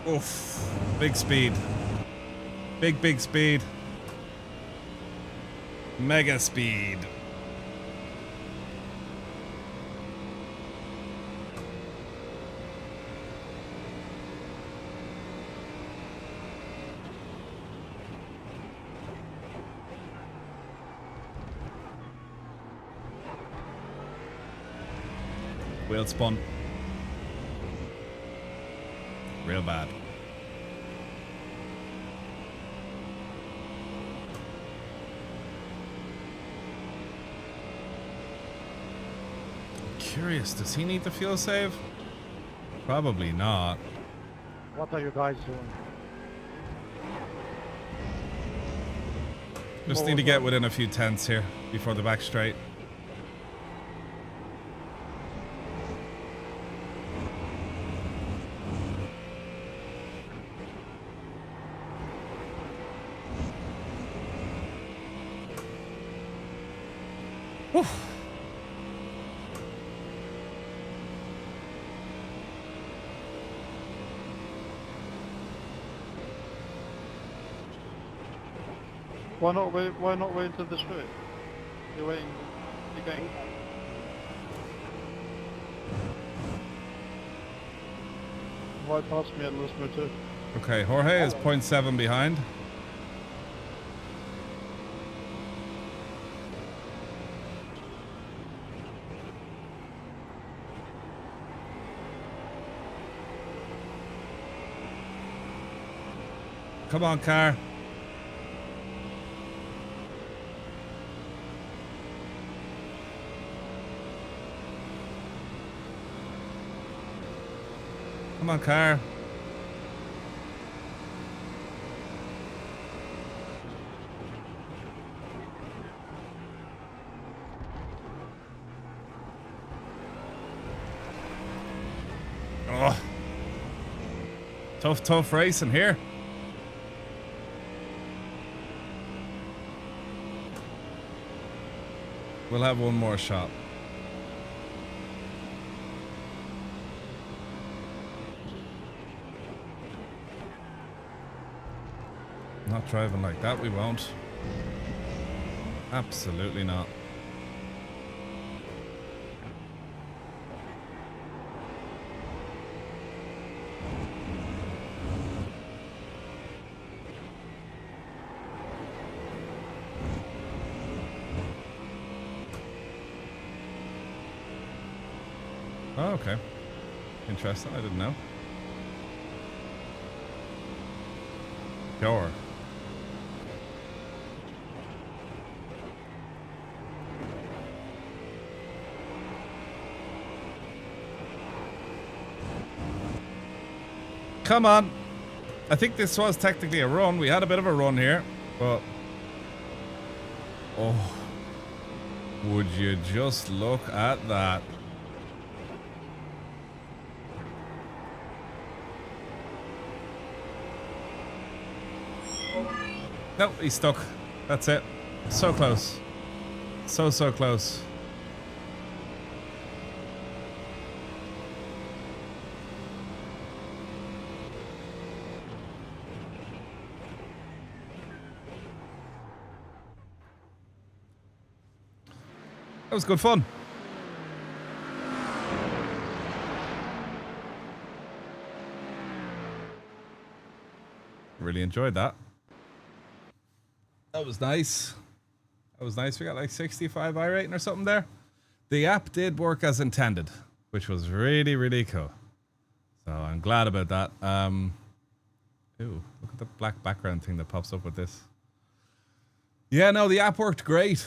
Oof. Big speed. Big speed. Mega speed. Wheel spun. Real bad. Curious, does he need the fuel save? Probably not. What are you guys doing? Just need to get within a few tenths here before the back straight. Whew. Why not wait until the straight? You're waiting again. Why pass me at listener too? Okay, Jorge is 0.7 behind. Come on, car. Come on, car. Oh. Tough racing here. We'll have one more shot. Not driving like that, we won't. Absolutely not. Oh, okay. Interesting, I didn't know. Sure. Come on. I think this was technically a run. We had a bit of a run here, but... Oh. Would you just look at that? Nope, he's stuck. That's it. So close. So close. That was good fun. Really enjoyed that. That was nice. That was nice. We got like 65 iRating or something there. The app did work as intended, which was really, really cool. So I'm glad about that. Ooh, look at the black background thing that pops up with this. Yeah, no, the app worked great.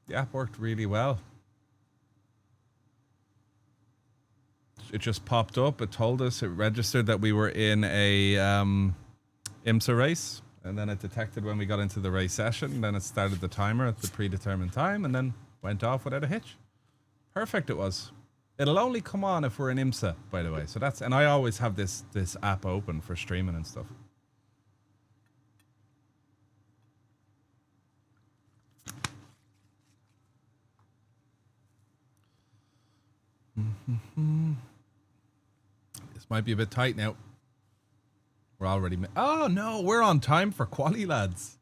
The app worked really well. It just popped up. It told us, it registered that we were in a IMSA race. And then it detected when we got into the race session. And then it started the timer at the predetermined time. And then went off without a hitch. Perfect it was. It'll only come on if we're in IMSA, by the way. So that's... And I always have this app open for streaming and stuff. This might be a bit tight now. We're already... Oh, no, we're on time for quali, lads.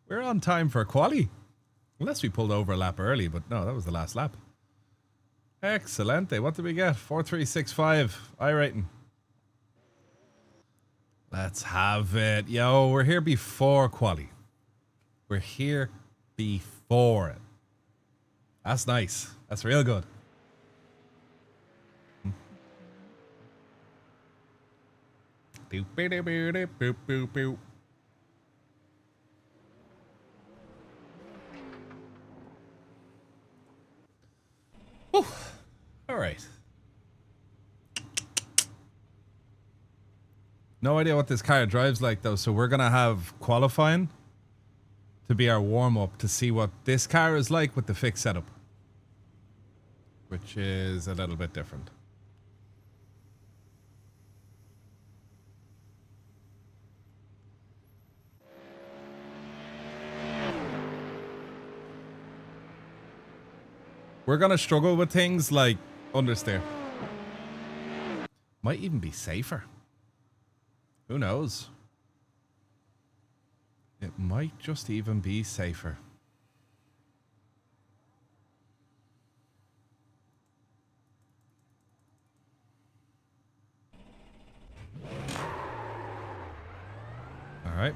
We're on time for quali. Unless we pulled over a lap early, but no, that was the last lap. Excellent. What did we get? 4365 iRating. Let's have it. Yo, we're here before quali. We're here before it. That's nice. That's real good. Boop, boop, boop, boop, boop, boop. Whew. All right. No idea what this car drives like though, so we're gonna have qualifying to be our warm-up to see what this car is like with the fixed setup, which is a little bit different. We're gonna struggle with things like understeer. Might even be safer. Who knows? It might just even be safer. All right.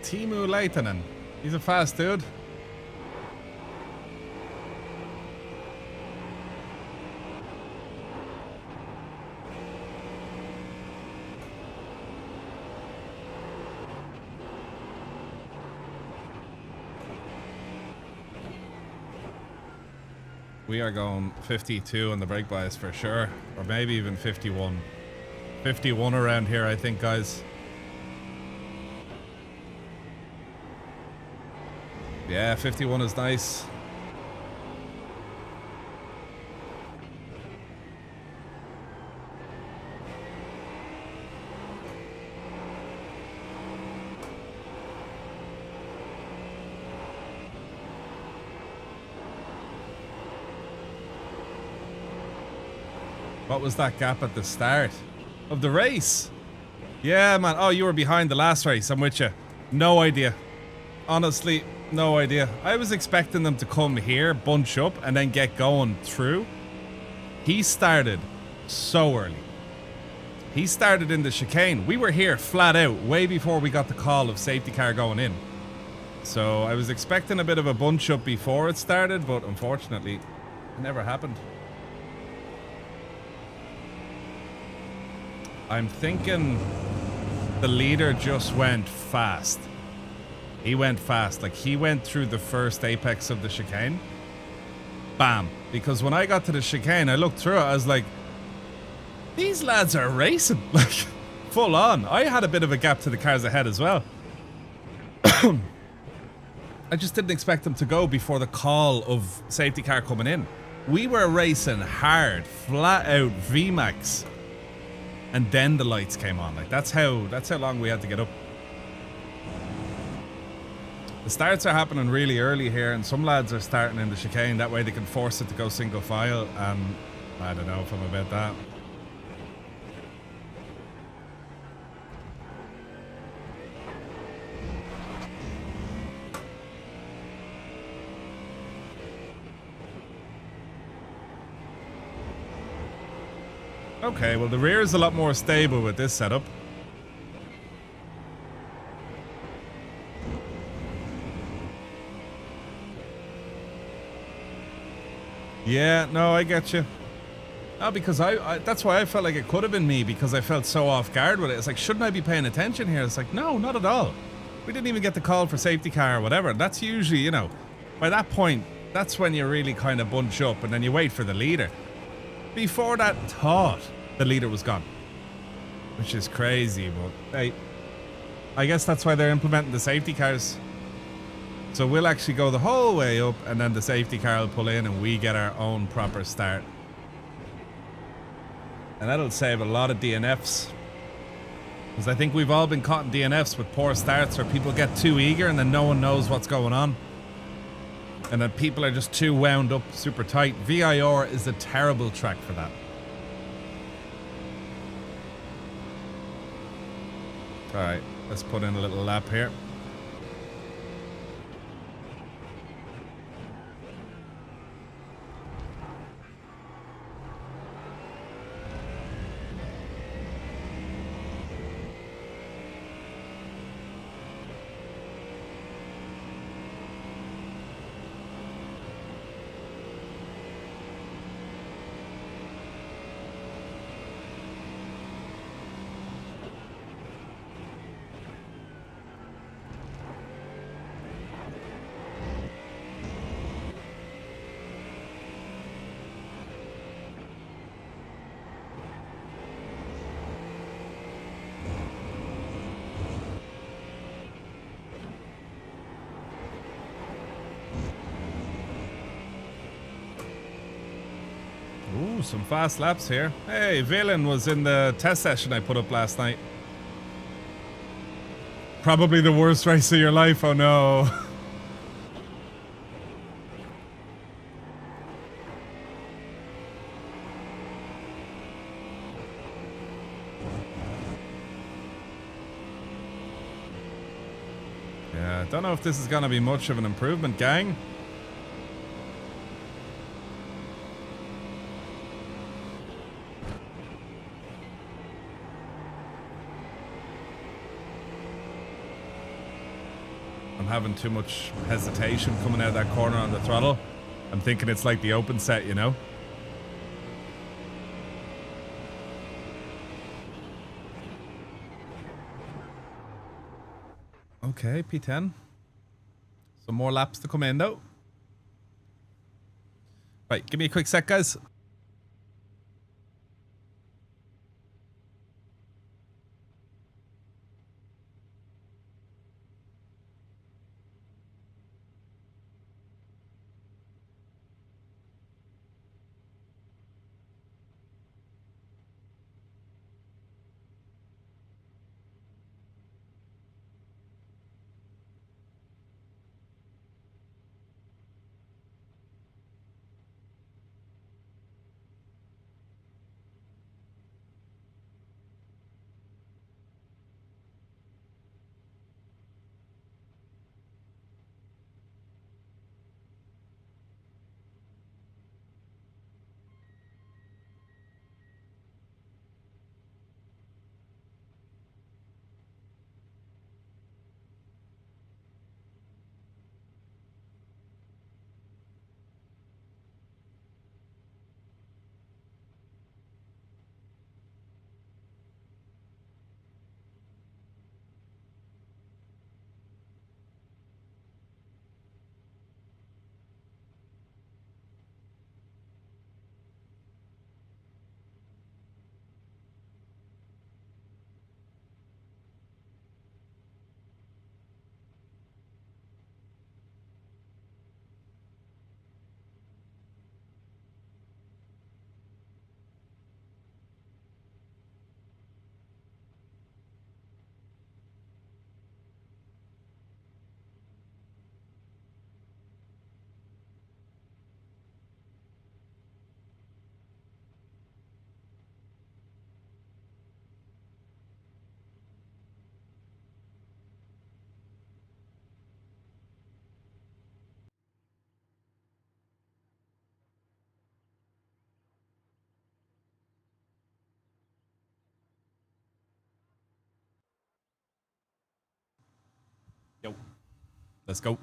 Timu Leitonen. He's a fast dude. We are going 52 on the brake bias for sure. Or maybe even 51. 51 around here, I think, guys. Yeah, 51 is nice. What was that gap at the start of the race? Yeah, man. Oh, you were behind the last race. I'm with you. No idea. Honestly, no idea. I was expecting them to come here, bunch up, and then get going through. He started so early. He started in the chicane. We were here flat out way before we got the call of safety car going in. So I was expecting a bit of a bunch up before it started, but unfortunately, it never happened. I'm thinking the leader just went fast. He went fast. Like, he went through the first apex of the chicane. Bam. Because when I got to the chicane, I looked through it. I was like, these lads are racing. Like, full on. I had a bit of a gap to the cars ahead as well. I just didn't expect them to go before the call of safety car coming in. We were racing hard, flat out VMAX. And then the lights came on. Like, that's how long we had to get up. The starts are happening really early here, and some lads are starting in the chicane. That way they can force it to go single file, and I don't know if I'm about that. Okay, well, the rear is a lot more stable with this setup. Yeah, no, I get you. No, because I that's why I felt like it could have been me, because I felt so off guard with it. It's like, shouldn't I be paying attention here? It's like, no, not at all. We didn't even get the call for safety car or whatever. That's usually, you know, by that point, that's when you really kind of bunch up and then you wait for the leader. Before that, thought the leader was gone, which is crazy, but hey, I guess that's why they're implementing the safety cars. So we'll actually go the whole way up, and then the safety car will pull in and we get our own proper start. And that'll save a lot of DNFs. Because I think we've all been caught in DNFs with poor starts where people get too eager and then no one knows what's going on. And then people are just too wound up, super tight. VIR is a terrible track for that. Alright, let's put in a little lap here. Ooh, some fast laps here. Hey, Valen was in the test session I put up last night. Probably the worst race of your life, oh no. Yeah, don't know if this is gonna be much of an improvement, gang. I'm having too much hesitation coming out of that corner on the throttle. I'm thinking it's like the open set, you know? Okay, P10. Some more laps to come in though. Right, give me a quick sec, guys. Yo, let's go.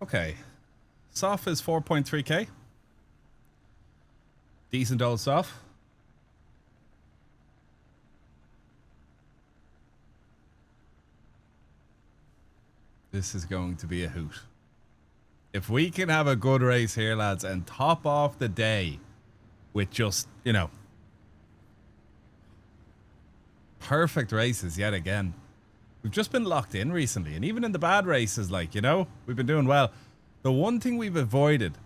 Okay, soft is 4.3k. Decent old soft. This is going to be a hoot. If we can have a good race here, lads, and top off the day with just, you know, perfect races yet again. We've just been locked in recently, and even in the bad races, like, you know, we've been doing well. The one thing we've avoided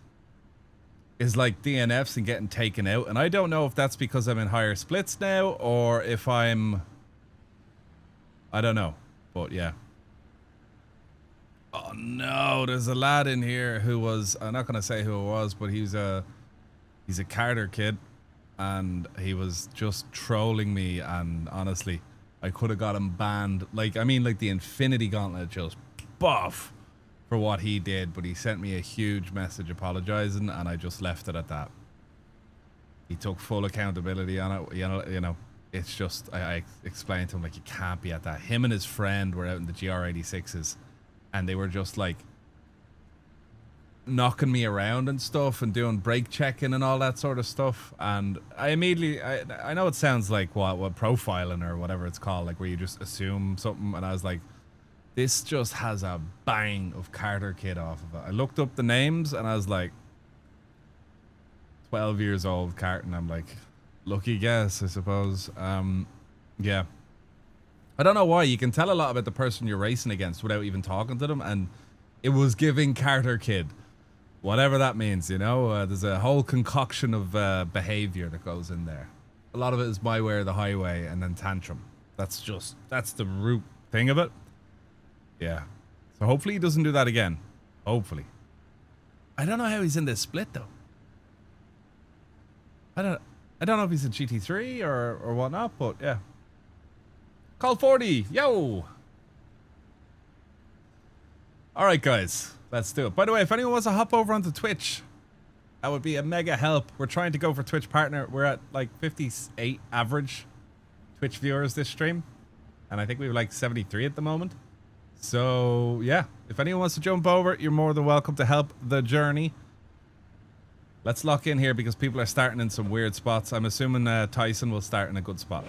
is like DNFs and getting taken out, and I don't know if that's because I'm in higher splits now or if I don't know, but yeah. Oh no, there's a lad in here who was, I'm not going to say who it was, but he's a Carter kid, and he was just trolling me, and honestly, I could have got him banned. Like, I mean, like the Infinity Gauntlet, just buff for what he did, but he sent me a huge message apologizing, and I just left it at that. He took full accountability on it, you know, it's just, I explained to him, like, you can't be at that. Him and his friend were out in the GR86s, and they were just like knocking me around and stuff and doing brake checking and all that sort of stuff. And I immediately, I know it sounds like what profiling or whatever it's called, like where you just assume something. And I was like, this just has a bang of Carter kid off of it. I looked up the names and I was like, 12 years old Carton. I'm like, lucky guess, I suppose. Yeah. I don't know why. You can tell a lot about the person you're racing against without even talking to them, and it was giving Carter kid. Whatever that means, you know? There's a whole concoction of behavior that goes in there. A lot of it is my way or the highway, and then tantrum. That's the root thing of it. Yeah. So hopefully he doesn't do that again. Hopefully. I don't know how he's in this split, though. I don't know if he's in GT3 or whatnot, but yeah. Call 40, yo! All right, guys, let's do it. By the way, if anyone wants to hop over onto Twitch, that would be a mega help. We're trying to go for Twitch partner. We're at like 58 average Twitch viewers this stream. And I think we have like 73 at the moment. So, yeah, if anyone wants to jump over, you're more than welcome to help the journey. Let's lock in here because people are starting in some weird spots. I'm assuming Tyson will start in a good spot.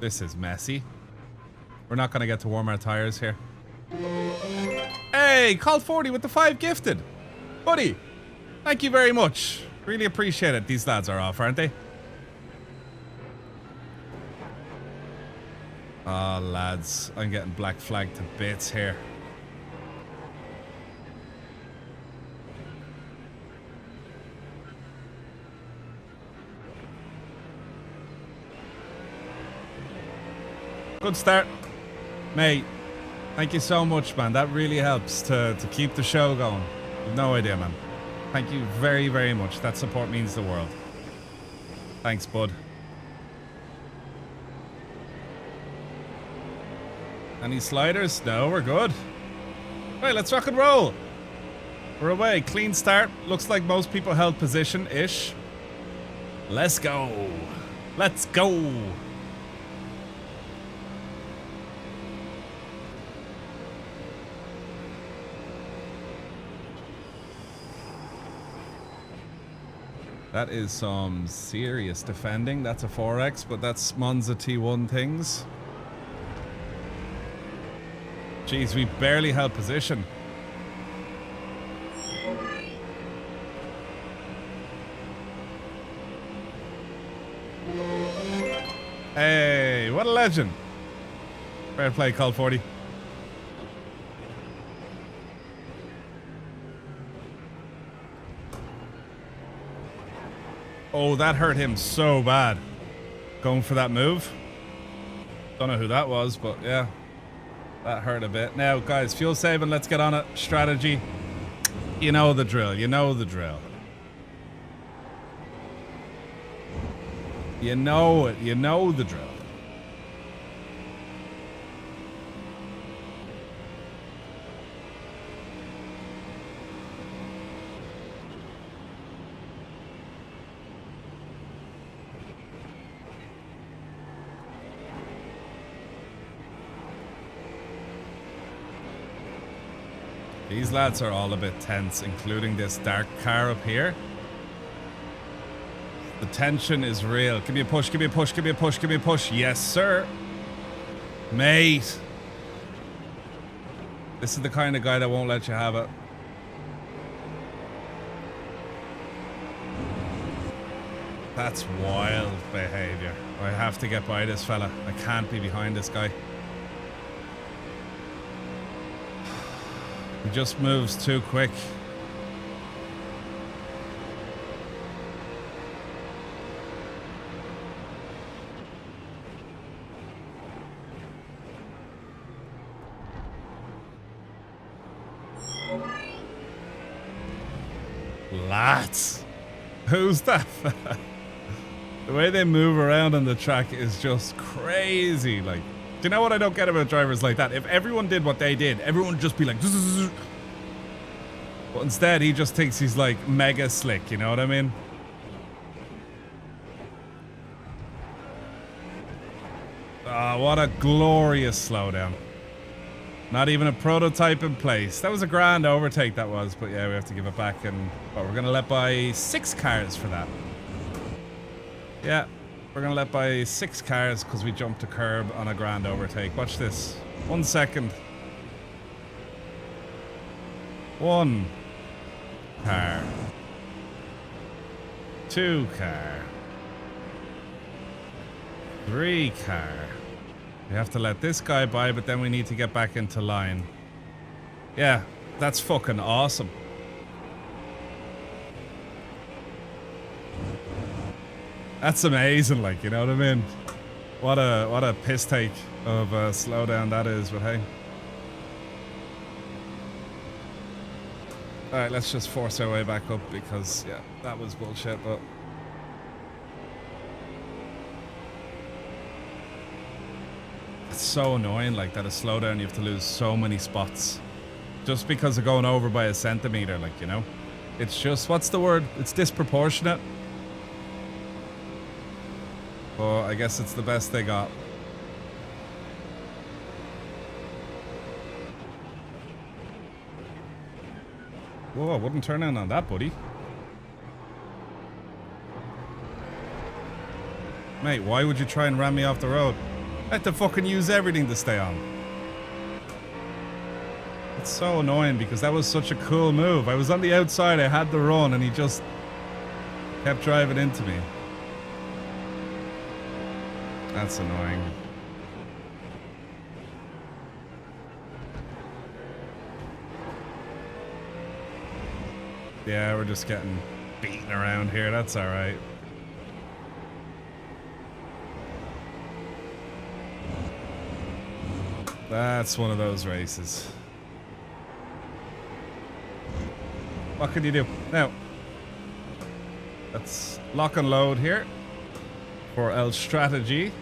This is messy. We're not going to get to warm our tires here. Hey, Call 40 with the 5 gifted. Buddy, thank you very much. Really appreciate it. These lads are off, aren't they? Oh, lads. I'm getting black flagged to bits here. Good start. Mate, thank you so much, man. That really helps to keep the show going. You've no idea, man. Thank you very, very much. That support means the world. Thanks, bud. Any sliders? No, we're good. Right, let's rock and roll. We're away. Clean start. Looks like most people held position-ish. Let's go. Let's go. That is some serious defending. That's a 4X, but that's Monza T1 things. Jeez, we barely held position. Hey, what a legend. Fair play, Call 40. Oh, that hurt him so bad. Going for that move. Don't know who that was, but yeah. That hurt a bit. Now, guys, fuel saving, let's get on it. Strategy. You know the drill. You know the drill. You know it. You know the drill. These lads are all a bit tense, including this dark car up here. The tension is real. Give me a push, give me a push, give me a push, give me a push. Yes, sir. Mate. This is the kind of guy that won't let you have it. That's wild behavior. I have to get by this fella. I can't be behind this guy. He just moves too quick. Lads, who's that? The way they move around on the track is just crazy. Like, do you know what I don't get about drivers like that? If everyone did what they did, everyone would just be like, zzz. But instead, he just thinks he's like mega slick. You know what I mean? Ah, what a glorious slowdown. Not even a prototype in place. That was a grand overtake, that was. But yeah, we have to give it back. And we're going to let by 6 cars for that. Yeah, we're going to let by 6 cars because we jumped a curb on a grand overtake. Watch this. 1 second. 1 car. 2 car. 3 car. We have to let this guy by, but then we need to get back into line. Yeah, that's fucking awesome. That's amazing, like, you know what I mean? What a piss take of a slowdown that is, but hey. Alright, let's just force our way back up because, yeah, that was bullshit, but so annoying, like that a slowdown you have to lose so many spots just because of going over by a centimeter, like, you know. It's just, what's the word? It's disproportionate. But I guess it's the best they got. Whoa, I wouldn't turn in on that, buddy. Mate, why would you try and ram me off the road? I had to fucking use everything to stay on. It's so annoying because that was such a cool move. I was on the outside, I had the run, and he just kept driving into me. That's annoying. Yeah, we're just getting beaten around here. That's alright. That's one of those races. What can you do? Now, let's lock and load here for El Strategy.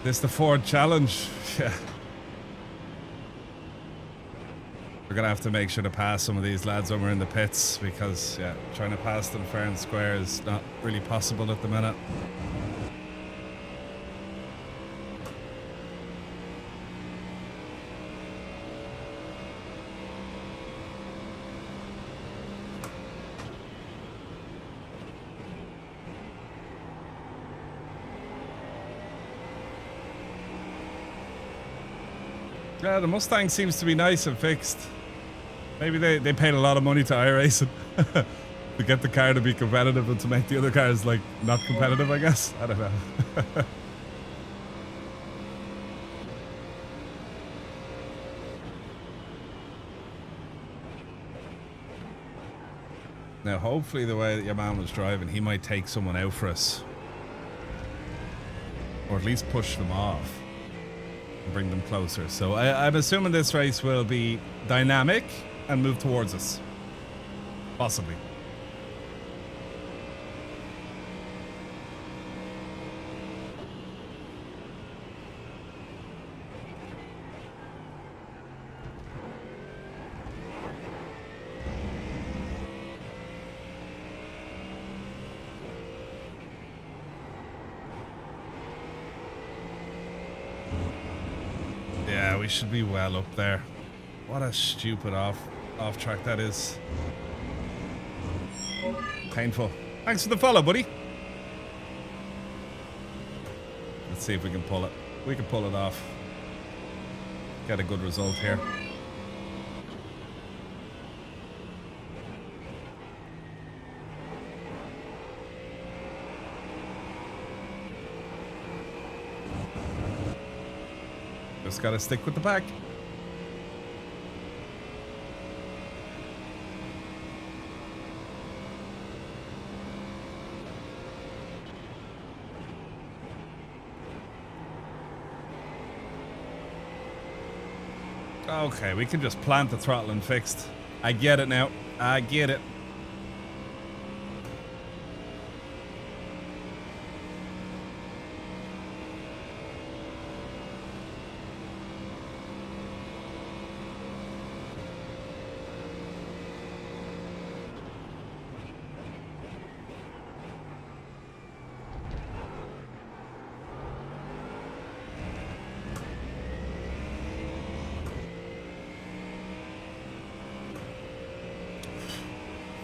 This the Ford Challenge. Yeah. We're gonna have to make sure to pass some of these lads when we're in the pits because, yeah, trying to pass them fair and square is not really possible at the minute. Yeah, the Mustang seems to be nice and fixed. Maybe they paid a lot of money to iRacing to get the car to be competitive and to make the other cars, like, not competitive, I guess. I don't know. Now, hopefully the way that your man was driving, he might take someone out for us. Or at least push them off. And bring them closer. So I'm assuming this race will be dynamic and move towards us. Possibly. Yeah, we should be well up there. What a stupid off track that is. Painful. Thanks for the follow, buddy. Let's see if we can pull it. We can pull it off. Get a good result here. Just gotta stick with the pack. Okay, we can just plant the throttle and fixed. I get it now. I get it.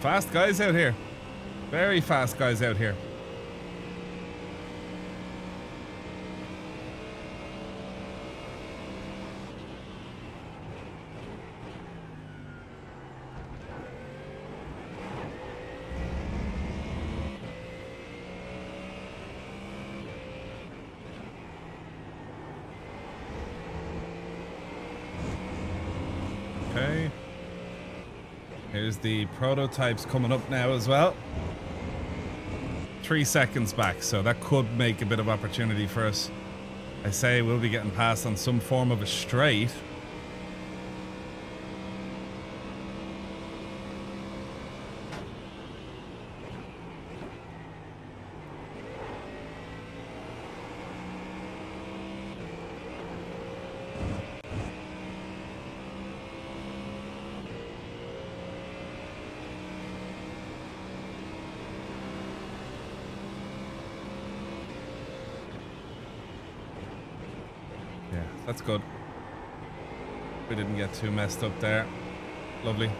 Fast guys out here. Very fast guys out here. Okay. Here's the prototypes coming up now as well. 3 seconds back, so that could make a bit of opportunity for us. I say we'll be getting past on some form of a straight. That's good. We didn't get too messed up there. Lovely.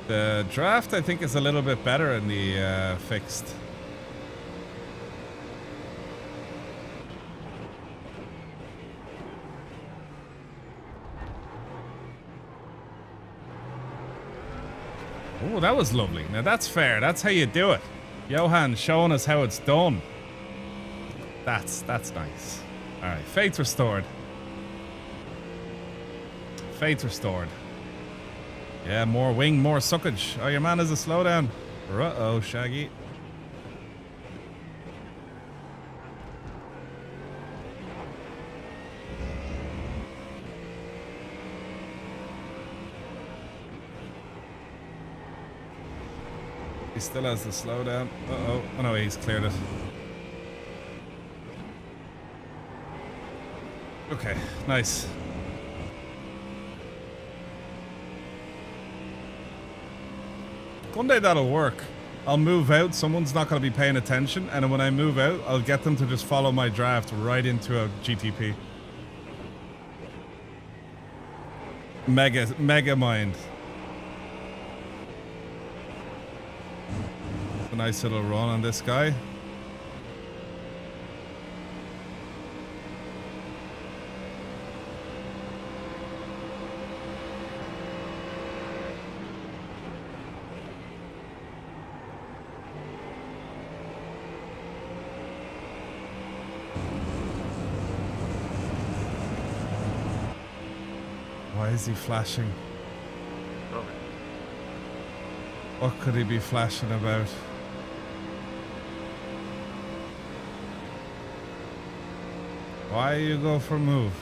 The draft, I think, is a little bit better in the fixed. Oh, that was lovely. Now that's fair. That's how you do it. Johan showing us how it's done. That's nice. All right, faith restored. Faith restored. Yeah, more wing, more suckage. Oh, your man is a slowdown. Uh-oh, Shaggy. He still has the slowdown. Uh-oh. Oh, no, he's cleared it. Okay, nice. One day that'll work. I'll move out, someone's not going to be paying attention, and then when I move out, I'll get them to just follow my draft right into a GTP. Mega mind. A nice little run on this guy. Why is he flashing? What could he be flashing about? Why you go for move?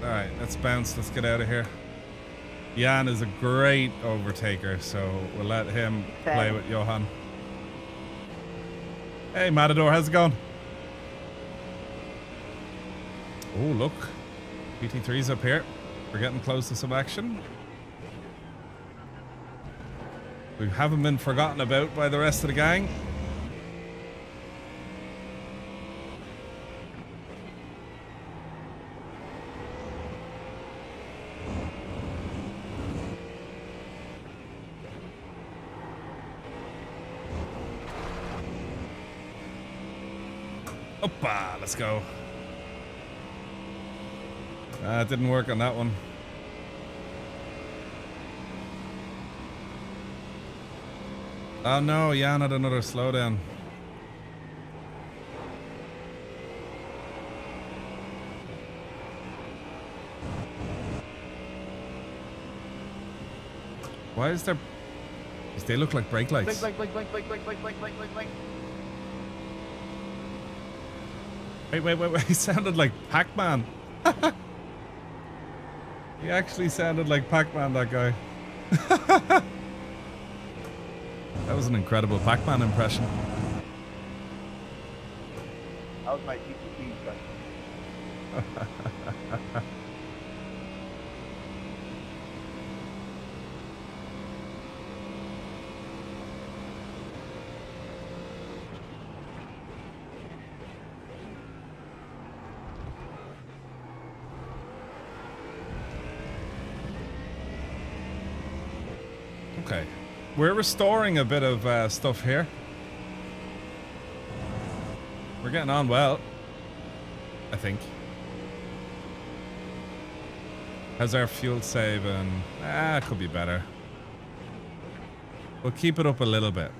Alright, let's bounce. Let's get out of here. Jan is a great overtaker, so we'll let him play with Johan. Hey, Matador, how's it going? Oh, look. PT3's up here. We're getting close to some action. We haven't been forgotten about by the rest of the gang. Oppa, let's go. It didn't work on that one. Oh no, Jan had another slowdown. Why is there... They look like brake lights. Blink. Wait. He sounded like Pac-Man. He actually sounded like Pac-Man, that guy. That was an incredible Pac-Man impression. That was my GTP impression. Okay. We're restoring a bit of stuff here. We're getting on well, I think. How's our fuel saving? It could be better. We'll keep it up a little bit.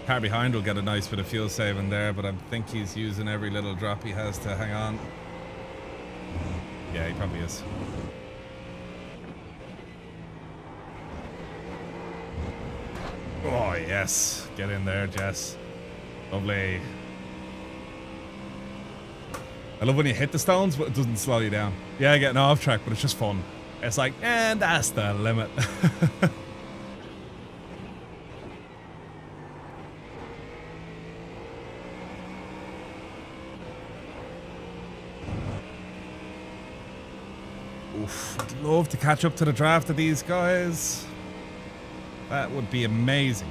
Car behind will get a nice bit of fuel saving there, but I think he's using every little drop he has to hang on. Yeah, he probably is. Oh, yes. Get in there, Jess. Lovely. I love when you hit the stones, but it doesn't slow you down. Yeah, getting off track, but it's just fun. It's like, and that's the limit. Oof, I'd love to catch up to the draft of these guys. That would be amazing.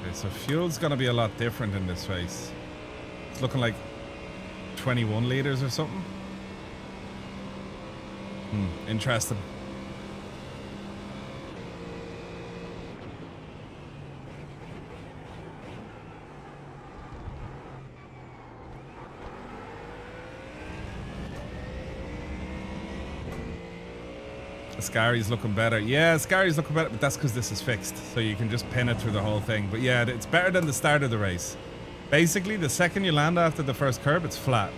Okay, so fuel's gonna be a lot different in this race. It's looking like 21 liters or something. Interesting. Scary's looking better. Yeah, Scary's looking better, but that's because this is fixed. So you can just pin it through the whole thing. But yeah, it's better than the start of the race. Basically, the second you land after the first curb, it's flat.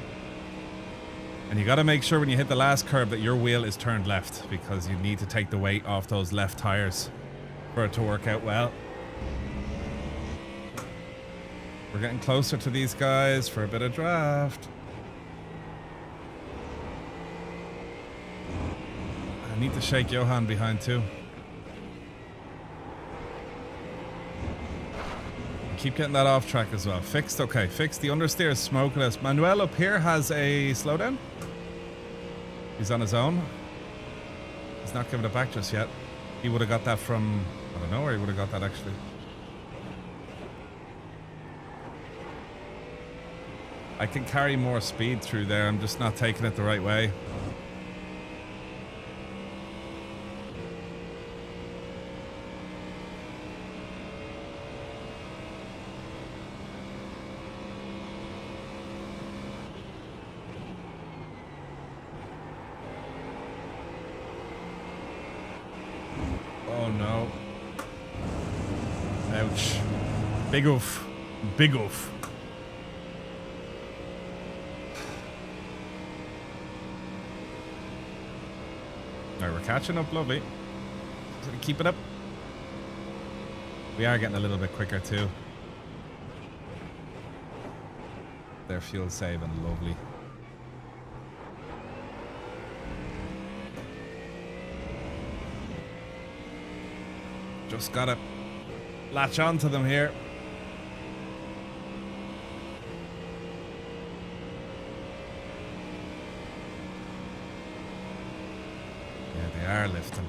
And you got to make sure when you hit the last curb that your wheel is turned left, because you need to take the weight off those left tires for it to work out well. We're getting closer to these guys for a bit of draft. I need to shake Johan behind too. Keep getting that off track as well. Fixed, okay. Fixed. The understeer is smoking us. Manuel up here has a slowdown. He's on his own. He's not giving it back just yet. He would have got that from... I don't know where he would have got that actually. I can carry more speed through there. I'm just not taking it the right way. Oh no. Ouch. Big oof. Big oof. Alright, we're catching up, lovely. So we keep it up. We are getting a little bit quicker too. Their fuel saving, lovely. Just gotta latch onto them here. Yeah, they are lifting.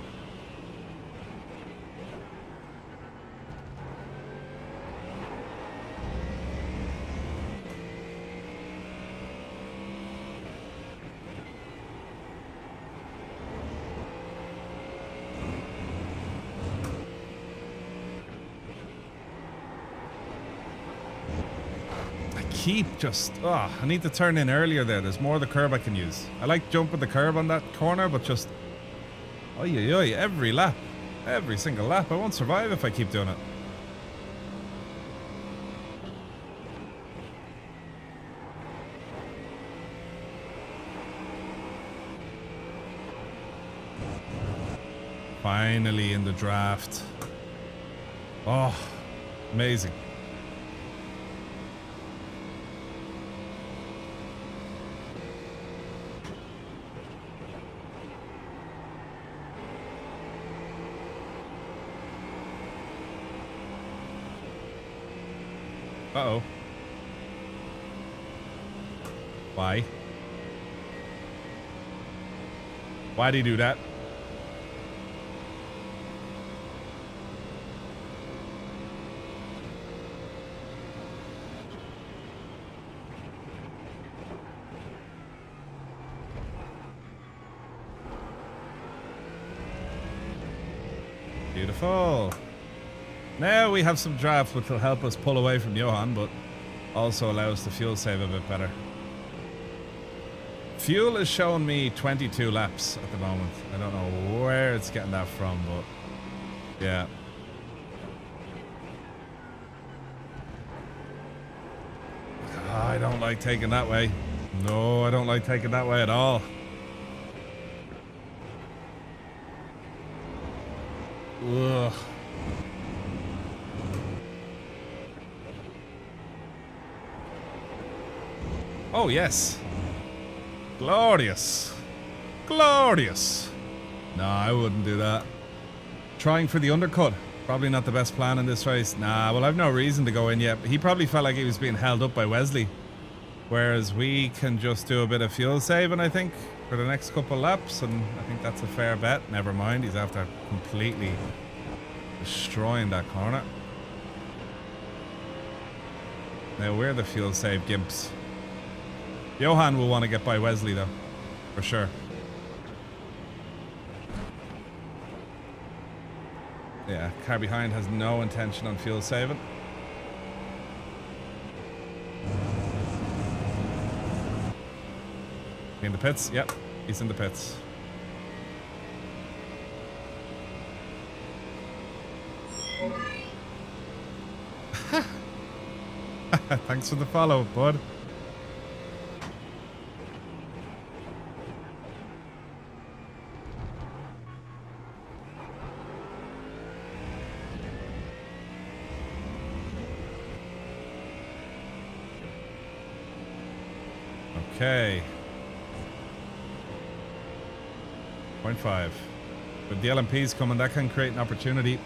Keep just... Oh, I need to turn in earlier there. There's more of the curb I can use. I like jumping the curb on that corner, but just... Oy, oy, oy, every lap. Every single lap. I won't survive if I keep doing it. Finally in the draft. Oh, amazing. Uh-oh. Why? Why'd he do that? Beautiful. Now we have some draft which will help us pull away from Johan, but also allow us to fuel save a bit better. Fuel is showing me 22 laps at the moment. I don't know where it's getting that from, but yeah. I don't like taking that way. No, I don't like taking that way at all. Ugh. Oh, yes. Glorious. Glorious. No, I wouldn't do that. Trying for the undercut. Probably not the best plan in this race. Nah, well, I've no reason to go in yet. He probably felt like he was being held up by Wesley. Whereas we can just do a bit of fuel saving, I think, for the next couple laps. And I think that's a fair bet. Never mind. He's after completely destroying that corner. Now, we're the fuel save gimps. Johan will want to get by Wesley, though. For sure. Yeah, car behind has no intention on fuel saving. In the pits? Yep, he's in the pits. Thanks for the follow, bud. Okay. 0.5. With the LMPs coming, that can create an opportunity.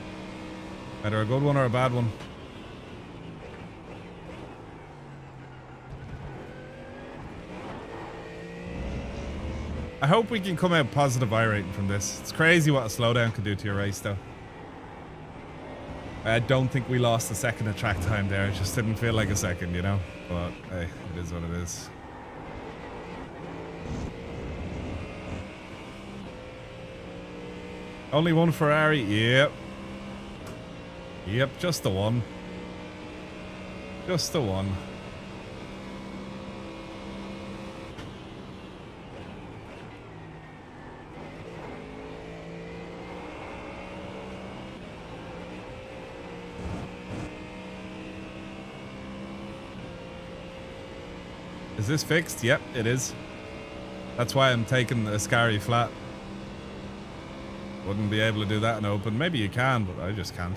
Either a good one or a bad one. I hope we can come out positive iRating from this. It's crazy what a slowdown could do to your race, though. I don't think we lost a second of track time there. It just didn't feel like a second, you know? But, hey, it is what it is. Only one Ferrari? Yep. Yep, just the one. Just the one. Is this fixed? Yep, it is. That's why I'm taking a Ascari flat. Wouldn't be able to do that in open. Maybe you can, but I just can't.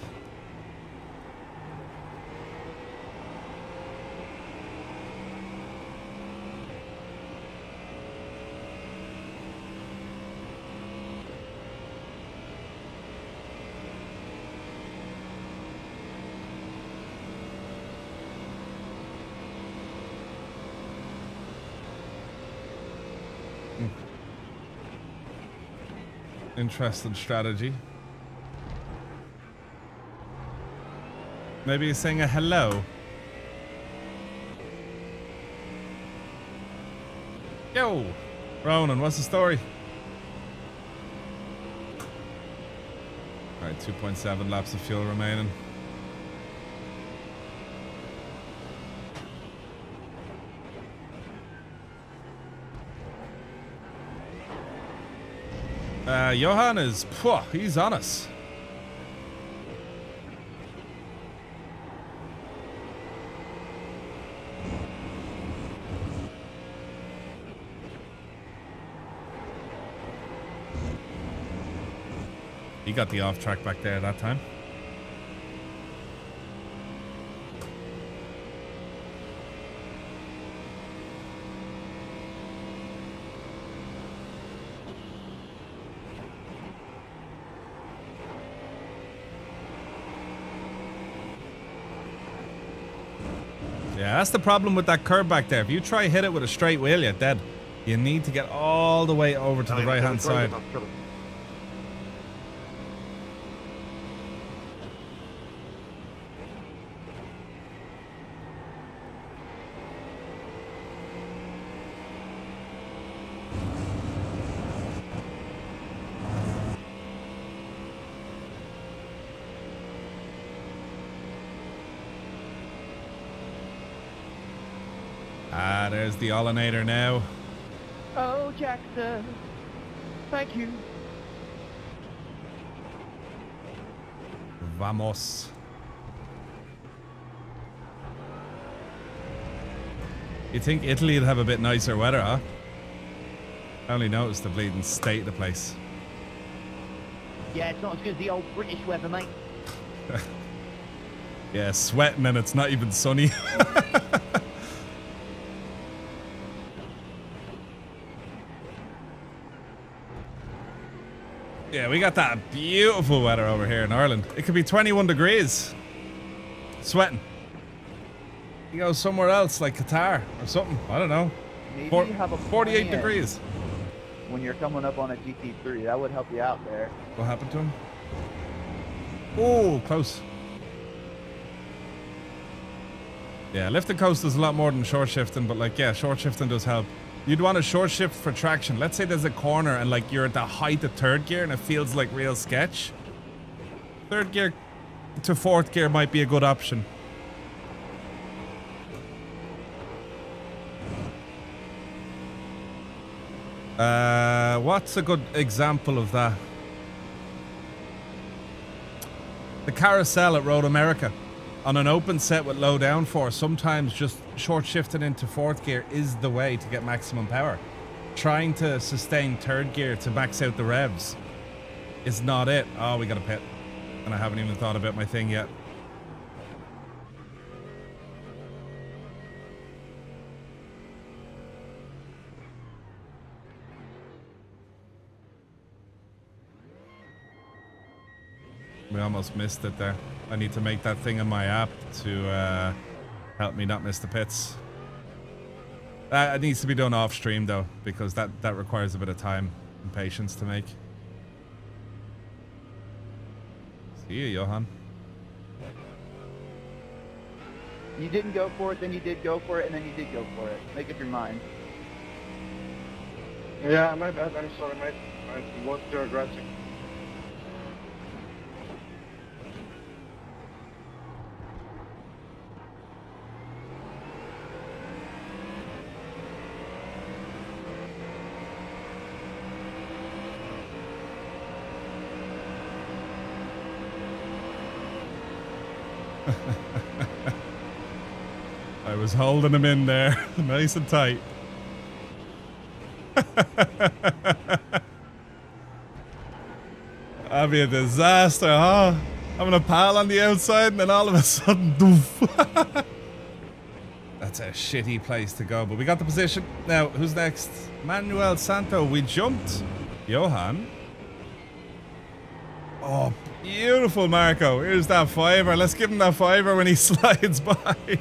Interesting strategy. Maybe he's saying a hello. Yo, Ronan, what's the story? All right, 2.7 laps of fuel remaining. Johan is, he's on us. He got the off track back there that time. Yeah, that's the problem with that curb back there. If you try hit it with a straight wheel, you're dead. You need to get all the way over to the right-hand side. Ah, there's the Ollinator now. Oh, Jackzer. Thank you. Vamos. You'd think Italy would have a bit nicer weather, huh? I only noticed the bleeding state of the place. Yeah, it's not as good as the old British weather, mate. Yeah, sweating and it's not even sunny. we got that beautiful weather over here in Ireland. It could be 21 degrees. Sweating. You go somewhere else like Qatar or something. I don't know. Maybe you have a 48 plan degrees. when you're coming up on a GT3. That would help you out there. What happened to him? Oh, close. Yeah, lift and coast is a lot more than short shifting, but like, yeah, short shifting does help. You'd want a short shift for traction. Let's say there's a corner and like you're at the height of third gear and it feels like real sketch. Third gear to fourth gear might be a good option. What's a good example of that? The carousel at Road America. On an open set with low downforce, sometimes just short shifting into fourth gear is the way to get maximum power. Trying to sustain third gear to max out the revs is not it. Oh, we got a pit. And I haven't even thought about my thing yet. We almost missed it there. I need to make that thing in my app to help me not miss the pits. It needs to be done off stream though, because that requires a bit of time and patience to make. See you, Johan. You didn't go for it, then you did go for it, and then you did go for it. Make up your mind. Yeah, my bad. I'm sorry, mate. I was too aggressive. I was holding him in there, nice and tight. That'd be a disaster, huh? Having a pal on the outside and then all of a sudden, doof. That's a shitty place to go, but we got the position. Now, who's next? Manuel Santo, we jumped. Johan. Oh, beautiful, Marco. Here's that fiver. Let's give him that fiver when he slides by.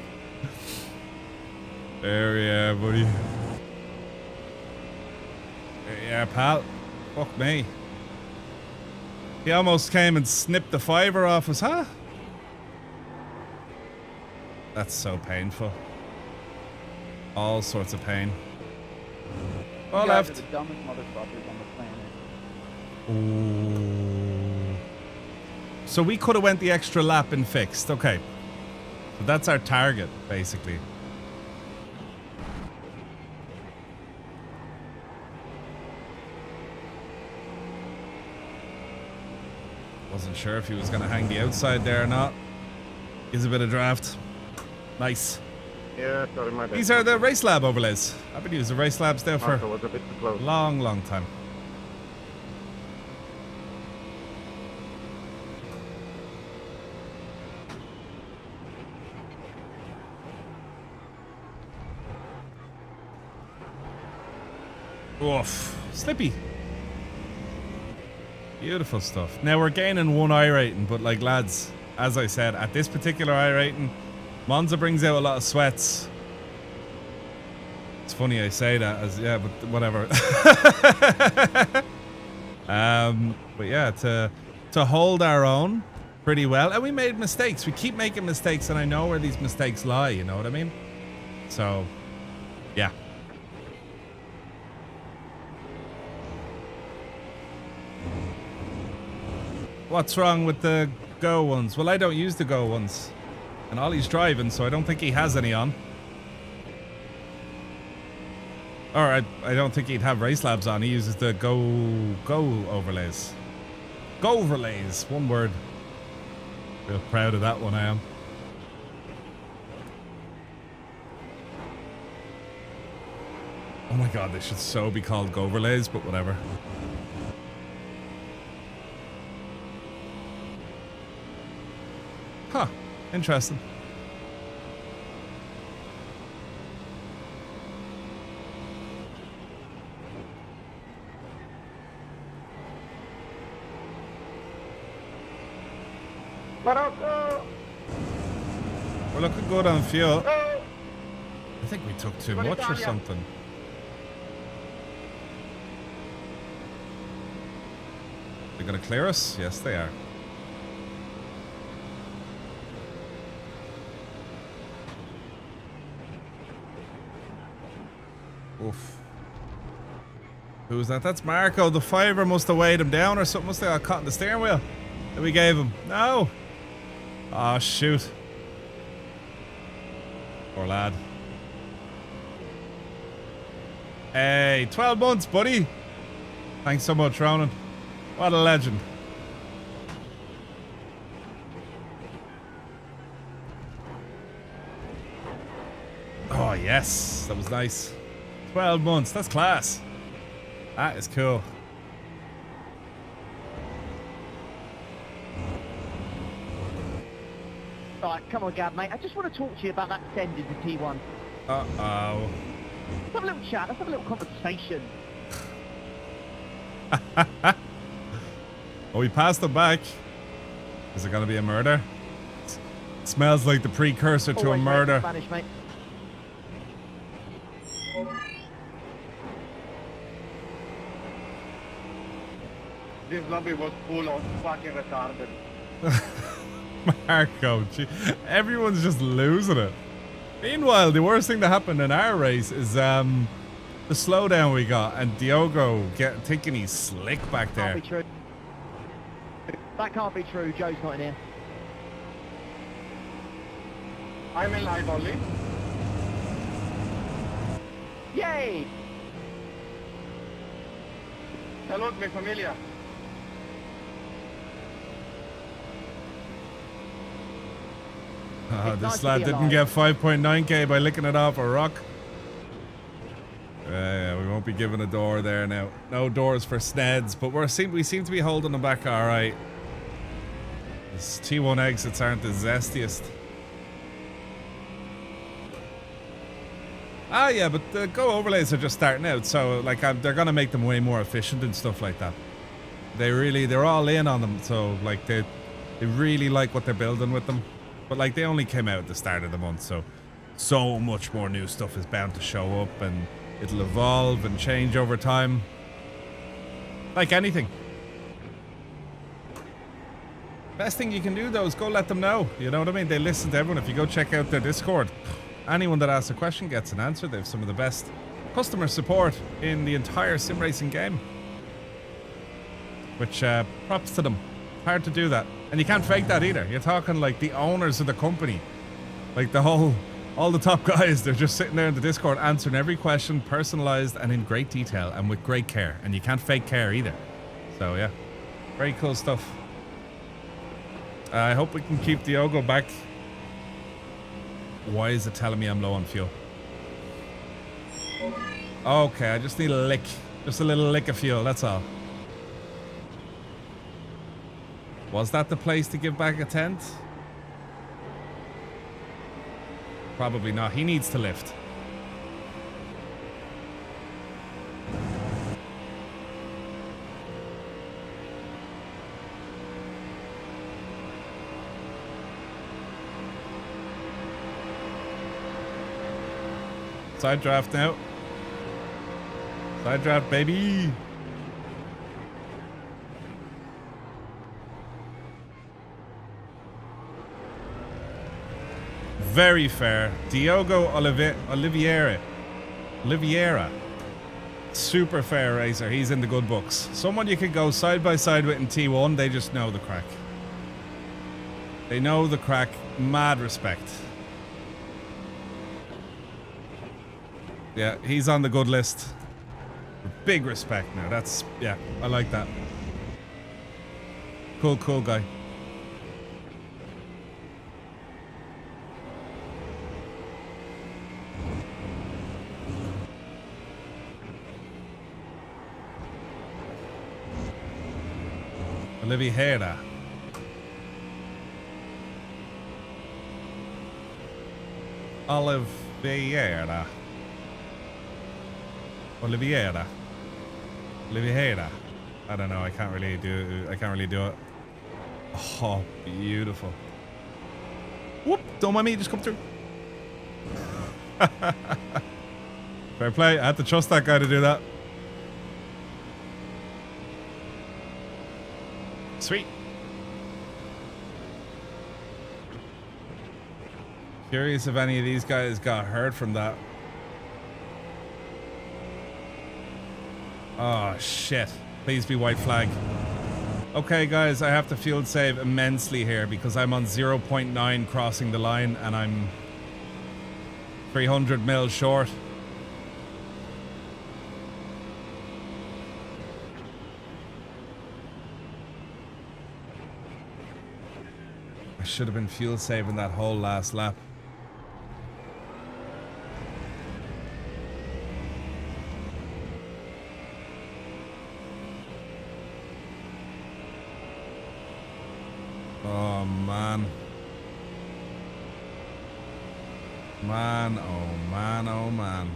There we are, buddy. There you are, pal. Fuck me. He almost came and snipped the fiver off us, huh? That's so painful. All sorts of pain. All You guys left. are the dumbest motherfuckers on the planet. Ooh. So we could have went the extra lap and fixed. Okay. So that's our target, basically. Wasn't sure if he was going to hang the outside there or not. Gives a bit of draft. Nice. Yeah, sorry, my bad. These are the Race Lab overlays. I've been using Race Labs now for Marco was a bit too close. a long, long time. Oof. Slippy. Beautiful stuff. Now we're gaining one iRating, but like lads, as I said, at this particular iRating, Monza brings out a lot of sweats. It's funny I say that as yeah, but whatever. But yeah, to hold our own pretty well, and we made mistakes. We keep making mistakes, and I know where these mistakes lie. You know what I mean? So, yeah. What's wrong with the Go ones? Well, I don't use the Go ones. And Ollie's driving, so I don't think he has any on. Or I don't think he'd have Race Labs on. He uses the Go overlays. Go overlays, one word. Real proud of that one, I am. Oh my god, they should so be called Go overlays, but whatever. Huh, interesting. Barocco! We're looking good on fuel. Oh! I think we took too Come on, much or Italia. something. They're gonna clear us? Yes, they are. Oof. Who's that? That's Marco. The fiver must have weighed him down or something. Must have got caught in the steering wheel that we gave him. No. Oh, shoot. Poor lad. Hey, 12 months, buddy. Thanks so much, Ronan. What a legend. Oh, yes. That was nice. 12 months. That's class. That is cool. Alright, come on, Gab, mate. I just want to talk to you about that send into T1. Uh-oh. Let's have a little chat. Let's have a little conversation. Oh, we passed them back. Is it going to be a murder? Smells like the precursor to a Always ready murder. for Spanish, mate. This lobby was full on fucking retarded. Marco, gee, everyone's just losing it. Meanwhile, the worst thing that happened in our race is the slowdown we got and Diogo thinking he's slick back there. Can't be true. That can't be true. Joe's not in here. I'm in live only. Yay! Salud, mi familia. Oh, It's this nice to lad be didn't get 5.9k by licking it off a rock. Yeah, we won't be giving a door there now. No doors for Sneds, but we seem to be holding them back all right. These T1 exits aren't the zestiest. Ah, yeah, but the Go overlays are just starting out, so like they're gonna make them way more efficient and stuff like that. They're all in on them, so like they really like what they're building with them. But like they only came out at the start of the month, so much more new stuff is bound to show up, and it'll evolve and change over time. Like anything. Best thing you can do though is go let them know. You know what I mean? They listen to everyone. If you go check out their Discord, anyone that asks a question gets an answer. They have some of the best customer support in the entire sim racing game. Which props to them. Hard to do that. And you can't fake that either. You're talking like the owners of the company. Like all the top guys, they're just sitting there in the Discord answering every question, personalized and in great detail and with great care. And you can't fake care either. So yeah, very cool stuff. I hope we can keep Diogo back. Why is it telling me I'm low on fuel? Okay, I just need a lick. Just a little lick of fuel, that's all. Was that the place to give back a tent? Probably not. He needs to lift. Side draft now. Side draft, baby. Very fair. Diogo Oliveira. Super fair racer. He's in the good books. Someone you could go side by side with in T1. They just know the crack. They know the crack. Mad respect. Yeah, he's on the good list. Big respect now. That's, yeah, I like that. Cool guy. Oliveira. Oliveira. I don't know. I can't really do it. Oh, beautiful. Whoop, don't mind me, just come through. Fair play, I had to trust that guy to do that. Sweet. Curious if any of these guys got hurt from that. Oh, shit. Please be white flag. Okay, guys, I have to field save immensely here because I'm on 0.9 crossing the line and I'm 300 mils short. I should have been fuel saving that whole last lap. Oh, man. Man, oh, man, oh, man.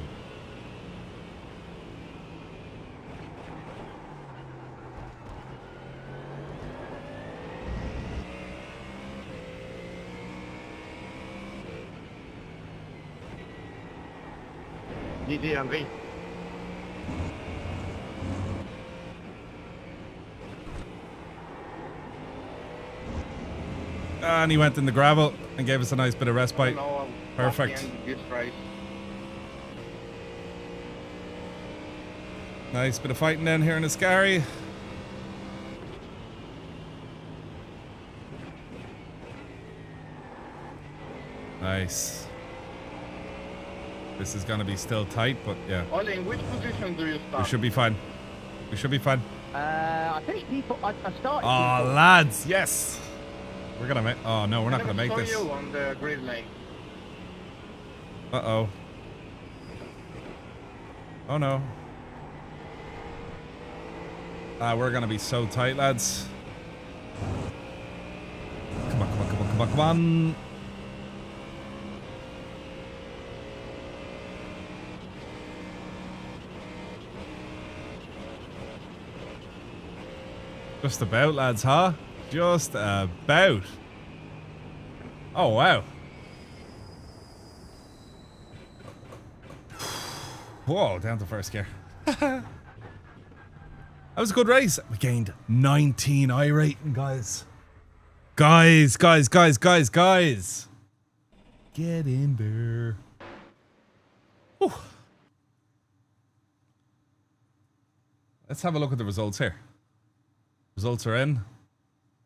GG. And he went in the gravel and gave us a nice bit of respite. No, Perfect. Good strike. Nice bit of fighting down here in Ascari. Nice. This is going to be still tight, but yeah. Ole, in which position do you We start? should be fine. We should be fine. I finished P4. I started Oh, P4. lads, yes. We're going to make... Oh, no, we're not going to make I never this. saw you on the grid lane. Uh-oh. Oh, no. We're going to be so tight, lads. Come on, come on, come on, come on, come on. Just about, lads, huh? Just about. Oh, wow. Whoa, down to first gear. That was a good race. We gained 19 iRating, guys. Guys. Get in there. Whew. Let's have a look at the results here. Results are in.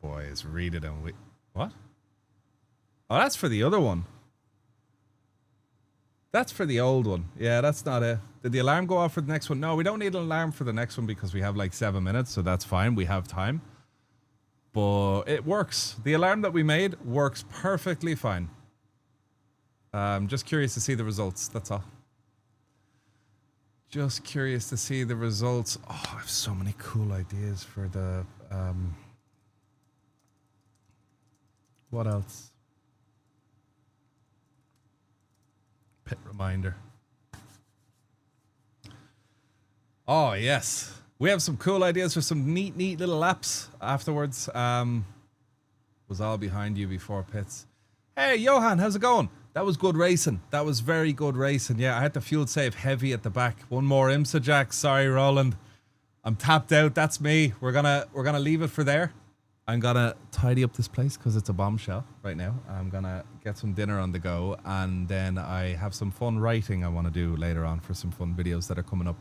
Boys, read it and we... What? Oh, that's for the other one. That's for the old one. Yeah, that's not it. Did the alarm go off for the next one? No, we don't need an alarm for the next one because we have like 7 minutes, so that's fine. We have time. But it works. The alarm that we made works perfectly fine. I'm just curious to see the results. That's all. Just curious to see the results. Oh, I have so many cool ideas for the... what else? Pit reminder. Oh, yes. We have some cool ideas for some neat little laps afterwards. Was all behind you before pits. Hey, Johan, how's it going? That was good racing. That was very good racing. Yeah, I had to fuel save heavy at the back. One more IMSA, Jack. Sorry, Roland. I'm tapped out. That's me. We're gonna leave it for there. I'm gonna tidy up this place because it's a bombshell right now. I'm gonna get some dinner on the go, and then I have some fun writing I want to do later on for some fun videos that are coming up.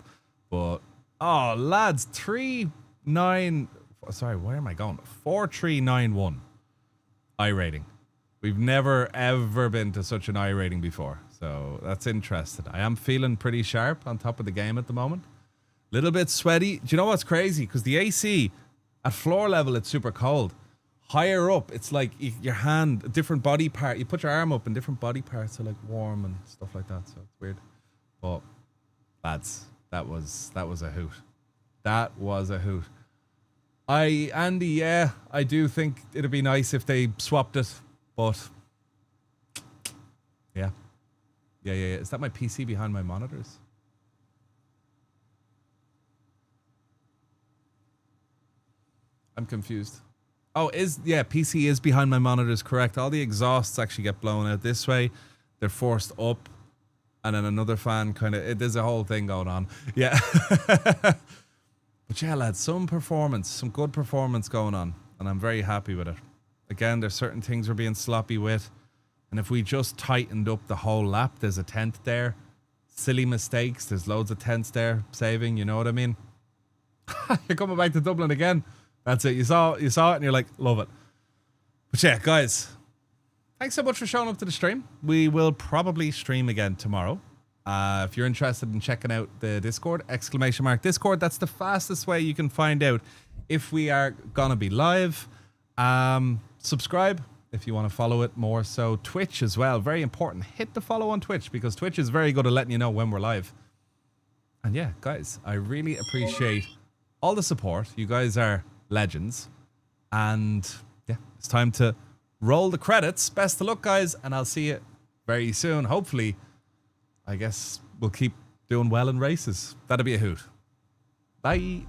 But oh, lads, 3-9. Sorry, where am I going? 4-3-9-1 iRating. We've never ever been to such an iRating before, so that's interesting. I am feeling pretty sharp on top of the game at the moment. Little bit sweaty. Do you know what's crazy? Because the AC at floor level, it's super cold. Higher up, it's like your hand, a different body part. You put your arm up and different body parts are like warm and stuff like that. So it's weird. But lads, that was a hoot. That was a hoot. Andy, yeah, I do think it'd be nice if they swapped it, but yeah. Is that my PC behind my monitors? I'm confused. Oh, yeah, PC is behind my monitors, correct. All the exhausts actually get blown out this way. They're forced up. And then another fan kind of... There's a whole thing going on. Yeah. But yeah, lads, some good performance going on. And I'm very happy with it. Again, there's certain things we're being sloppy with. And if we just tightened up the whole lap, there's a 10th there. Silly mistakes. There's loads of 10ths there saving, you know what I mean? You're coming back to Dublin again. That's it. You saw it and you're like, love it. But yeah, guys, thanks so much for showing up to the stream. We will probably stream again tomorrow. If you're interested in checking out the Discord, !Discord, that's the fastest way you can find out if we are gonna be live. Subscribe if you want to follow it more. So Twitch as well, very important. Hit the follow on Twitch because Twitch is very good at letting you know when we're live. And yeah, guys, I really appreciate all the support. You guys are legends. And yeah, it's time to roll the credits. Best of luck, guys, and I'll see you very soon. Hopefully, I guess we'll keep doing well in races. That'll be a hoot. Bye.